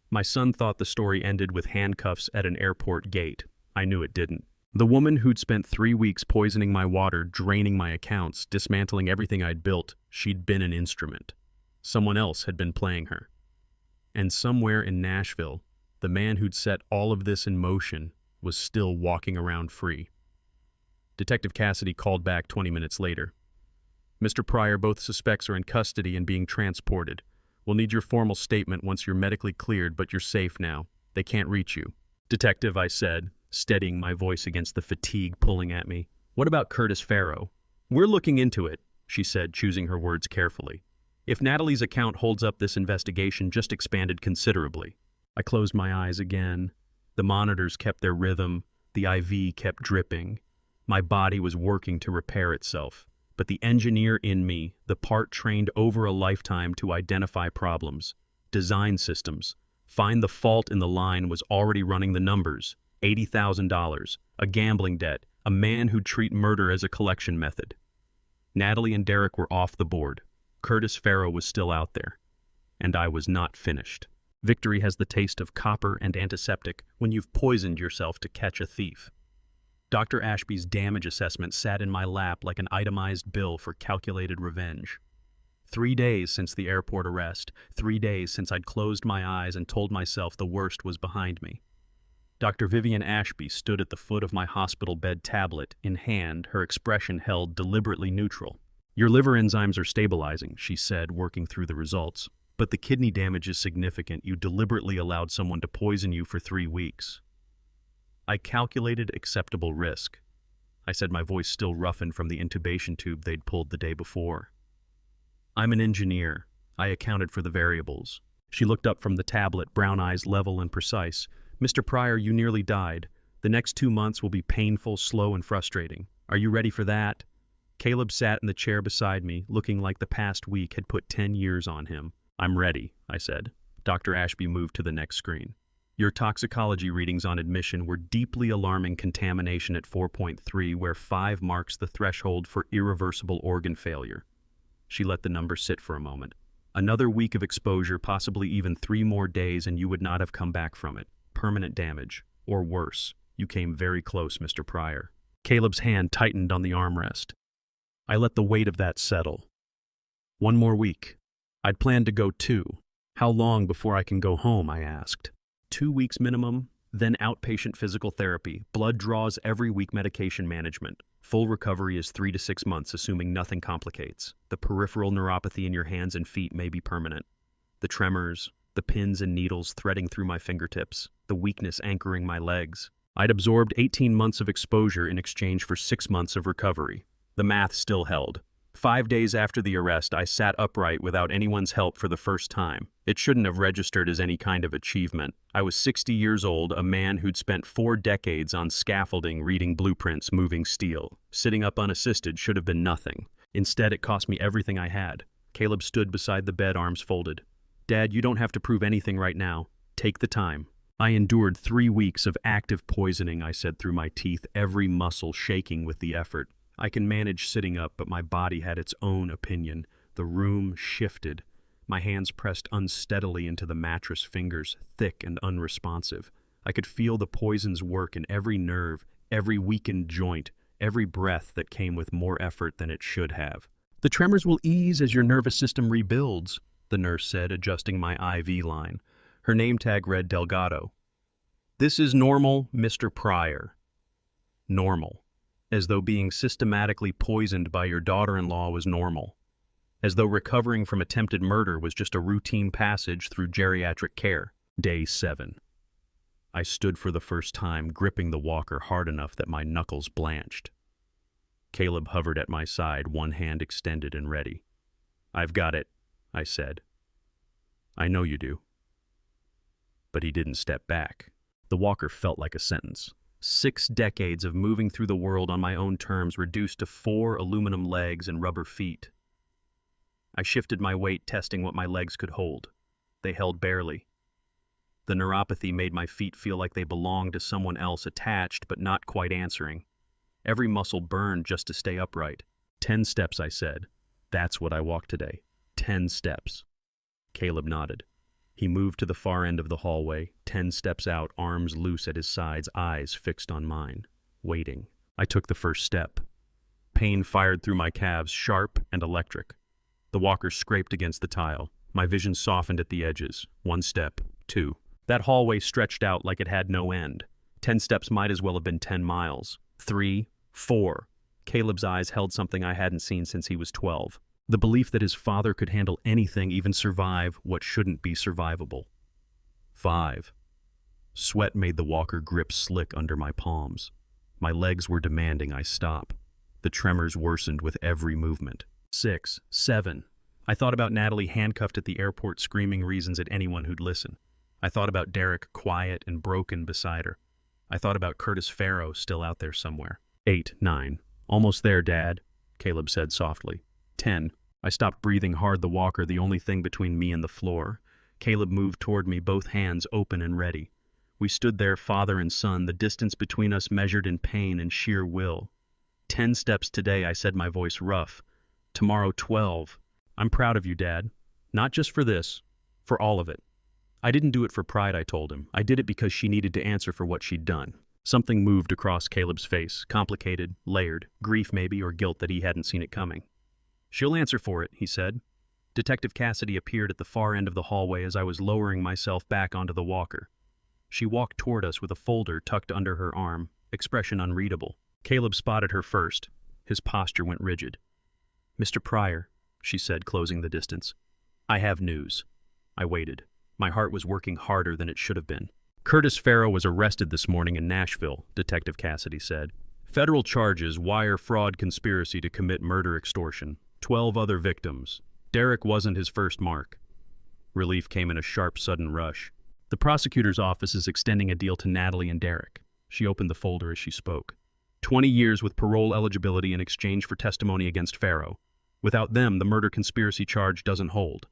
My son thought the story ended with handcuffs at an airport gate. I knew it didn't. The woman who'd spent 3 weeks poisoning my water, draining my accounts, dismantling everything I'd built, she'd been an instrument. Someone else had been playing her. And somewhere in Nashville, the man who'd set all of this in motion was still walking around free. Detective Cassidy called back 20 minutes later. "Mr. Pryor, both suspects are in custody and being transported. We'll need your formal statement once you're medically cleared, but you're safe now. They can't reach you." "Detective," I said, steadying my voice against the fatigue pulling at me. "What about Curtis Farrow?" "We're looking into it," she said, choosing her words carefully. "If Natalie's account holds up, this investigation just expanded considerably." I closed my eyes again. The monitors kept their rhythm. The IV kept dripping. My body was working to repair itself. But the engineer in me, the part trained over a lifetime to identify problems, design systems, find the fault in the line, was already running the numbers. $80,000, a gambling debt, a man who'd treat murder as a collection method. Natalie and Derek were off the board. Curtis Farrow was still out there. And I was not finished. Victory has the taste of copper and antiseptic when you've poisoned yourself to catch a thief. Dr. Ashby's damage assessment sat in my lap like an itemized bill for calculated revenge. 3 days since the airport arrest, 3 days since I'd closed my eyes and told myself the worst was behind me. Dr. Vivian Ashby stood at the foot of my hospital bed, tablet in hand, her expression held deliberately neutral. "Your liver enzymes are stabilizing," she said, working through the results. "But the kidney damage is significant. You deliberately allowed someone to poison you for 3 weeks." I calculated acceptable risk. I said, my voice still roughened from the intubation tube they'd pulled the day before. I'm an engineer. I accounted for the variables. She looked up from the tablet, brown eyes level and precise. Mr. Pryor, you nearly died. The next 2 months will be painful, slow, and frustrating. Are you ready for that? Caleb sat in the chair beside me, looking like the past week had put 10 years on him. I'm ready, I said. Dr. Ashby moved to the next screen. Your toxicology readings on admission were deeply alarming: contamination at 4.3, where 5 marks the threshold for irreversible organ failure. She let the number sit for a moment. Another week of exposure, possibly even 3 more days, and you would not have come back from it. Permanent damage, or worse. You came very close, Mr. Pryor. Caleb's hand tightened on the armrest. I let the weight of that settle. 1 more week. I'd planned to go 2. How long before I can go home, I asked. 2 weeks minimum, then outpatient physical therapy, blood draws every week, medication management. Full recovery is 3 to 6 months, assuming nothing complicates. The peripheral neuropathy in your hands and feet may be permanent. The tremors, the pins and needles threading through my fingertips, the weakness anchoring my legs. I'd absorbed 18 months of exposure in exchange for 6 months of recovery. The math still held. 5 days after the arrest, I sat upright without anyone's help for the first time. It shouldn't have registered as any kind of achievement. I was 60 years old, a man who'd spent 4 decades on scaffolding, reading blueprints, moving steel. Sitting up unassisted should have been nothing. Instead, it cost me everything I had. Caleb stood beside the bed, arms folded. Dad, you don't have to prove anything right now. Take the time. I endured 3 weeks of active poisoning, I said through my teeth, every muscle shaking with the effort. I can manage sitting up, but my body had its own opinion. The room shifted. My hands pressed unsteadily into the mattress, fingers thick and unresponsive. I could feel the poison's work in every nerve, every weakened joint, every breath that came with more effort than it should have. The tremors will ease as your nervous system rebuilds, the nurse said, adjusting my IV line. Her name tag read Delgado. This is normal, Mr. Pryor. Normal. As though being systematically poisoned by your daughter-in-law was normal. As though recovering from attempted murder was just a routine passage through geriatric care. Day 7. I stood for the first time, gripping the walker hard enough that my knuckles blanched. Caleb hovered at my side, one hand extended and ready. I've got it, I said. I know you do. But he didn't step back. The walker felt like a sentence. 6 decades of moving through the world on my own terms reduced to 4 aluminum legs and rubber feet. I shifted my weight, testing what my legs could hold. They held barely. The neuropathy made my feet feel like they belonged to someone else, attached but not quite answering. Every muscle burned just to stay upright. 10 steps, I said. That's what I walked today. 10 steps. Caleb nodded. He moved to the far end of the hallway, 10 steps out, arms loose at his sides, eyes fixed on mine, waiting. I took the first step. Pain fired through my calves, sharp and electric. The walker scraped against the tile. My vision softened at the edges. 1 step, 2. That hallway stretched out like it had no end. 10 steps might as well have been 10 miles. 3, 4. Caleb's eyes held something I hadn't seen since he was 12. The belief that his father could handle anything, even survive what shouldn't be survivable. 5. Sweat made the walker grip slick under my palms. My legs were demanding I stop. The tremors worsened with every movement. 6, 7. I thought about Natalie handcuffed at the airport, screaming reasons at anyone who'd listen. I thought about Derek, quiet and broken beside her. I thought about Curtis Farrow, still out there somewhere. 8, 9. Almost there, Dad, Caleb said softly. 10. I stopped breathing hard, the walker the only thing between me and the floor. Caleb moved toward me, both hands open and ready. We stood there, father and son, the distance between us measured in pain and sheer will. 10 steps today, I said, my voice rough. Tomorrow, 12. I'm proud of you, Dad. Not just for this, for all of it. I didn't do it for pride, I told him. I did it because she needed to answer for what she'd done. Something moved across Caleb's face, complicated, layered, grief maybe, or guilt that he hadn't seen it coming. She'll answer for it, he said. Detective Cassidy appeared at the far end of the hallway as I was lowering myself back onto the walker. She walked toward us with a folder tucked under her arm, expression unreadable. Caleb spotted her first. His posture went rigid. Mr. Pryor, she said, closing the distance. I have news. I waited. My heart was working harder than it should have been. Curtis Farrow was arrested this morning in Nashville, Detective Cassidy said. Federal charges: wire fraud conspiracy to commit murder extortion. 12 other victims. Derek wasn't his first mark. Relief came in a sharp, sudden rush. The prosecutor's office is extending a deal to Natalie and Derek. She opened the folder as she spoke. 20 years with parole eligibility in exchange for testimony against Farrow. Without them, the murder conspiracy charge doesn't hold.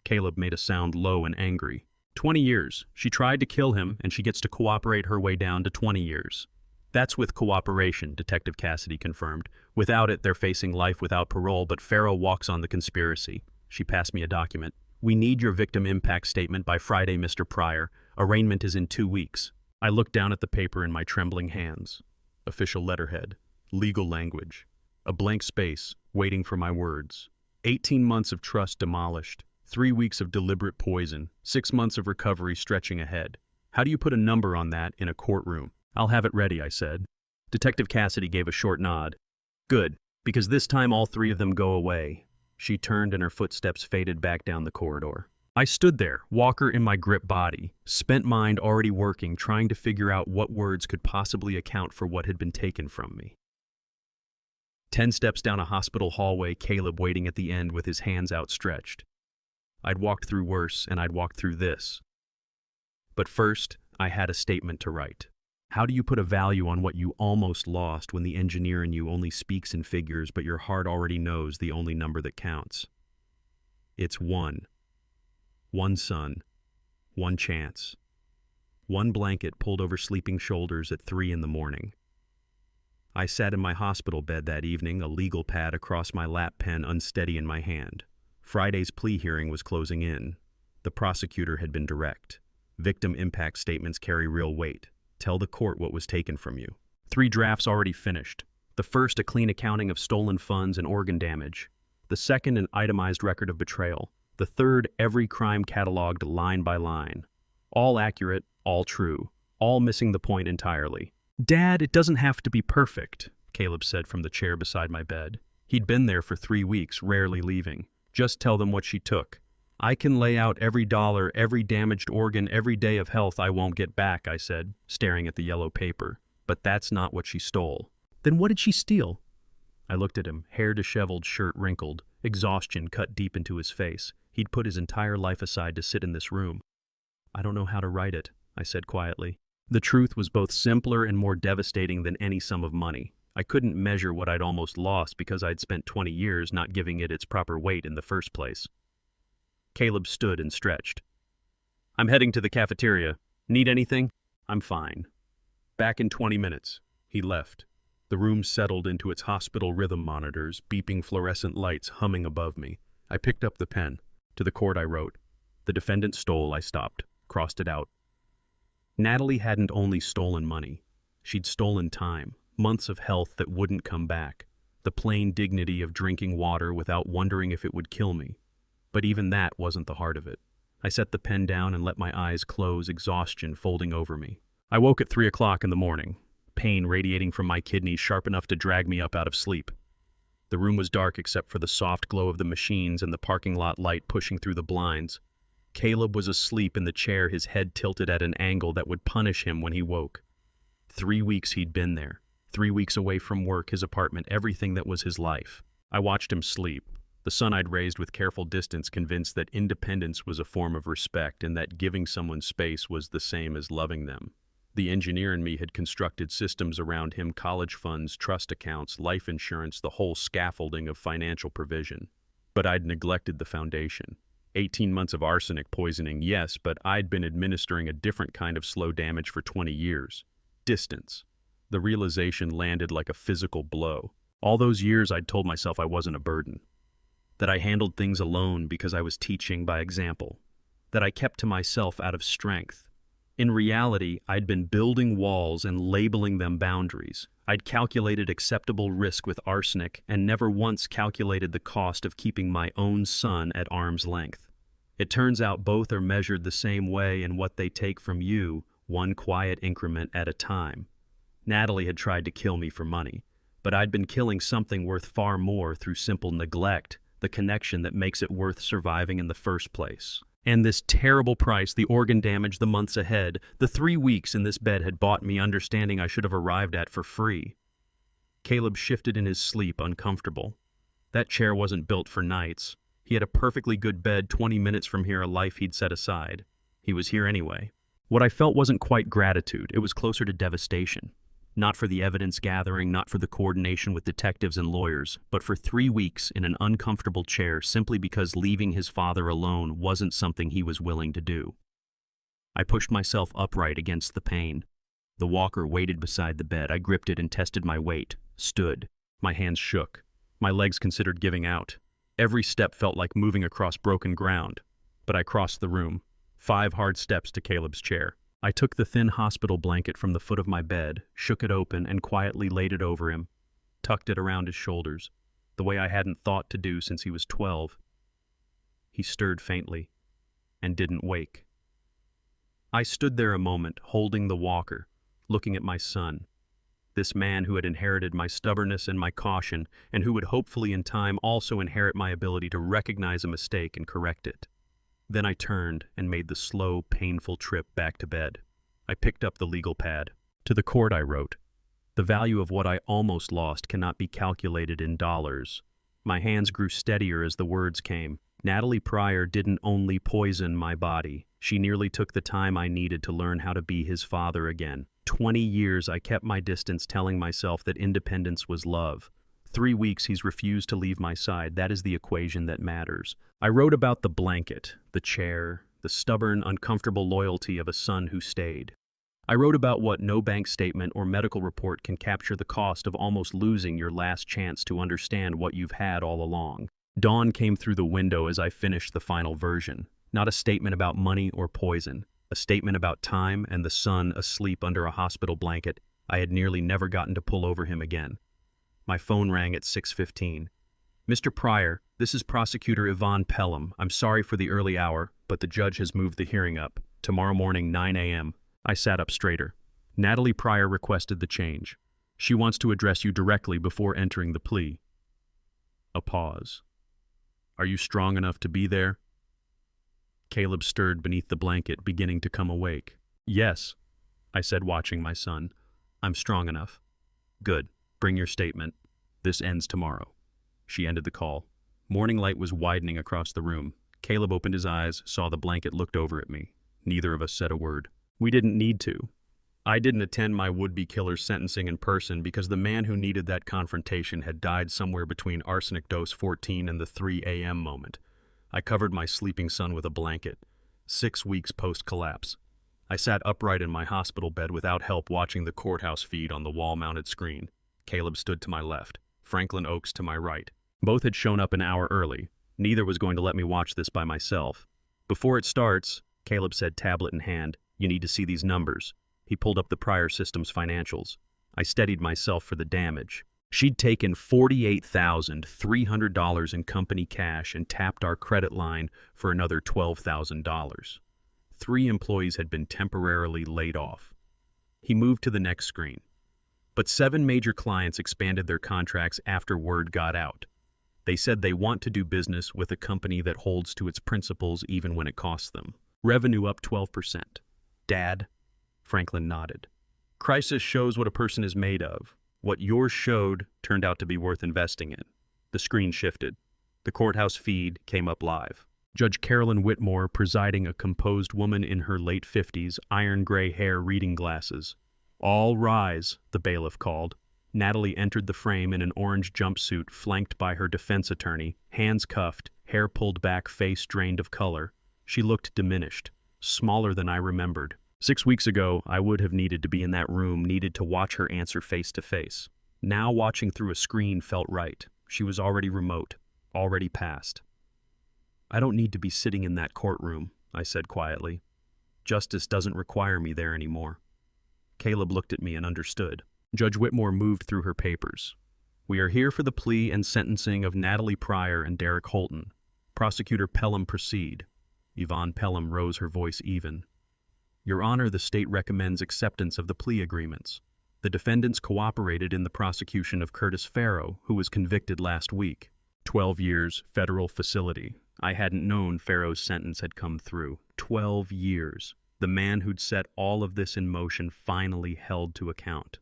Caleb made a sound low and angry. 20 years. She tried to kill him, and she gets to cooperate her way down to 20 years. That's with cooperation, Detective Cassidy confirmed. Without it, they're facing life without parole, but Farrow walks on the conspiracy. She passed me a document. We need your victim impact statement by Friday, Mr. Pryor. Arraignment is in 2 weeks. I looked down at the paper in my trembling hands. Official letterhead. Legal language. A blank space, waiting for my words. 18 months of trust demolished. 3 weeks of deliberate poison. 6 months of recovery stretching ahead. How do you put a number on that in a courtroom? I'll have it ready, I said. Detective Cassidy gave a short nod. Good, because this time all 3 of them go away. She turned and her footsteps faded back down the corridor. I stood there, walker in my grip body, spent mind already working, trying to figure out what words could possibly account for what had been taken from me. 10 steps down a hospital hallway, Caleb waiting at the end with his hands outstretched. I'd walked through worse, and I'd walked through this. But first, I had a statement to write. How do you put a value on what you almost lost when the engineer in you only speaks in figures, but your heart already knows the only number that counts? It's 1. 1 son. 1 chance. 1 blanket pulled over sleeping shoulders at 3 in the morning. I sat in my hospital bed that evening, a legal pad across my lap, pen unsteady in my hand. Friday's plea hearing was closing in. The prosecutor had been direct. Victim impact statements carry real weight. Tell the court what was taken from you. 3 drafts already finished. The first, a clean accounting of stolen funds and organ damage. The second, an itemized record of betrayal. The third, every crime cataloged line by line. All accurate, all true, all missing the point entirely. Dad, it doesn't have to be perfect, Caleb said from the chair beside my bed. He'd been there for 3 weeks, rarely leaving. Just tell them what she took. I can lay out every dollar, every damaged organ, every day of health I won't get back, I said, staring at the yellow paper. But that's not what she stole. Then what did she steal? I looked at him, hair disheveled, shirt wrinkled, exhaustion cut deep into his face. He'd put his entire life aside to sit in this room. I don't know how to write it, I said quietly. The truth was both simpler and more devastating than any sum of money. I couldn't measure what I'd almost lost because I'd spent 20 years not giving it its proper weight in the first place. Caleb stood and stretched. I'm heading to the cafeteria. Need anything? I'm fine. Back in 20 minutes. He left. The room settled into its hospital rhythm monitors, beeping fluorescent lights humming above me. I picked up the pen. To the court I wrote. The defendant stole, I stopped, crossed it out. Natalie hadn't only stolen money. She'd stolen time, months of health that wouldn't come back, the plain dignity of drinking water without wondering if it would kill me. But even that wasn't the heart of it. I set the pen down and let my eyes close, exhaustion folding over me. I woke at 3 o'clock in the morning, pain radiating from my kidneys sharp enough to drag me up out of sleep. The room was dark except for the soft glow of the machines and the parking lot light pushing through the blinds. Caleb was asleep in the chair, his head tilted at an angle that would punish him when he woke. 3 weeks he'd been there. 3 weeks away from work, his apartment, everything that was his life. I watched him sleep. The son I'd raised with careful distance, convinced that independence was a form of respect and that giving someone space was the same as loving them. The engineer in me had constructed systems around him, college funds, trust accounts, life insurance, the whole scaffolding of financial provision. But I'd neglected the foundation. 18 months of arsenic poisoning, yes, but I'd been administering a different kind of slow damage for 20 years. Distance. The realization landed like a physical blow. All those years I'd told myself I wasn't a burden. That I handled things alone because I was teaching by example. That I kept to myself out of strength. In reality, I'd been building walls and labeling them boundaries. I'd calculated acceptable risk with arsenic and never once calculated the cost of keeping my own son at arm's length. It turns out both are measured the same way in what they take from you, one quiet increment at a time. Natalie had tried to kill me for money, but I'd been killing something worth far more through simple neglect, the connection that makes it worth surviving in the first place. And this terrible price, the organ damage, the months ahead, the 3 weeks in this bed had bought me understanding I should have arrived at for free. Caleb shifted in his sleep, uncomfortable. That chair wasn't built for nights. He had a perfectly good bed 20 minutes from here, a life he'd set aside. He was here anyway. What I felt wasn't quite gratitude, it was closer to devastation. Not for the evidence gathering, not for the coordination with detectives and lawyers, but for 3 weeks in an uncomfortable chair simply because leaving his father alone wasn't something he was willing to do. I pushed myself upright against the pain. The walker waited beside the bed. I gripped it and tested my weight. Stood. My hands shook. My legs considered giving out. Every step felt like moving across broken ground. But I crossed the room. 5 hard steps to Caleb's chair. I took the thin hospital blanket from the foot of my bed, shook it open, and quietly laid it over him, tucked it around his shoulders, the way I hadn't thought to do since he was 12. He stirred faintly, and didn't wake. I stood there a moment, holding the walker, looking at my son, this man who had inherited my stubbornness and my caution, and who would hopefully in time also inherit my ability to recognize a mistake and correct it. Then I turned and made the slow, painful trip back to bed. I picked up the legal pad. To the court I wrote, "The value of what I almost lost cannot be calculated in dollars." My hands grew steadier as the words came. Natalie Pryor didn't only poison my body. She nearly took the time I needed to learn how to be his father again. 20 years I kept my distance, telling myself that independence was love. 3 weeks he's refused to leave my side. That is the equation that matters. I wrote about the blanket, the chair, the stubborn, uncomfortable loyalty of a son who stayed. I wrote about what no bank statement or medical report can capture, the cost of almost losing your last chance to understand what you've had all along. Dawn came through the window as I finished the final version. Not a statement about money or poison. A statement about time and the son asleep under a hospital blanket. I had nearly never gotten to pull over him again. My phone rang at 6:15. "Mr. Pryor, this is Prosecutor Yvonne Pelham. I'm sorry for the early hour, but the judge has moved the hearing up. Tomorrow morning, 9 a.m. I sat up straighter. "Natalie Pryor requested the change. She wants to address you directly before entering the plea." A pause. "Are you strong enough to be there?" Caleb stirred beneath the blanket, beginning to come awake. "Yes," I said, watching my son. "I'm strong enough." "Good. Bring your statement. This ends tomorrow." She ended the call. Morning light was widening across the room. Caleb opened his eyes, saw the blanket, looked over at me. Neither of us said a word. We didn't need to. I didn't attend my would-be killer's sentencing in person because the man who needed that confrontation had died somewhere between arsenic dose 14 and the 3 a.m. moment. I covered my sleeping son with a blanket. 6 weeks post-collapse. I sat upright in my hospital bed without help, watching the courthouse feed on the wall-mounted screen. Caleb stood to my left, Franklin Oakes to my right. Both had shown up an hour early. Neither was going to let me watch this by myself. "Before it starts," Caleb said, tablet in hand, "you need to see these numbers." He pulled up the Pryor Systems financials. I steadied myself for the damage. She'd taken $48,300 in company cash and tapped our credit line for another $12,000. 3 employees had been temporarily laid off. He moved to the next screen. But 7 major clients expanded their contracts after word got out. They said they want to do business with a company that holds to its principles even when it costs them. Revenue up 12%. "Dad?" Franklin nodded. "Crisis shows what a person is made of. What yours showed turned out to be worth investing in." The screen shifted. The courthouse feed came up live. Judge Carolyn Whitmore presiding, a composed woman in her late 50s, iron gray hair, reading glasses. "All rise," the bailiff called. Natalie entered the frame in an orange jumpsuit, flanked by her defense attorney, hands cuffed, hair pulled back, face drained of color. She looked diminished, smaller than I remembered. 6 weeks ago, I would have needed to be in that room, needed to watch her answer face to face. Now watching through a screen felt right. She was already remote, already past. "I don't need to be sitting in that courtroom," I said quietly. "Justice doesn't require me there anymore." Caleb looked at me and understood. Judge Whitmore moved through her papers. "We are here for the plea and sentencing of Natalie Pryor and Derek Holton. Prosecutor Pelham, proceed." Yvonne Pelham rose, her voice even. "Your Honor, the state recommends acceptance of the plea agreements. The defendants cooperated in the prosecution of Curtis Farrow, who was convicted last week. 12 years, federal facility. I hadn't known Farrow's sentence had come through. 12 years. The man who'd set all of this in motion finally held to account.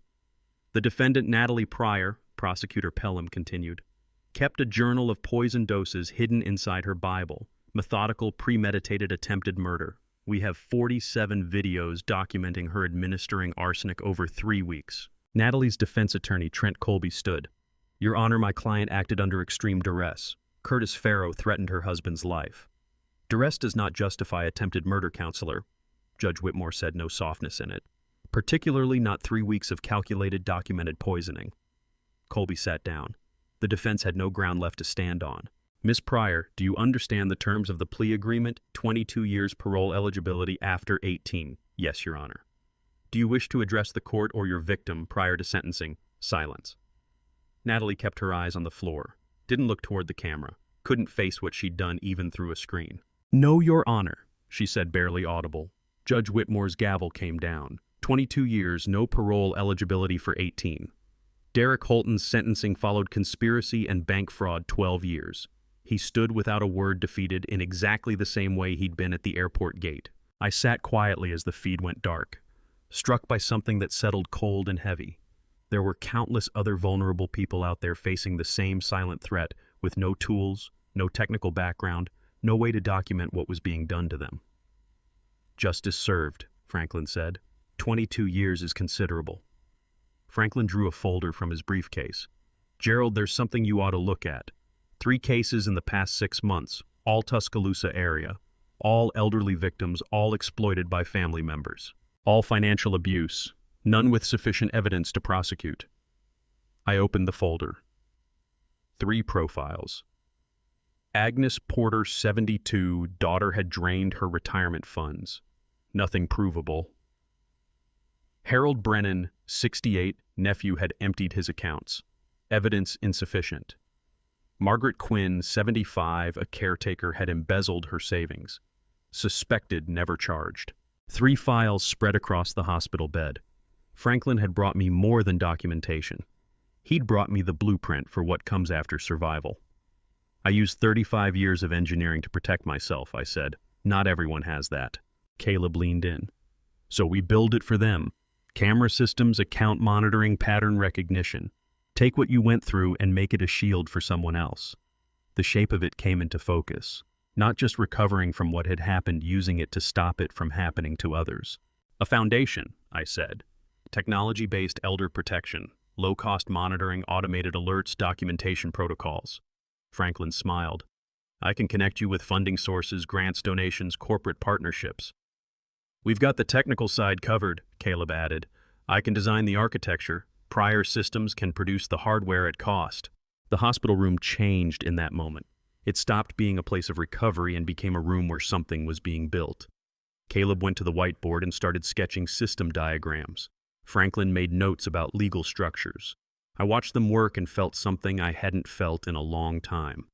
The defendant, Natalie Pryor, Prosecutor Pelham continued. Kept a journal of poison doses hidden inside her Bible. Methodical, premeditated attempted murder. We have 47 videos documenting her administering arsenic over 3 weeks. Natalie's defense attorney, Trent Colby, stood. Your Honor, my client acted under extreme duress. Curtis Farrow threatened her husband's life. Duress does not justify attempted murder, Counselor. Judge Whitmore said, no softness in it. Particularly not 3 weeks of calculated, documented poisoning. Colby sat down. The defense had no ground left to stand on. Miss Pryor, do you understand the terms of the plea agreement? 22 years parole eligibility after 18. Yes, Your Honor. Do you wish to address the court or your victim prior to sentencing? Silence. Natalie kept her eyes on the floor. Didn't look toward the camera. Couldn't face what she'd done even through a screen. No, Your Honor, she said, barely audible. Judge Whitmore's gavel came down. 22 years, no parole eligibility for 18. Derek Holton's sentencing followed conspiracy and bank fraud, 12 years. He stood without a word, defeated in exactly the same way he'd been at the airport gate. I sat quietly as the feed went dark, struck by something that settled cold and heavy. There were countless other vulnerable people out there facing the same silent threat, with no tools, no technical background, no way to document what was being done to them. Justice served, Franklin said. 22 years is considerable. Franklin drew a folder from his briefcase. Gerald, there's something you ought to look at. 3 cases in the past 6 months, all Tuscaloosa area, all elderly victims, all exploited by family members, all financial abuse, none with sufficient evidence to prosecute. I opened the folder. 3 profiles. Agnes Porter, 72, daughter had drained her retirement funds. Nothing provable. Harold Brennan, 68, nephew had emptied his accounts. Evidence insufficient. Margaret Quinn, 75, a caretaker, had embezzled her savings. Suspected, never charged. 3 files spread across the hospital bed. Franklin had brought me more than documentation. He'd brought me the blueprint for what comes after survival. I used 35 years of engineering to protect myself, I said. Not everyone has that. Caleb leaned in. So we build it for them. Camera systems, account monitoring, pattern recognition. Take what you went through and make it a shield for someone else. The shape of it came into focus. Not just recovering from what had happened, using it to stop it from happening to others. A foundation, I said. Technology-based elder protection, low-cost monitoring, automated alerts, documentation protocols. Franklin smiled. I can connect you with funding sources, grants, donations, corporate partnerships. We've got the technical side covered, Caleb added. I can design the architecture. Pryor Systems can produce the hardware at cost. The hospital room changed in that moment. It stopped being a place of recovery and became a room where something was being built. Caleb went to the whiteboard and started sketching system diagrams. Franklin made notes about legal structures. I watched them work and felt something I hadn't felt in a long time.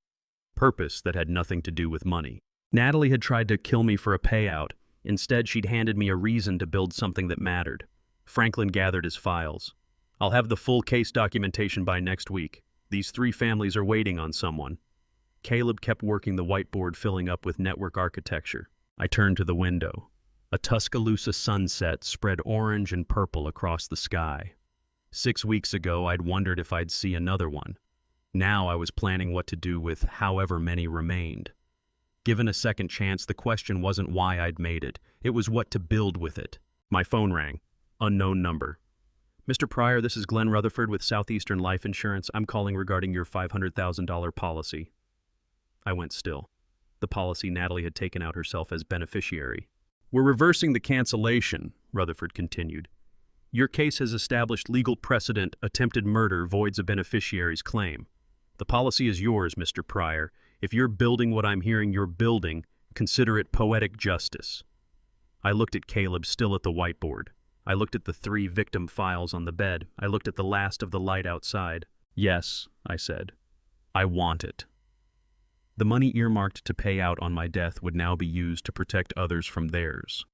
Purpose that had nothing to do with money. Natalie had tried to kill me for a payout. Instead, she'd handed me a reason to build something that mattered. Franklin gathered his files. I'll have the full case documentation by next week. These 3 families are waiting on someone. Caleb kept working the whiteboard, filling up with network architecture. I turned to the window. A Tuscaloosa sunset spread orange and purple across the sky. 6 weeks ago, I'd wondered if I'd see another one. Now I was planning what to do with however many remained. Given a second chance, the question wasn't why I'd made it. It was what to build with it. My phone rang. Unknown number. Mr. Pryor, this is Glenn Rutherford with Southeastern Life Insurance. I'm calling regarding your $500,000 policy. I went still. The policy Natalie had taken out herself as beneficiary. We're reversing the cancellation, Rutherford continued. Your case has established legal precedent. Attempted murder voids a beneficiary's claim. The policy is yours, Mr. Pryor. If you're building what I'm hearing you're building, consider it poetic justice. I looked at Caleb, still at the whiteboard. I looked at the 3 victim files on the bed. I looked at the last of the light outside. Yes, I said. I want it. The money earmarked to pay out on my death would now be used to protect others from theirs.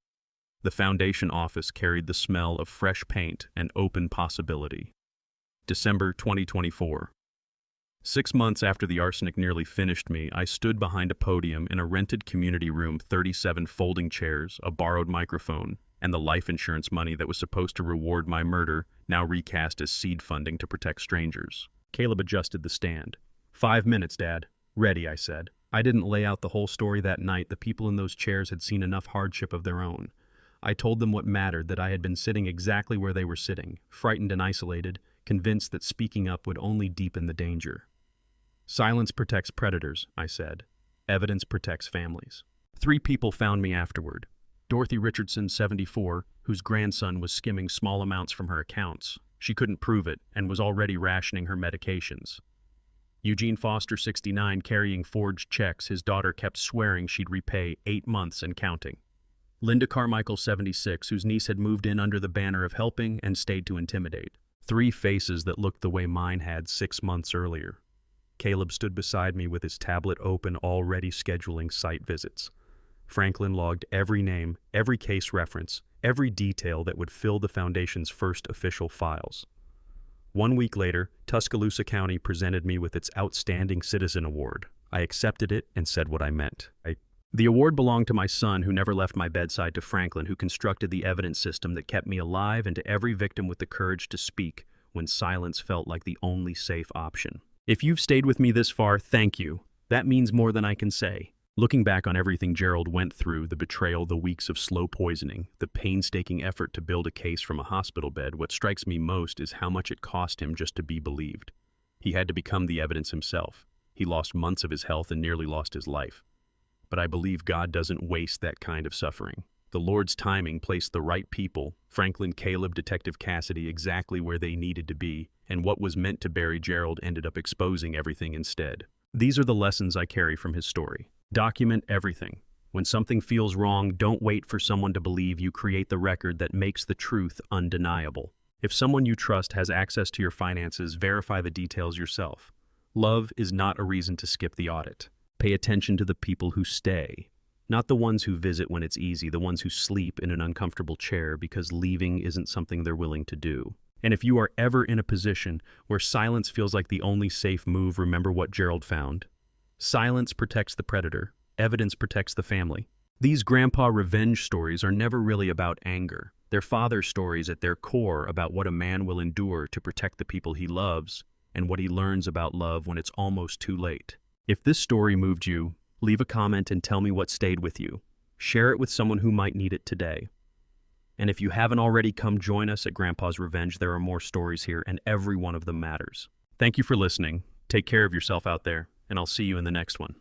The foundation office carried the smell of fresh paint and open possibility. December 2024. 6 months after the arsenic nearly finished me, I stood behind a podium in a rented community room, 37 folding chairs, a borrowed microphone, and the life insurance money that was supposed to reward my murder, now recast as seed funding to protect strangers. Caleb adjusted the stand. 5 minutes, Dad. Ready, I said. I didn't lay out the whole story that night. The people in those chairs had seen enough hardship of their own. I told them what mattered, that I had been sitting exactly where they were sitting, frightened and isolated, convinced that speaking up would only deepen the danger. Silence protects predators, I said. Evidence protects families. 3 people found me afterward. Dorothy Richardson, 74, whose grandson was skimming small amounts from her accounts. She couldn't prove it and was already rationing her medications. Eugene Foster, 69, carrying forged checks. His daughter kept swearing she'd repay 8 months and counting. Linda Carmichael, 76, whose niece had moved in under the banner of helping and stayed to intimidate. 3 faces that looked the way mine had 6 months earlier. Caleb stood beside me with his tablet open, already scheduling site visits. Franklin logged every name, every case reference, every detail that would fill the Foundation's first official files. 1 week later, Tuscaloosa County presented me with its Outstanding Citizen Award. I accepted it and said what I meant. The award belonged to my son, who never left my bedside, to Franklin, who constructed the evidence system that kept me alive, and to every victim with the courage to speak when silence felt like the only safe option. If you've stayed with me this far, thank you. That means more than I can say. Looking back on everything Gerald went through, the betrayal, the weeks of slow poisoning, the painstaking effort to build a case from a hospital bed, what strikes me most is how much it cost him just to be believed. He had to become the evidence himself. He lost months of his health and nearly lost his life. But I believe God doesn't waste that kind of suffering. The Lord's timing placed the right people, Franklin, Caleb, Detective Cassidy, exactly where they needed to be, and what was meant to bury Gerald ended up exposing everything instead. These are the lessons I carry from his story. Document everything. When something feels wrong, don't wait for someone to believe you. Create the record that makes the truth undeniable. If someone you trust has access to your finances, verify the details yourself. Love is not a reason to skip the audit. Pay attention to the people who stay. Not the ones who visit when it's easy, the ones who sleep in an uncomfortable chair because leaving isn't something they're willing to do. And if you are ever in a position where silence feels like the only safe move, remember what Gerald found. Silence protects the predator. Evidence protects the family. These grandpa revenge stories are never really about anger. They're father stories at their core, about what a man will endure to protect the people he loves and what he learns about love when it's almost too late. If this story moved you, leave a comment and tell me what stayed with you. Share it with someone who might need it today. And if you haven't already, come join us at Grandpa's Revenge. There are more stories here, and every one of them matters. Thank you for listening. Take care of yourself out there, and I'll see you in the next one.